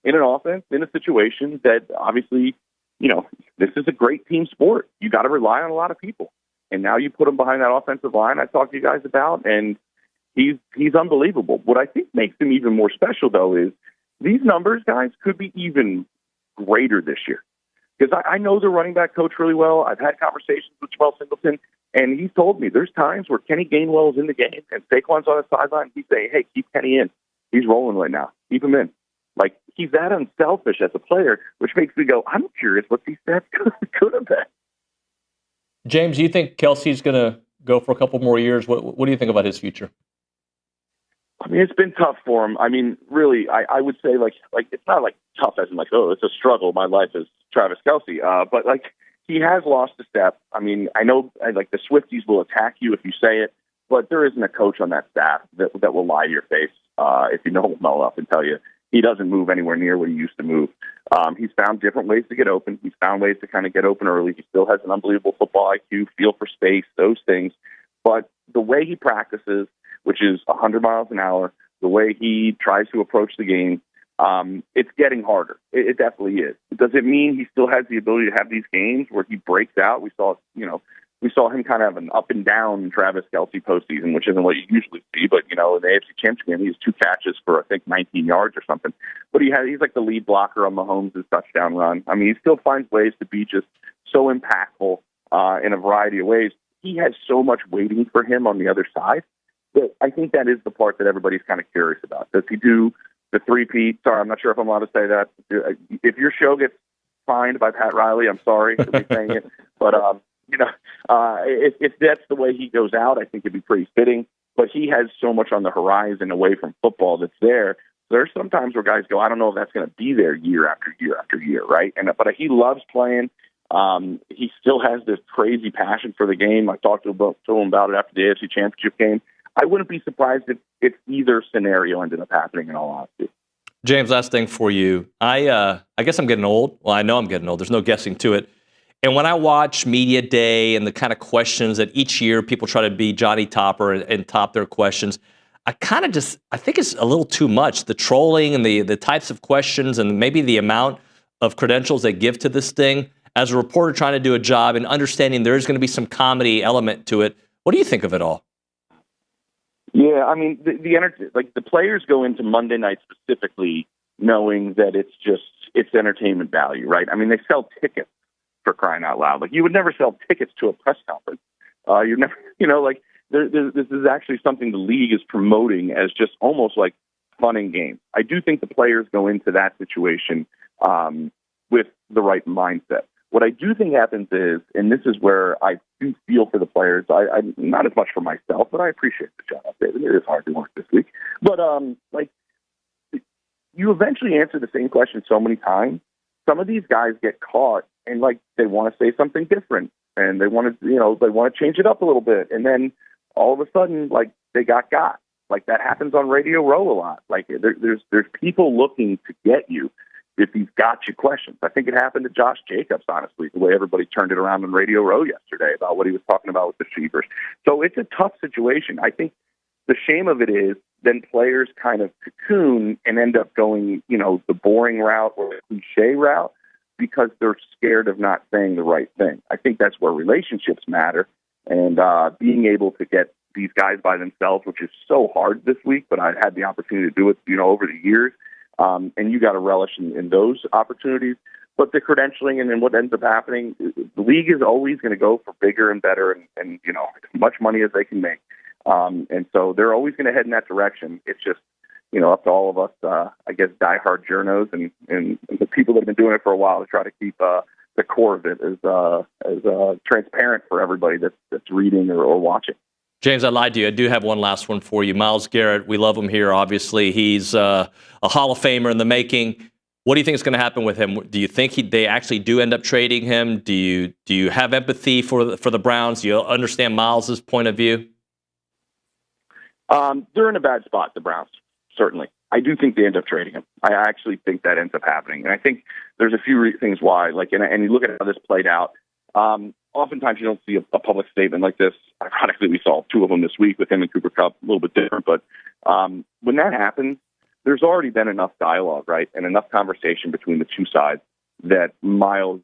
in an offense, in a situation that obviously, this is a great team sport. You got to rely on a lot of people. And now you put him behind that offensive line I talked to you guys about, and he's unbelievable. What I think makes him even more special, though, is these numbers, guys, could be even greater this year. Because I know the running back coach really well. I've had conversations with Joel Singleton, and he's told me there's times where Kenny Gainwell is in the game and Saquon's on the sideline. He's saying, hey, keep Kenny in. He's rolling right now. Keep him in. Like, he's that unselfish as a player, which makes me go, I'm curious what these stats could have been. James, do you think Kelsey's going to go for a couple more years? What do you think about his future? I mean, it's been tough for him. I mean, really, I would say, like it's not like tough as in like, oh, it's a struggle. My life is Travis Kelce. But like, he has lost a step. I mean, I know like the Swifties will attack you if you say it, but there isn't a coach on that staff that will lie to your face if you know him well enough and tell you he doesn't move anywhere near what he used to move. He's found different ways to get open. He's found ways to kind of get open early. He still has an unbelievable football IQ, feel for space, those things. But the way he practices, which is 100 miles an hour, the way he tries to approach the game, it's getting harder. It definitely is. Does it mean he still has the ability to have these games where he breaks out? We saw him kind of have an up and down Travis Kelce postseason, which isn't what you usually see. But, in the AFC Championship game, he has 2 catches for, I think, 19 yards or something. But he's like the lead blocker on Mahomes' touchdown run. I mean, he still finds ways to be just so impactful in a variety of ways. He has so much waiting for him on the other side. But I think that is the part that everybody's kind of curious about. Does he do the three-peat? Sorry, I'm not sure if I'm allowed to say that. If your show gets fined by Pat Riley, I'm sorry for me saying it. But, if that's the way he goes out, I think it'd be pretty fitting. But he has so much on the horizon away from football that's there. There's some times where guys go, I don't know if that's going to be there year after year after year, right? But he loves playing. He still has this crazy passion for the game. I talked to him about it after the AFC Championship game. I wouldn't be surprised if either scenario ended up happening, in all honesty. James, last thing for you. I guess I'm getting old. Well, I know I'm getting old. There's no guessing to it. And when I watch Media Day and the kind of questions that each year people try to be Johnny Topper and top their questions, I think it's a little too much. The trolling and the types of questions and maybe the amount of credentials they give to this thing. As a reporter trying to do a job and understanding there's going to be some comedy element to it, what do you think of it all? Yeah, I mean, the players go into Monday night specifically knowing that it's entertainment value, right? I mean, they sell tickets, for crying out loud. Like, you would never sell tickets to a press conference. You never, this is actually something the league is promoting as just almost like fun and games. I do think the players go into that situation with the right mindset. What I do think happens is, and this is where I do feel for the players, I not as much for myself, but I appreciate the job, David. It is hard to work this week. But, you eventually answer the same question so many times. Some of these guys get caught and, they want to say something different, and they want to change it up a little bit. And then all of a sudden, they got. Like, that happens on Radio Row a lot. Like, there's people looking to get you if he's got you questions. I think it happened to Josh Jacobs, honestly, the way everybody turned it around on Radio Row yesterday about what he was talking about with the Sheepers. So it's a tough situation. I think the shame of it is then players kind of cocoon and end up going, the boring route or the cliche route because they're scared of not saying the right thing. I think that's where relationships matter, and being able to get these guys by themselves, which is so hard this week, but I've had the opportunity to do it, over the years. And you got to relish in those opportunities. But the credentialing and then what ends up happening, the league is always going to go for bigger and better and as much money as they can make. And so they're always going to head in that direction. It's just, up to all of us, I guess, diehard journos and the people that have been doing it for a while to try to keep the core of it as transparent for everybody that's reading or watching. James, I lied to you. I do have one last one for you. Myles Garrett, we love him here, obviously. He's a Hall of Famer in the making. What do you think is going to happen with him? Do you think they actually do end up trading him? Do you have empathy for the Browns? Do you understand Myles' point of view? They're in a bad spot, the Browns, certainly. I do think they end up trading him. I actually think that ends up happening. And I think there's a few things why. And you look at how this played out. Oftentimes you don't see a public statement like this. Ironically, we saw 2 of them this week with him and Cooper Kupp, a little bit different. But when that happens, there's already been enough dialogue, right, and enough conversation between the two sides that Myles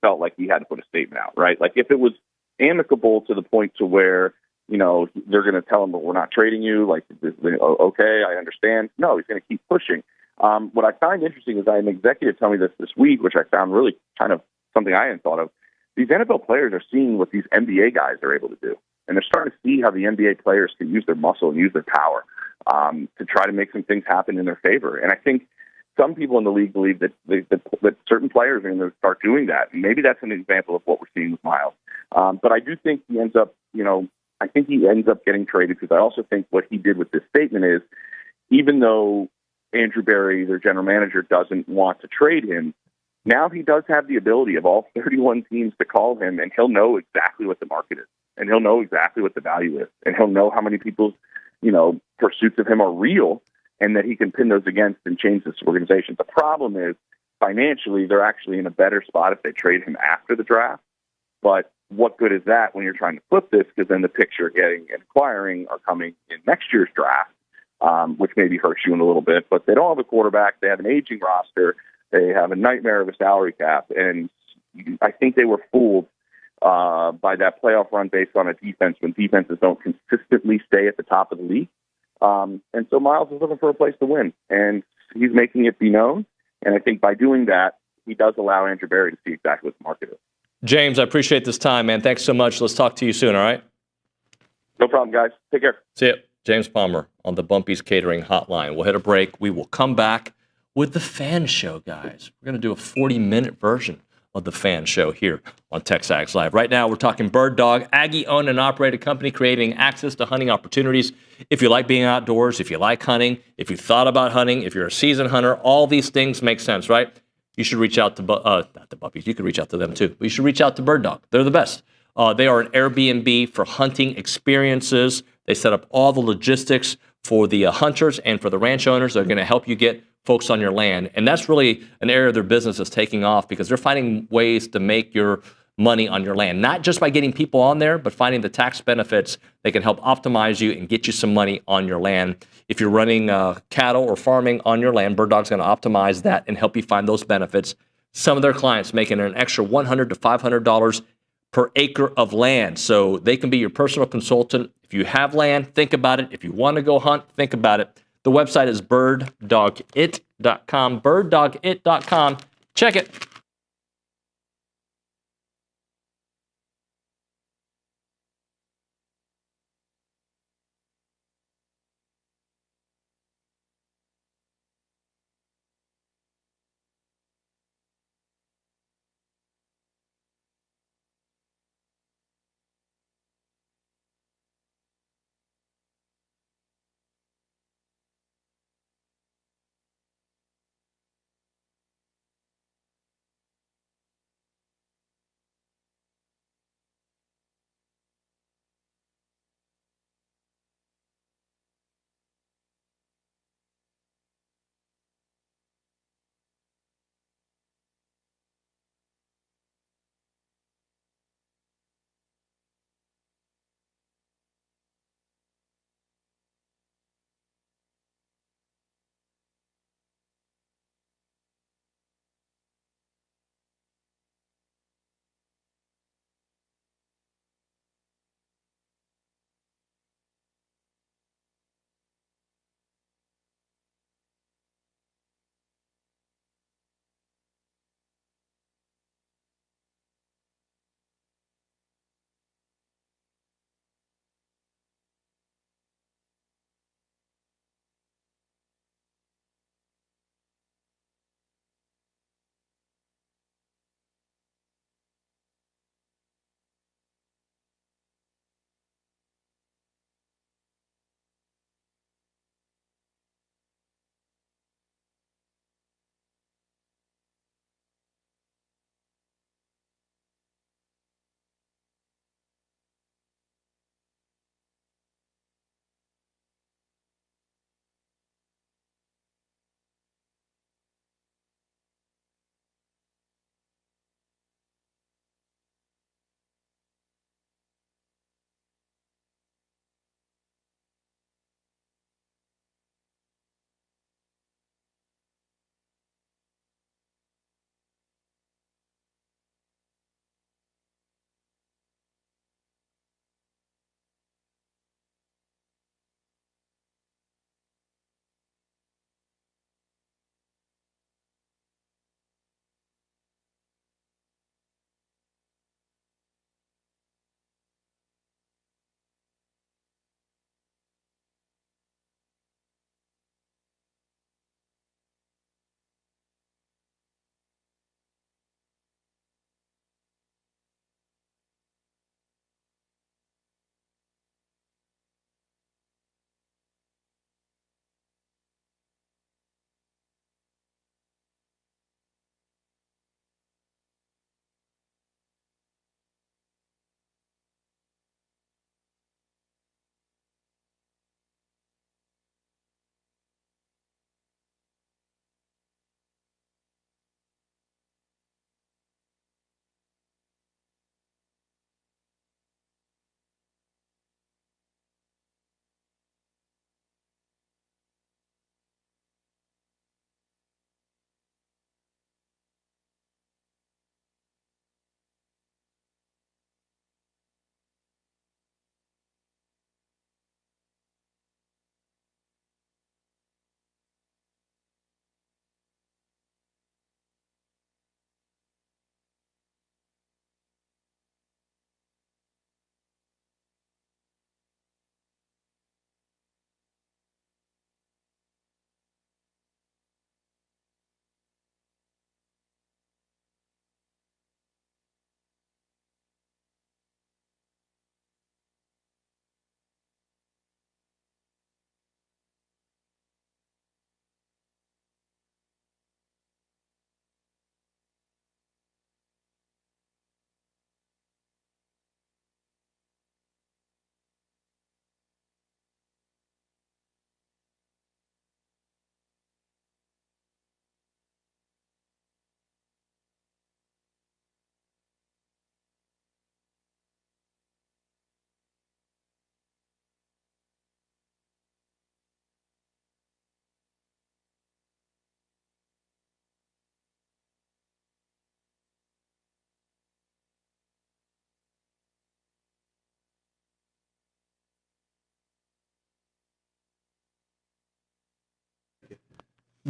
felt like he had to put a statement out, right? Like, if it was amicable to the point to where, they're going to tell him, well, we're not trading you, okay, I understand. No, he's going to keep pushing. What I find interesting is I had an executive tell me this week, which I found really kind of something I hadn't thought of. These NFL players are seeing what these NBA guys are able to do. And they're starting to see how the NBA players can use their muscle and use their power to try to make some things happen in their favor. And I think some people in the league believe that certain players are going to start doing that. And maybe that's an example of what we're seeing with Myles. But I do think he ends up, I think he ends up getting traded because I also think what he did with this statement is, even though Andrew Berry, their general manager, doesn't want to trade him, now he does have the ability of all 31 teams to call him, and he'll know exactly what the market is, and he'll know exactly what the value is, and he'll know how many people's, pursuits of him are real, and that he can pin those against and change this organization. The problem is, financially, they're actually in a better spot if they trade him after the draft. But what good is that when you're trying to flip this? Because then the picks you're getting and acquiring are coming in next year's draft, which maybe hurts you in a little bit. But they don't have a quarterback. They have an aging roster. They have a nightmare of a salary cap. And I think they were fooled by that playoff run based on a defense when defenses don't consistently stay at the top of the league. And so Myles is looking for a place to win, and he's making it be known. And I think by doing that, he does allow Andrew Berry to see exactly what the market is. James, I appreciate this time, man. Thanks so much. Let's talk to you soon, all right? No problem, guys. Take care. See ya. James Palmer on the Bumpy's Catering Hotline. We'll hit a break. We will come back with the fan show, guys. We're going to do a 40-minute version of the fan show here on TexAgs Live. Right now, we're talking Bird Dog, Aggie-owned and operated company creating access to hunting opportunities. If you like being outdoors, if you like hunting, if you thought about hunting, if you're a seasoned hunter, all these things make sense, right? You should reach out to, not the Buppies, you could reach out to them too. But you should reach out to Bird Dog. They're the best. They are an Airbnb for hunting experiences. They set up all the logistics for the hunters and for the ranch owners. They're going to help you get folks on your land. And that's really an area of their business that's taking off because they're finding ways to make your money on your land, not just by getting people on there, but finding the tax benefits that can help optimize you and get you some money on your land. If you're running cattle or farming on your land, Bird Dog's going to optimize that and help you find those benefits. Some of their clients making an extra $100 to $500 per acre of land. So they can be your personal consultant. If you have land, think about it. If you want to go hunt, think about it. The website is birddogit.com, birddogit.com. Check it.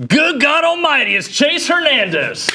Good God Almighty, it's Chase Hernandez.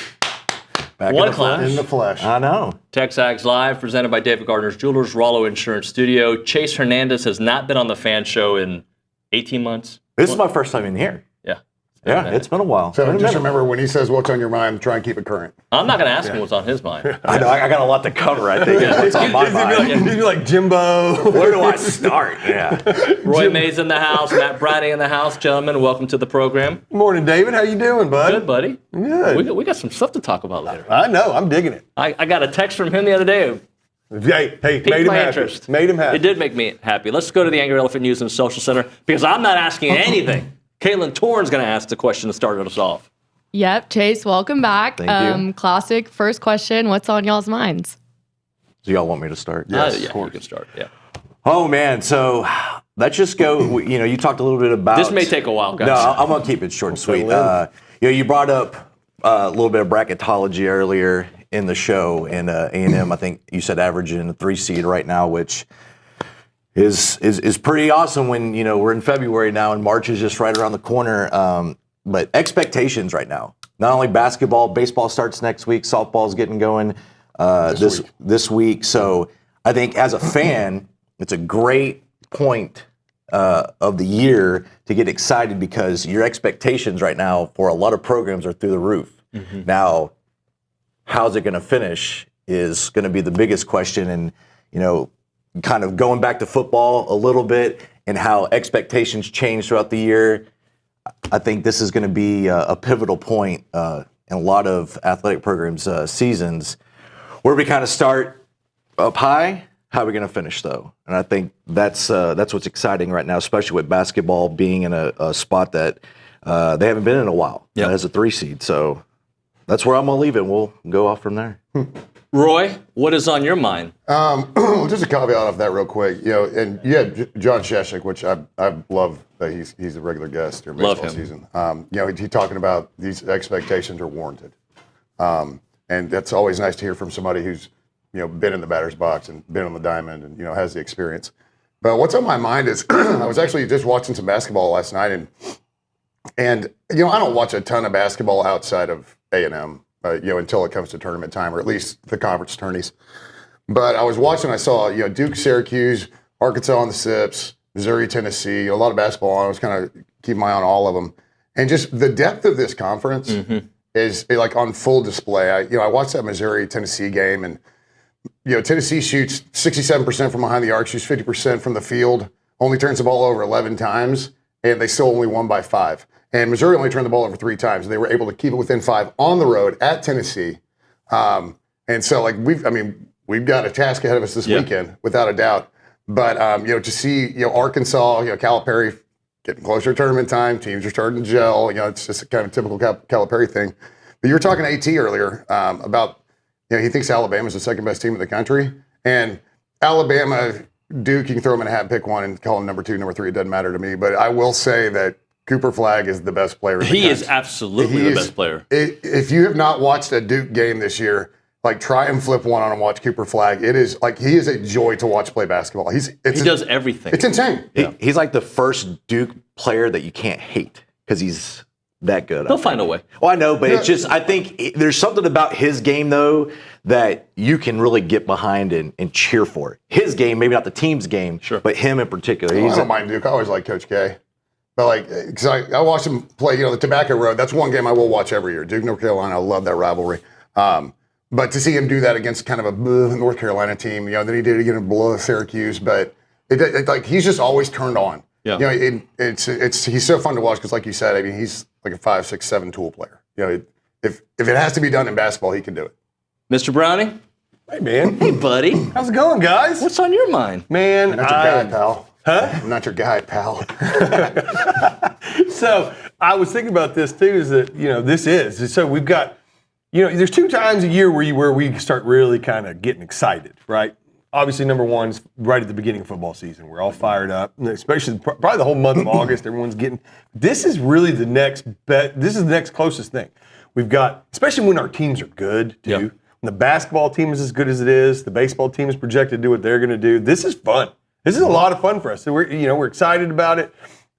Back What in a class. In the flesh. I know. TexAgs Live, presented by David Gardner's Jewelers, Rollo Insurance Studio. Chase Hernandez has not been on the fan show in 18 months. This is my first time in here. Yeah. Yeah, it's been a while. So just remember, when he says what's on your mind, try and keep it current. I'm not going to ask him what's on his mind. I know. I got a lot to cover, I think. Yeah. What's on my mind? You'd be like, Jimbo. Where do I start? Yeah. Roy Mays in the house, Matt Brady in the house. Gentlemen, welcome to the program. Morning, David. How you doing, bud? Good, buddy. Good. We got some stuff to talk about later. I know. I'm digging it. I got a text from him the other day. Hey, Piqued made him my happy. interest. Made him happy. It did make me happy. Let's go to the Angry Elephant News and Social Center because I'm not asking anything. Caitlin Torres going to ask the question to start us off. Yep, Chase, welcome back. Thank you. Classic first question. What's on y'all's minds? Do y'all want me to start? Yeah, you can start. Yeah. Oh, man. So let's just go. You talked a little bit about. This may take a while, guys. No, I'm going to keep it short and sweet. You brought up a little bit of bracketology earlier in the show, and A&M, I think you said averaging a 3 seed right now, which is pretty awesome when, we're in February now and March is just right around the corner. But expectations right now, not only basketball, baseball starts next week, softball's getting going this week. So I think as a fan, it's a great point of the year to get excited because your expectations right now for a lot of programs are through the roof. Mm-hmm. Now, how's it going to finish is going to be the biggest question. And, kind of going back to football a little bit and how expectations change throughout the year, I think this is going to be a pivotal point in a lot of athletic programs' seasons where we kind of start up high. How are we going to finish, though? And I think that's what's exciting right now, especially with basketball being in a spot that they haven't been in a while as a 3 seed. So that's where I'm going to leave it. We'll go off from there. Roy, what is on your mind? Just a caveat off that real quick. And you had John Sheshik, which I love that he's a regular guest during baseball season. He's talking about these expectations are warranted. And that's always nice to hear from somebody who's, been in the batter's box and been on the diamond and, has the experience. But what's on my mind is I was actually just watching some basketball last night and I don't watch a ton of basketball outside of A&M. Until it comes to tournament time, or at least the conference tourneys. But I was watching, I saw, Duke, Syracuse, Arkansas on the Sips, Missouri, Tennessee, a lot of basketball. I was kind of keeping my eye on all of them. And just the depth of this conference is like on full display. I watched that Missouri-Tennessee game, and, Tennessee shoots 67% from behind the arc, shoots 50% from the field, only turns the ball over 11 times, and they still only won by 5. And Missouri only turned the ball over 3 times. They were able to keep it within 5 on the road at Tennessee. And so, we've got a task ahead of us this weekend, without a doubt. But, to see, Arkansas, Calipari getting closer to tournament time, teams are starting to gel. It's just a kind of typical Calipari thing. But you were talking to AT earlier about, he thinks Alabama's the second best team in the country. And Alabama, Duke, you can throw them in a hat and pick one and call them number 2, number 3. It doesn't matter to me. But I will say that Cooper Flagg is the best player in the country. He is absolutely the best player. If you have not watched a Duke game this year, try and flip one on and watch Cooper Flagg. It is he is a joy to watch play basketball. He does everything. It's insane. He's like the first Duke player that you can't hate because he's that good. He'll find a way. Well, I know, but it's just, I think there's something about his game, though, that you can really get behind and cheer for. His game, maybe not the team's game, but him in particular. I don't mind Duke. I always like Coach K. But because I watched him play, the Tobacco Road. That's one game I will watch every year. Duke, North Carolina. I love that rivalry. But to see him do that against kind of a North Carolina team, then he did it again in Syracuse. But he's just always turned on. Yeah. He's so fun to watch because, like you said, he's like a 5, 6, 7 tool player. If it has to be done in basketball, he can do it. Mr. Browning. Hey, man. Hey, buddy. How's it going, guys? What's on your mind? Man, I'm not your guy, pal. Huh? I'm not your guy, pal. So I was thinking about this too. Is that this is so we've got there's 2 times a year where we start really kind of getting excited, right? Obviously, number one is right at the beginning of football season. We're all fired up, especially probably the whole month of August. Everyone's getting. This is really the next bet. This is the next closest thing we've got, especially when our teams are good too. Yep. When the basketball team is as good as it is, the baseball team is projected to do what they're going to do. This is fun. This is a lot of fun for us. So we're excited about it.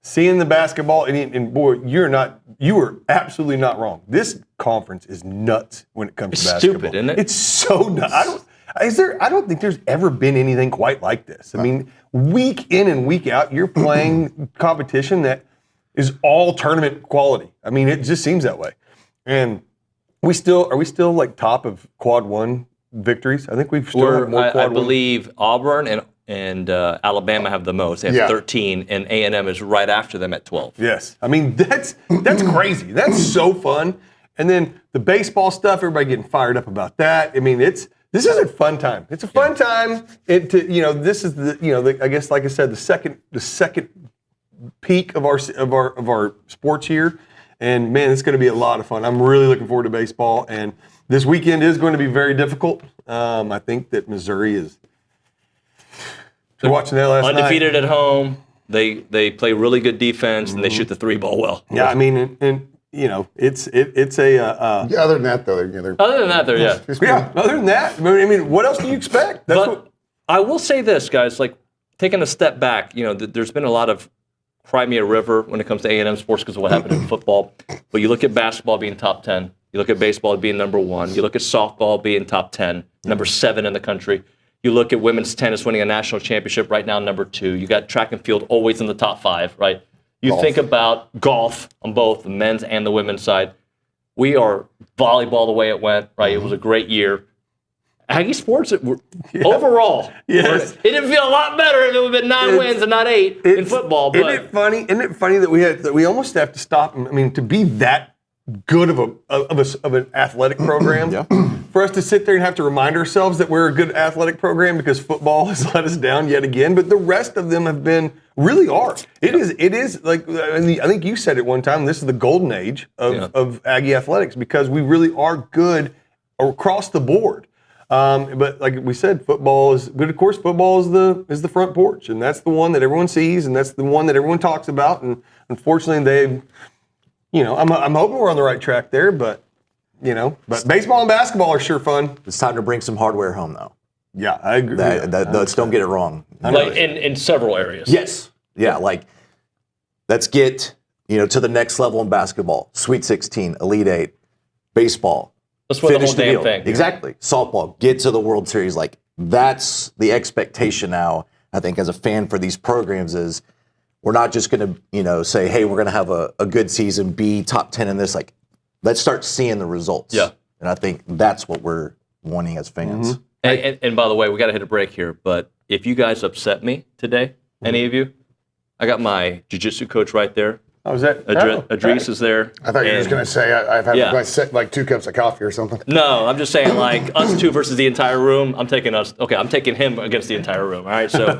seeing the basketball, and boy, you were absolutely not wrong. This conference is nuts when it comes to basketball. Stupid, isn't it? It's so nuts. I don't think there's ever been anything quite like this. I mean, week in and week out, you're playing competition that is all tournament quality. I mean, it just seems that way. And are we still like top of quad one victories? I think we've still more quad I believe Auburn and Alabama have the most. They have 13, and A&M is right after them at 12. Yes. I mean, that's crazy. That's so fun. And then the baseball stuff, everybody getting fired up about that. I mean, this is a fun time. It's a fun time. This is I guess, like I said, the second peak of our sports year. And man, it's going to be a lot of fun. I'm really looking forward to baseball. And this weekend is going to be very difficult. I think that Missouri is. You're watching that last night. Undefeated at home. They play really good defense and they shoot the three ball well. Yeah, I mean, and it's a. Other than that, though, they're Other than that, I mean, what else do you expect? I will say this, guys. Like taking a step back, there's been a lot of Crimea River when it comes to A&M sports because of what happened in football. But you look at basketball being top 10. You look at baseball being number 1. You look at softball being top 10, number 7 in the country. You look at women's tennis winning a national championship right now, number 2. You got track and field always in the top 5, right? You think about golf on both the men's and the women's side. We are volleyball the way it went, right? It was a great year. Aggie sports, overall, it didn't feel a lot better if it would have been 9 wins and not 8 in football. But Isn't it funny that we almost have to stop? I mean, to be that good of an athletic program, for us to sit there and have to remind ourselves that we're a good athletic program because football has let us down yet again. But the rest of them have been really are. It is like I think you said it one time. This is the golden age of Aggie athletics because we really are good across the board. But like we said, football is good. Of course, football is the front porch, and that's the one that everyone sees, and that's the one that everyone talks about. And unfortunately, I'm hoping we're on the right track there. But but baseball and basketball are sure fun. It's time to bring some hardware home, though. Yeah, I agree. Let's don't get it wrong. Like in several areas. Yes. Yeah. Like let's get to the next level in basketball. Sweet 16, Elite 8, baseball. Let's win the whole damn thing. Exactly. Softball, get to the World Series. Like, that's the expectation now, I think, as a fan for these programs is we're not just going to, say, hey, we're going to have a good season, be top 10 in this. Like, let's start seeing the results. Yeah. And I think that's what we're wanting as fans. Mm-hmm. And by the way, we got to hit a break here. But if you guys upset me today, any of you, I got my jiu-jitsu coach right there. Oh, is that? Adrice is there. I thought you were just going to say I've had like 2 cups of coffee or something. No, I'm just saying like us 2 versus the entire room. I'm taking him against the entire room. All right, so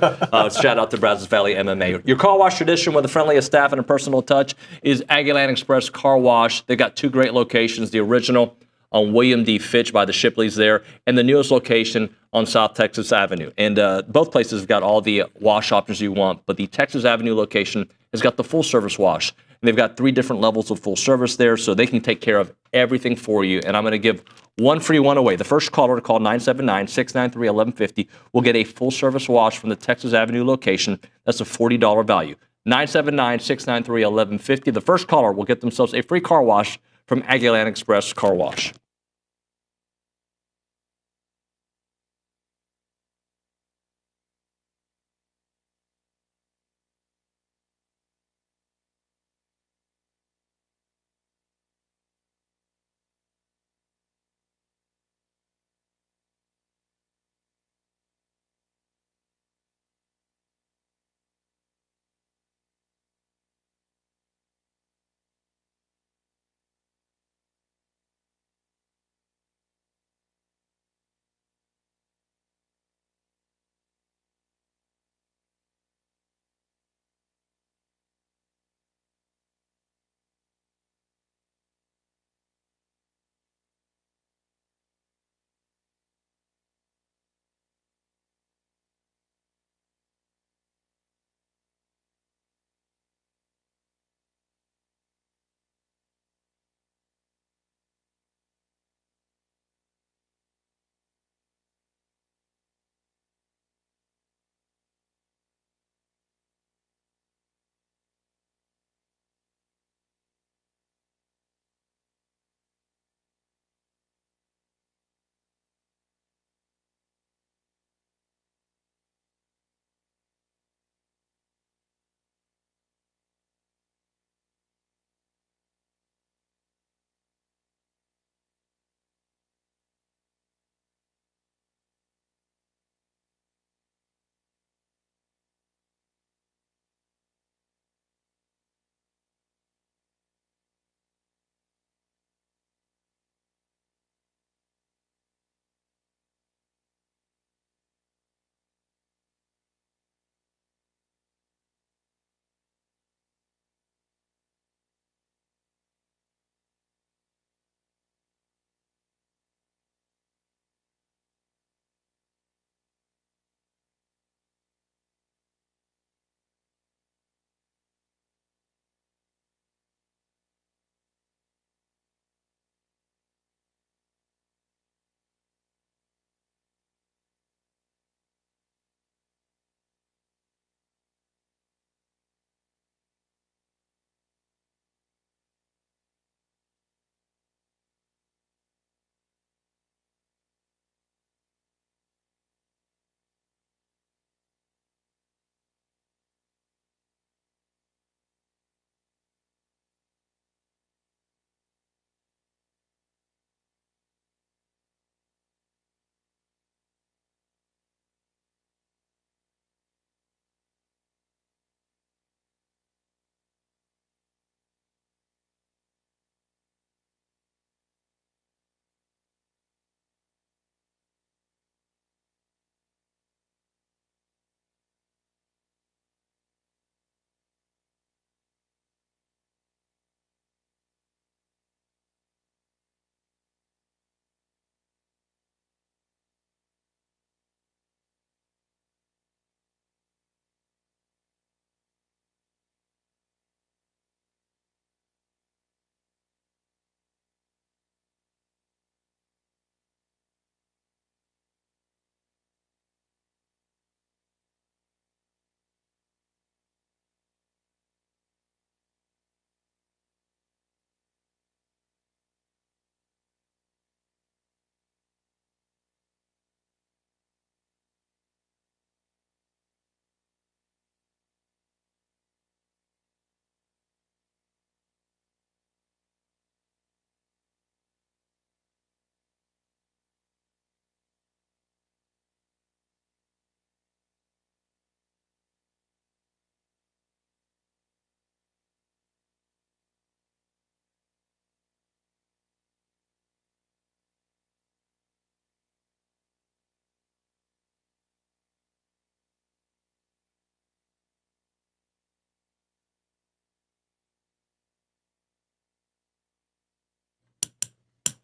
shout out to Brazos Valley MMA. Your car wash tradition with the friendliest staff and a personal touch is Aggieland Express Car Wash. They got 2 great locations. The original on William D. Fitch by the Shipleys there, and the newest location on South Texas Avenue. And both places have got all the wash options you want, but the Texas Avenue location has got the full-service wash. And they've got 3 different levels of full service there, so they can take care of everything for you. And I'm going to give 1 free one away. The first caller to call 979-693-1150 will get a full-service wash from the Texas Avenue location. That's a $40 value. 979-693-1150. The first caller will get themselves a free car wash from Aggieland Express Car Wash.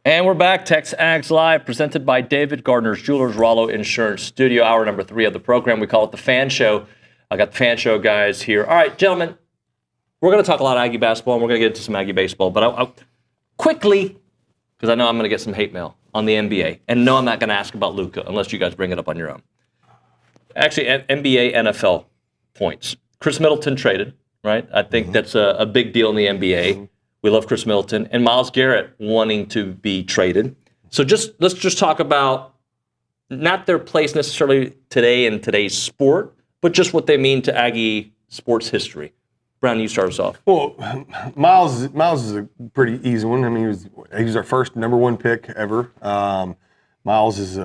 And we're back. TexAgs Live, presented by David Gardner's Jewelers, Rollo Insurance Studio. Hour number 3 of the program. We call it the Fan Show. I got the Fan Show guys here. All right, gentlemen, we're going to talk a lot of Aggie basketball, and we're going to get into some Aggie baseball. But I'll quickly, because I know I'm going to get some hate mail on the NBA, and no, I'm not going to ask about Luka unless you guys bring it up on your own. Actually, NBA, NFL points. Chris Middleton traded, right? I think that's a big deal in the NBA. We love Chris Middleton. And Myles Garrett wanting to be traded. So let's just talk about not their place necessarily today in today's sport, but just what they mean to Aggie sports history. Brown, you start us off. Well, Myles is a pretty easy one. I mean, he was our first number 1 pick ever. Myles is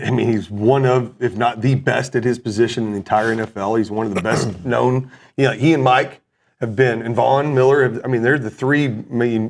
he's one of, if not the best at his position in the entire NFL. He's one of the best known. He and Mike have been, and Vaughn Miller, they're the 3.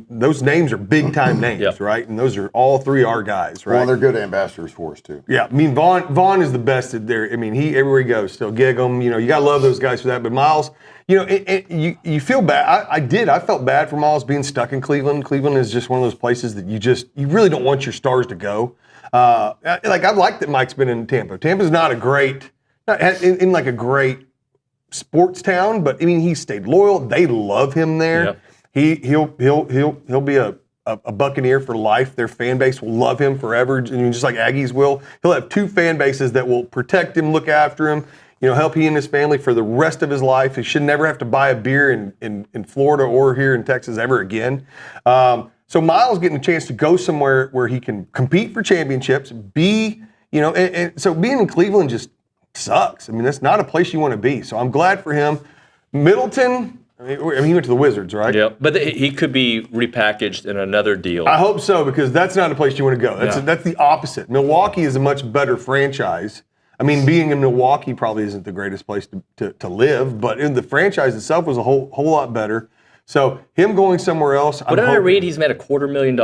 Those names are big time names, right? And those are all 3 our guys, right? Well, they're good ambassadors for us too. Yeah, Vaughn is the best at there. He everywhere he goes, still gig them. You gotta love those guys for that. But Myles, you feel bad. I felt bad for Myles being stuck in Cleveland. Cleveland is just one of those places that you really don't want your stars to go. I like that Mike's been in Tampa. Tampa's not a great, in like a great sports town, but he stayed loyal. They love him there. Yep. He'll be a Buccaneer for life. Their fan base will love him forever, just like Aggies will. He'll have 2 fan bases that will protect him, look after him, help he and his family for the rest of his life. He should never have to buy a beer in Florida or here in Texas ever again. So Myles getting a chance to go somewhere where he can compete for championships, and so being in Cleveland just sucks. That's not a place you want to be. So I'm glad for him. Middleton, he went to the Wizards, right? Yeah, but he could be repackaged in another deal. I hope so, because that's not a place you want to go. That's the opposite. Milwaukee is a much better franchise. Being in Milwaukee probably isn't the greatest place to live, but in the franchise itself was a whole lot better. So him going somewhere else. What did I read? He's made $250 million.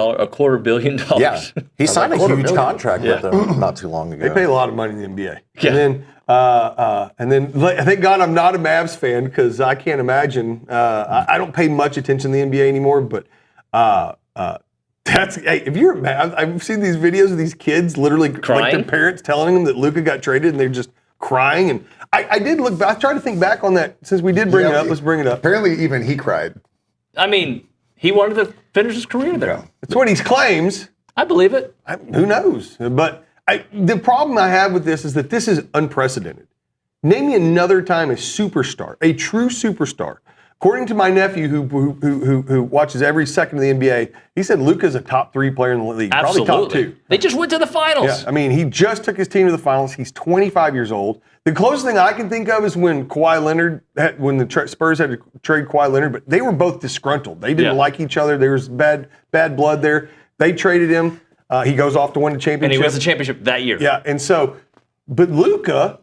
Yeah, he signed a huge contract with them not too long ago. They pay a lot of money in the NBA. Yeah. And then thank God I'm not a Mavs fan, because I can't imagine. I don't pay much attention to the NBA anymore. But if you're a Mavs, I've seen these videos of these kids literally crying, like their parents telling them that Luka got traded, and they're just crying. And I did look back. I tried to think back on that since we did bring it up. Let's bring it up. Apparently, even he cried. He wanted to finish his career there. Yeah. That's what he claims. I believe it. Who knows? But the problem I have with this is that this is unprecedented. Name me another time a superstar, a true superstar. According to my nephew who watches every second of the NBA, he said Luka's a top 3 player in the league. Absolutely. Probably top 2. They just went to the finals. Yeah, he just took his team to the finals. He's 25 years old. The closest thing I can think of is when the Spurs had to trade Kawhi Leonard, but they were both disgruntled. They didn't like each other. There was bad blood there. They traded him. He goes off to win the championship. And he wins the championship that year. Yeah, and so, but Luka,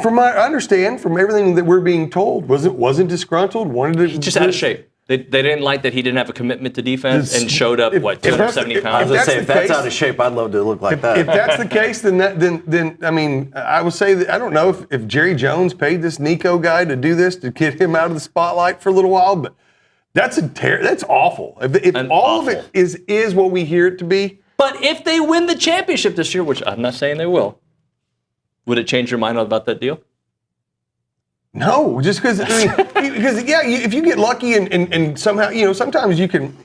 from what I understand, from everything that we're being told, wasn't disgruntled. He's just out of shape. They didn't like that he didn't have a commitment to defense and showed up, 270 pounds? I was going to say, if that's out of shape, I'd love to look like that. If that's the case, then I would say that I don't know if Jerry Jones paid this Nico guy to do this, to get him out of the spotlight for a little while, but that's awful. If all of it is what we hear it to be. But if they win the championship this year, which I'm not saying they will, would it change your mind about that deal? No, just because if you get lucky and somehow sometimes you can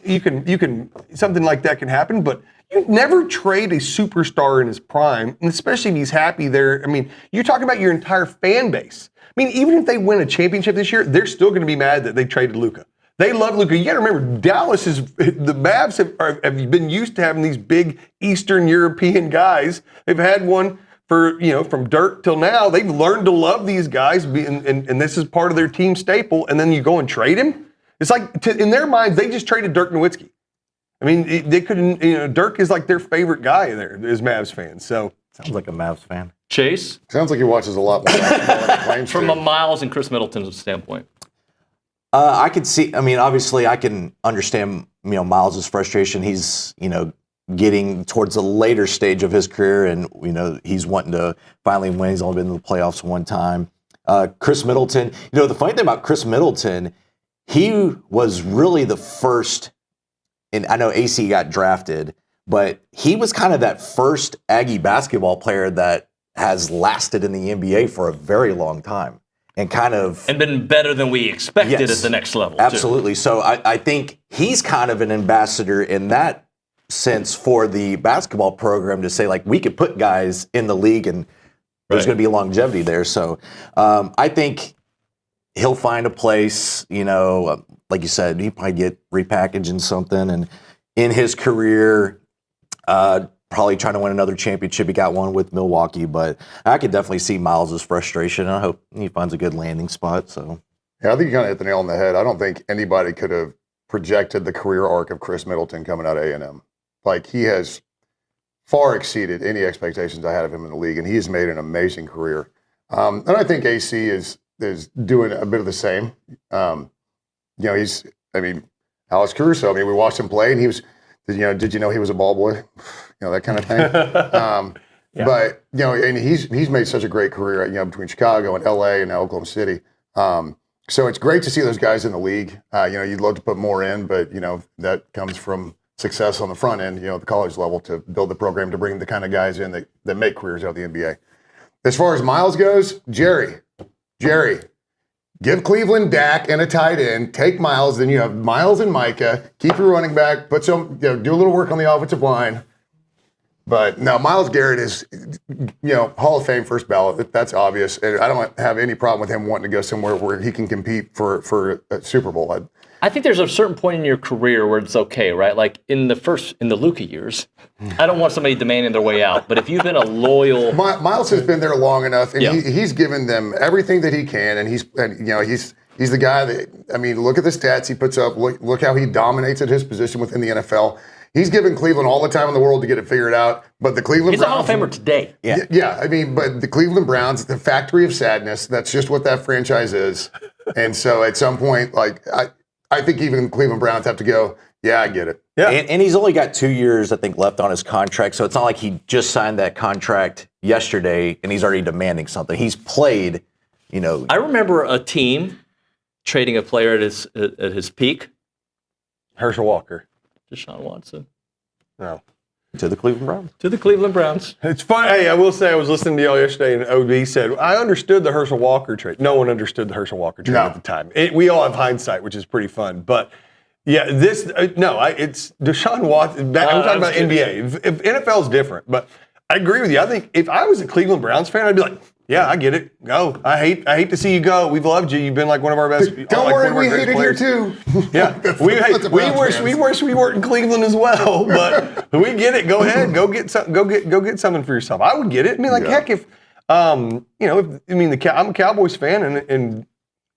something like that can happen, but you never trade a superstar in his prime, and especially if he's happy there. You're talking about your entire fan base. Even if they win a championship this year, they're still going to be mad that they traded Luka. They love Luka. You got to remember, the Mavs have been used to having these big Eastern European guys. They've had one from Dirk till now. They've learned to love these guys, and this is part of their team staple, and then you go and trade him? It's like, in their minds, they just traded Dirk Nowitzki. They couldn't, Dirk is like their favorite guy there, as Mavs fans. So sounds like a Mavs fan. Chase? Sounds like he watches a lot more. From a Myles and Chris Middleton's standpoint. I could see, obviously I can understand, Myles' frustration. He's, getting towards the later stage of his career, and he's wanting to finally win. He's only been in the playoffs one time. Chris Middleton, the funny thing about Chris Middleton, he was really the first and I know AC got drafted, but he was kind of that first Aggie basketball player that has lasted in the NBA for a very long time and been better than we expected at the next level. Absolutely. Too. So I think he's kind of an ambassador in that sense for the basketball program to say, like, we could put guys in the league and there's going to be longevity there. So I think he'll find a place, like you said, he probably get repackaged in something. And in his career, probably trying to win another championship. He got one with Milwaukee, but I could definitely see Myles' frustration. I hope he finds a good landing spot. So, yeah, I think you kind of hit the nail on the head. I don't think anybody could have projected the career arc of Chris Middleton coming out of A&M. Like, he has far exceeded any expectations I had of him in the league, and he's made an amazing career. And I think AC is doing a bit of the same. Alex Caruso. We watched him play, and he was, did you know he was a ball boy? That kind of thing. But and he's made such a great career, between Chicago and LA and now Oklahoma City. So it's great to see those guys in the league. You'd love to put more in, but that comes from success on the front end, at the college level, to build the program to bring the kind of guys in that make careers out of the NBA. As far as Myles goes, Jerry, give Cleveland Dak and a tight end. Take Myles, then you have Myles and Micah. Keep your running back. Put some, do a little work on the offensive line. But no, Myles Garrett is, Hall of Fame first ballot. That's obvious. And I don't have any problem with him wanting to go somewhere where he can compete for a Super Bowl. I think there's a certain point in your career where it's okay, right? Like in the Luka years, I don't want somebody demanding their way out. But if you've been a loyal, Myles has been there long enough, and he's given them everything that he can, and he's the guy that, look at the stats he puts up. Look how he dominates at his position within the NFL. He's given Cleveland all the time in the world to get it figured out, but the Cleveland Browns... He's a Hall of Famer today. Yeah, but the Cleveland Browns, the factory of sadness, that's just what that franchise is. And so at some point, I think even Cleveland Browns have to go, yeah, I get it. Yeah. And he's only got 2 years, I think, left on his contract, so it's not like he just signed that contract yesterday and he's already demanding something. He's played, I remember a team trading a player at his peak. Herschel Walker. Deshaun Watson. No. To the Cleveland Browns. To the Cleveland Browns. It's funny. Hey, I will say I was listening to y'all yesterday, and OB said, I understood the Herschel Walker trade. No one understood the Herschel Walker trade at the time. We all have hindsight, which is pretty fun. But, yeah, it's Deshaun Watson. I'm talking about NBA. If NFL's different. But I agree with you. I think if I was a Cleveland Browns fan, I'd be like, yeah, I get it. Go. I hate to see you go. We've loved you. You've been like one of our best. Don't worry, we hate it here too. Yeah, we wish we weren't in Cleveland as well, but we get it. Go ahead, go get something for yourself. I would get it. Heck, if I'm a Cowboys fan, and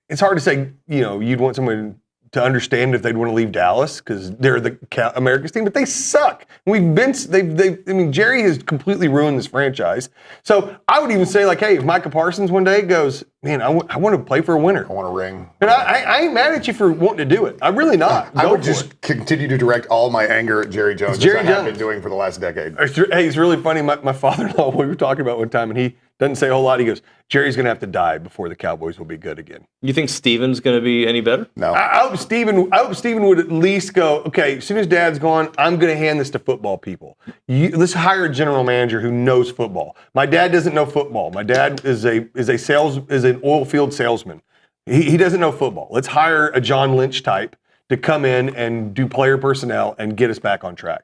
it's hard to say, you'd want someone to understand if they'd want to leave Dallas because they're the America's team, but they suck. Jerry has completely ruined this franchise. So I would even say, hey, if Micah Parsons one day goes, man, I want to play for a winner. I want a ring. And I ain't mad at you for wanting to do it. I'm really not. I would just continue to direct all my anger at Jerry Jones, as I have been doing for the last decade. Hey, it's really funny. My father-in-law, we were talking about one time, and he doesn't say a whole lot. He goes, Jerry's going to have to die before the Cowboys will be good again. You think Steven's going to be any better? No. I hope Steven would at least go, okay, as soon as Dad's gone, I'm going to hand this to football people. Let's hire a general manager who knows football. My dad doesn't know football. My dad is an oil field salesman. He doesn't know football. Let's hire a John Lynch type to come in and do player personnel and get us back on track.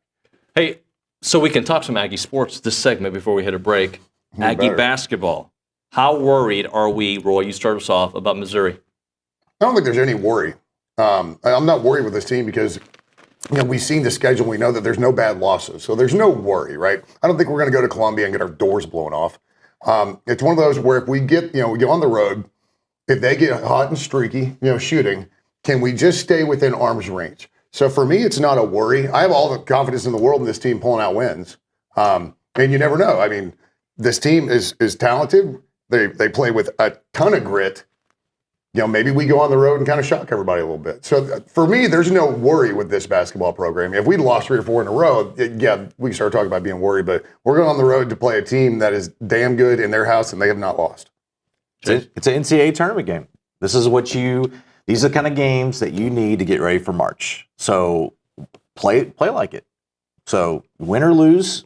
Hey, so we can talk some Aggie sports this segment before we hit a break. Aggie basketball. How worried are we, Roy? You start us off about Missouri. I don't think there's any worry. I'm not worried with this team because we've seen the schedule. We know that there's no bad losses, so there's no worry, right? I don't think we're going to go to Columbia and get our doors blown off. It's one of those where if we get, we go on the road, if they get hot and streaky, shooting, can we just stay within arm's range? So for me, it's not a worry. I have all the confidence in the world in this team pulling out wins, and you never know. This team is talented. They play with a ton of grit. Maybe we go on the road and kind of shock everybody a little bit. So for me, there's no worry with this basketball program. If we'd lost 3 or 4 in a row, we can start talking about being worried. But we're going on the road to play a team that is damn good in their house, and they have not lost. It's an NCAA tournament game. These are the kind of games that you need to get ready for March. So play like it. So win or lose,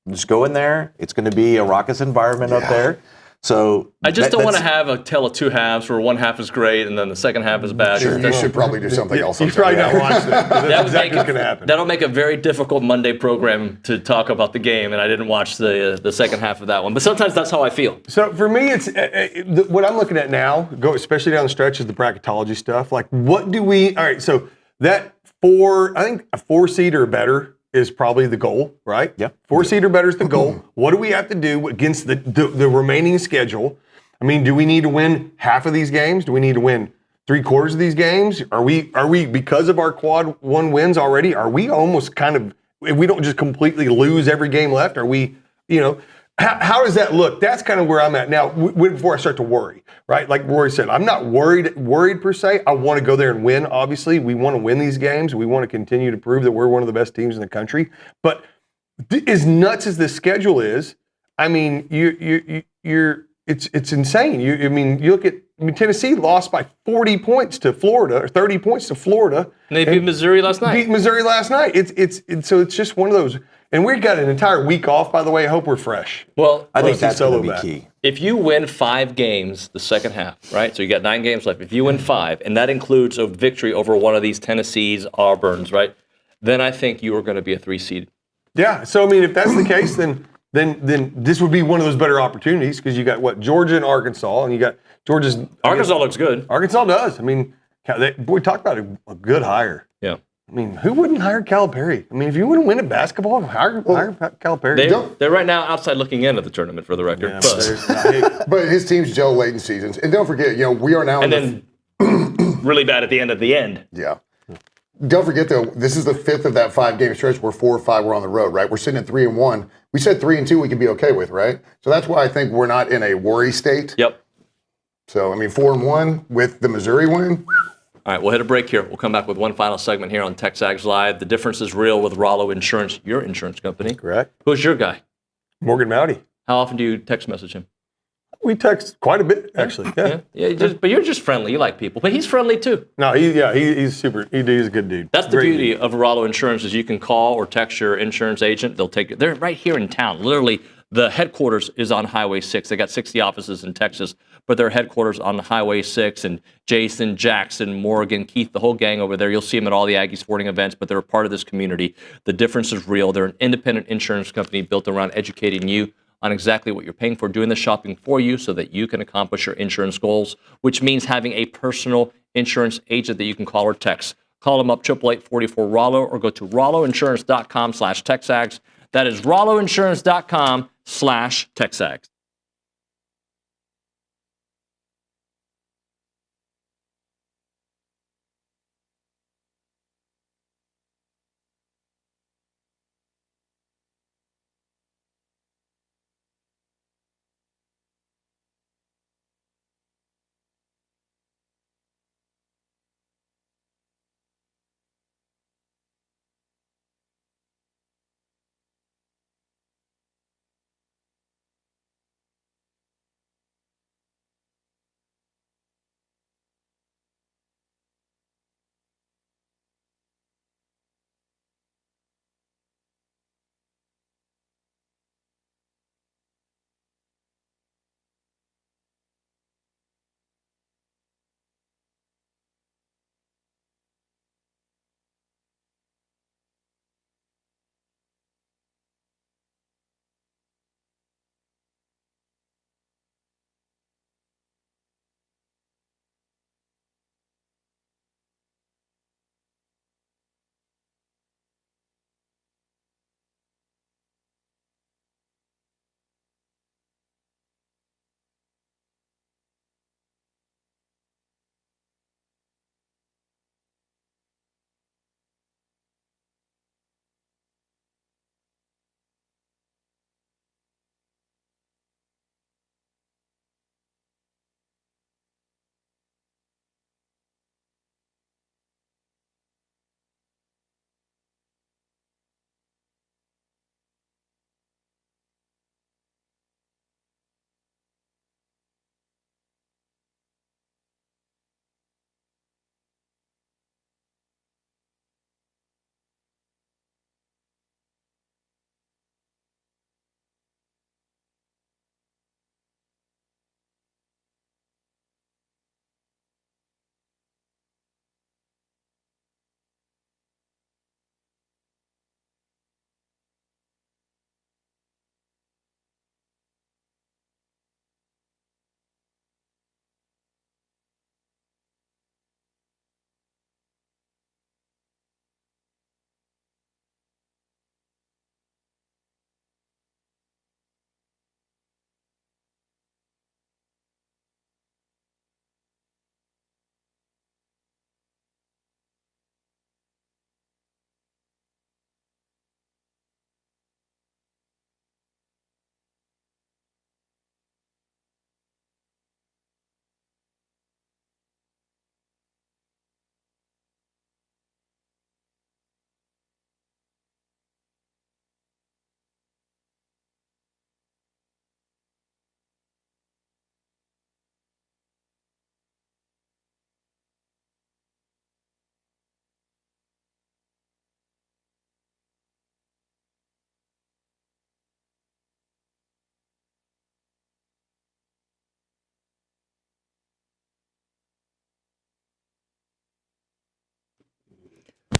just go in there. It's going to be a raucous environment up there. So I just don't want to have a tale of two halves where one half is great and then the second half is bad. You should probably do something else. You probably not watch that. That's exactly what's going to happen. That'll make a very difficult Monday program to talk about the game, and I didn't watch the second half of that one. But sometimes that's how I feel. So for me, it's what I'm looking at now, especially down the stretch, is the bracketology stuff. Like, what do we? All right, so that I think a 4 seed or better is probably the goal, right? Yeah. 4 seed or better is the goal. What do we have to do against the remaining schedule? I mean, do we need to win half of these games? Do we need to win 3/4 of these games? Are we because of our quad 1 wins already? Are we almost kind of, if we don't just completely lose every game left? Are we, how does that look? That's kind of where I'm at now. Before I start to worry, right? Like Rory said, I'm not worried per se. I want to go there and win. Obviously, we want to win these games. We want to continue to prove that we're one of the best teams in the country. But as nuts as this schedule is, I mean, it's insane. You look at Tennessee lost by 40 points to Florida or 30 points to Florida. And they beat Missouri last night. Beat Missouri last night. So it's just one of those. And we've got an entire week off, by the way. I hope we're fresh. Well, I think that's going to be key. If you win 5 games the second half, right? So you got 9 games left. If you win 5, and that includes a victory over one of these Tennessees, Auburns, right? Then I think you are going to be a 3 seed. Yeah. So I mean, if that's the case, then this would be one of those better opportunities because you got Georgia and Arkansas, and you got Georgia's. Arkansas looks good. Arkansas does. I mean, we talked about a good hire. Yeah. I mean, who wouldn't hire Calipari? I mean, if you want to win at basketball, hire Calipari. They're right now outside looking in at the tournament, for the record. Yeah, but his team's gel late in seasons. And don't forget, we are now really bad at the end of the end. Yeah. Don't forget, though, this is the 5th of that 5-game stretch where 4 or 5 were on the road, right? We're sitting at 3-1. We said 3-2 we could be okay with, right? So that's why I think we're not in a worry state. Yep. So, 4-1 with the Missouri win. All right, we'll hit a break here. We'll come back with one final segment here on TexAgs Live. The difference is real with Rollo Insurance, your insurance company. Correct. Who's your guy? Morgan Mowdy. How often do you text message him? We text quite a bit, actually. Yeah. But you're just friendly. You like people. But he's friendly, too. No, he's super. He's a good dude. That's the beauty of Rollo Insurance is you can call or text your insurance agent. They'll take it. They're right here in town. Literally, the headquarters is on Highway 6. They got 60 offices in Texas, but their headquarters on Highway 6. And Jason, Jackson, Morgan, Keith, the whole gang over there. You'll see them at all the Aggie sporting events, but they're a part of this community. The difference is real. They're an independent insurance company built around educating you on exactly what you're paying for, doing the shopping for you so that you can accomplish your insurance goals, which means having a personal insurance agent that you can call or text. Call them up, 888-44-ROLLO, or go to rolloinsurance.com/TexAgs. That is rolloinsurance.com/TexAgs.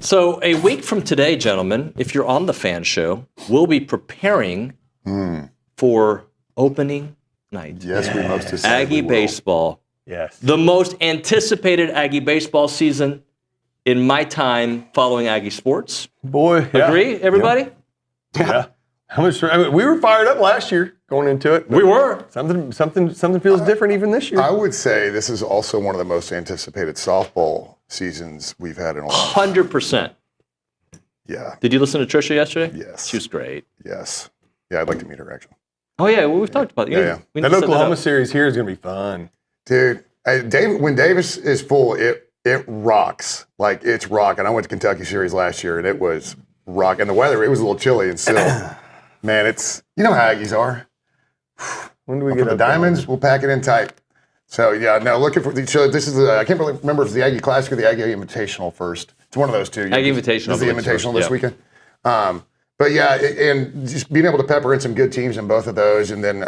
So a week from today, gentlemen, if you're on the fan show, we'll be preparing for opening night. Yes, we most decidedly Aggie will. baseball. Yes. The most anticipated Aggie baseball season in my time following Aggie sports. Boy, yeah. Agree, everybody? Yeah. How much? I mean, we were fired up last year going into it. We were. Something feels different even this year. I would say this is also one of the most anticipated softball seasons we've had in a while. 100%. Yeah. Did you listen to Trisha yesterday? Yes. She was great. Yes. Yeah, I'd like to meet her actually. Oh yeah, well, we've talked about it. Yeah. We need That to set Oklahoma up. series here is going to be fun. Dude, when Davis is full, it rocks. Like, it's rocking. I went to Kentucky series last year, and it was rock. And the weather, it was a little chilly, and still, man, it's, you know how Aggies are. When do we For get the up there? Diamonds, we'll pack it in tight. So, yeah, no, looking for so this is I can't really remember if it's the Aggie Classic or the Aggie Invitational first. It's one of those two. Aggie Invitational. It's the Invitational this weekend. But yeah, and just being able to pepper in some good teams in both of those, and then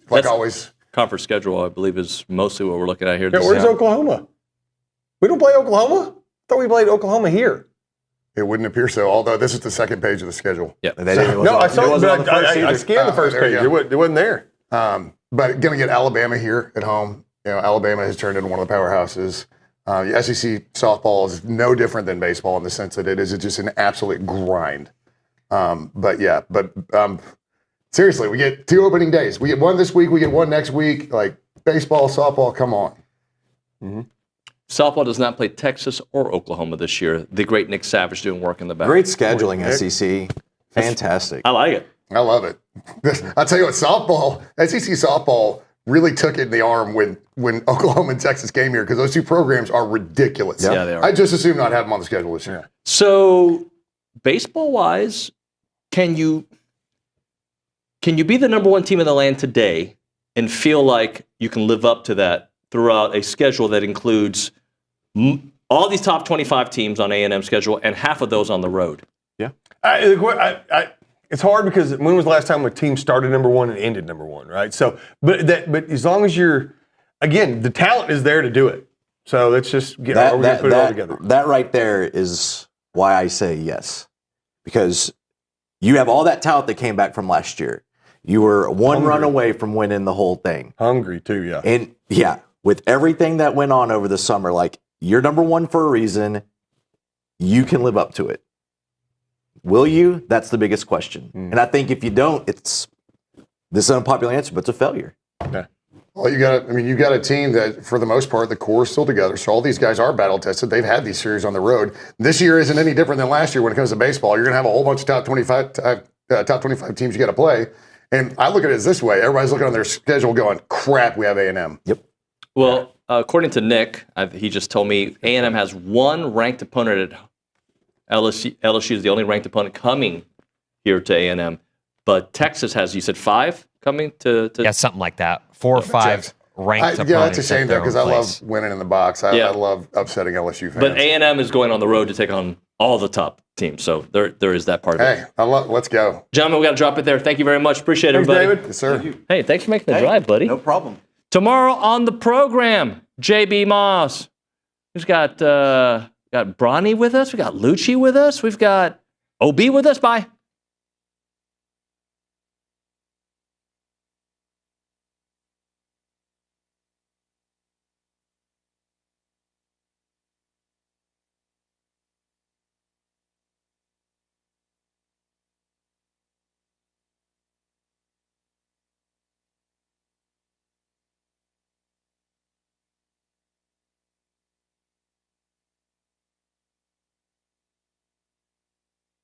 like always, Conference schedule, I believe, is mostly what we're looking at here. Yeah, where's Oklahoma? We don't play Oklahoma? I thought we played Oklahoma here. It wouldn't appear so, although this is the second page of the schedule. Yeah. No, I saw it, but I scanned the first page. It wasn't there. But going to get Alabama here at home. You know, Alabama has turned into one of the powerhouses. The SEC softball is no different than baseball in the sense that it's just an absolute grind. Seriously, we get 2 opening days. We get one this week, we get one next week. Like, baseball, softball, come on. Mm-hmm. Softball does not play Texas or Oklahoma this year. The great Nick Savage doing work in the back. Great scheduling, SEC. Fantastic. I like it. I love it. I'll tell you what, SEC softball really took it in the arm when Oklahoma and Texas came here, because those two programs are ridiculous. Yeah, they are. I just assume not have them on the schedule this year. So, baseball-wise, can you be the number one team in the land today and feel like you can live up to that throughout a schedule that includes all these top 25 teams on A&M schedule and half of those on the road? Yeah. It's hard because when was the last time a team started number one and ended number one, right? So, but as long as the talent is there to do it. So let's just put it all together. That right there is why I say yes, because you have all that talent that came back from last year. You were one run away from winning the whole thing. Hungry too, yeah. And yeah, with everything that went on over the summer, like, you're number one for a reason. You can live up to it. Will you? That's the biggest question. And I think if you don't, this is an unpopular answer, but it's a failure. Okay. Well, you got a team that, for the most part, the core is still together. So all these guys are battle tested. They've had these series on the road. This year isn't any different than last year when it comes to baseball. You're going to have a whole bunch of top 25 teams you got to play. And I look at it as this way: everybody's looking on their schedule, going, "Crap, we have A&M." Yep. Well, according to Nick, he just told me A&M has one ranked opponent at LSU. LSU is the only ranked opponent coming here to A&M. But Texas has, you said, 5 coming to yeah, something like that. 4 or 5 ranked opponents. Yeah, that's a shame, though, because I place. love winning in the box. I love upsetting LSU fans. But A&M is going on the road to take on all the top teams. So there is that part of it. Hey, let's go. Gentlemen, we got to drop it there. Thank you very much. Appreciate it, Thanks, everybody. David. Yes, sir. Hey, thanks for making the drive, buddy. No problem. Tomorrow on the program, JB Moss. We've got Bronny with us. We got Lucci with us. We've got OB with us. Bye.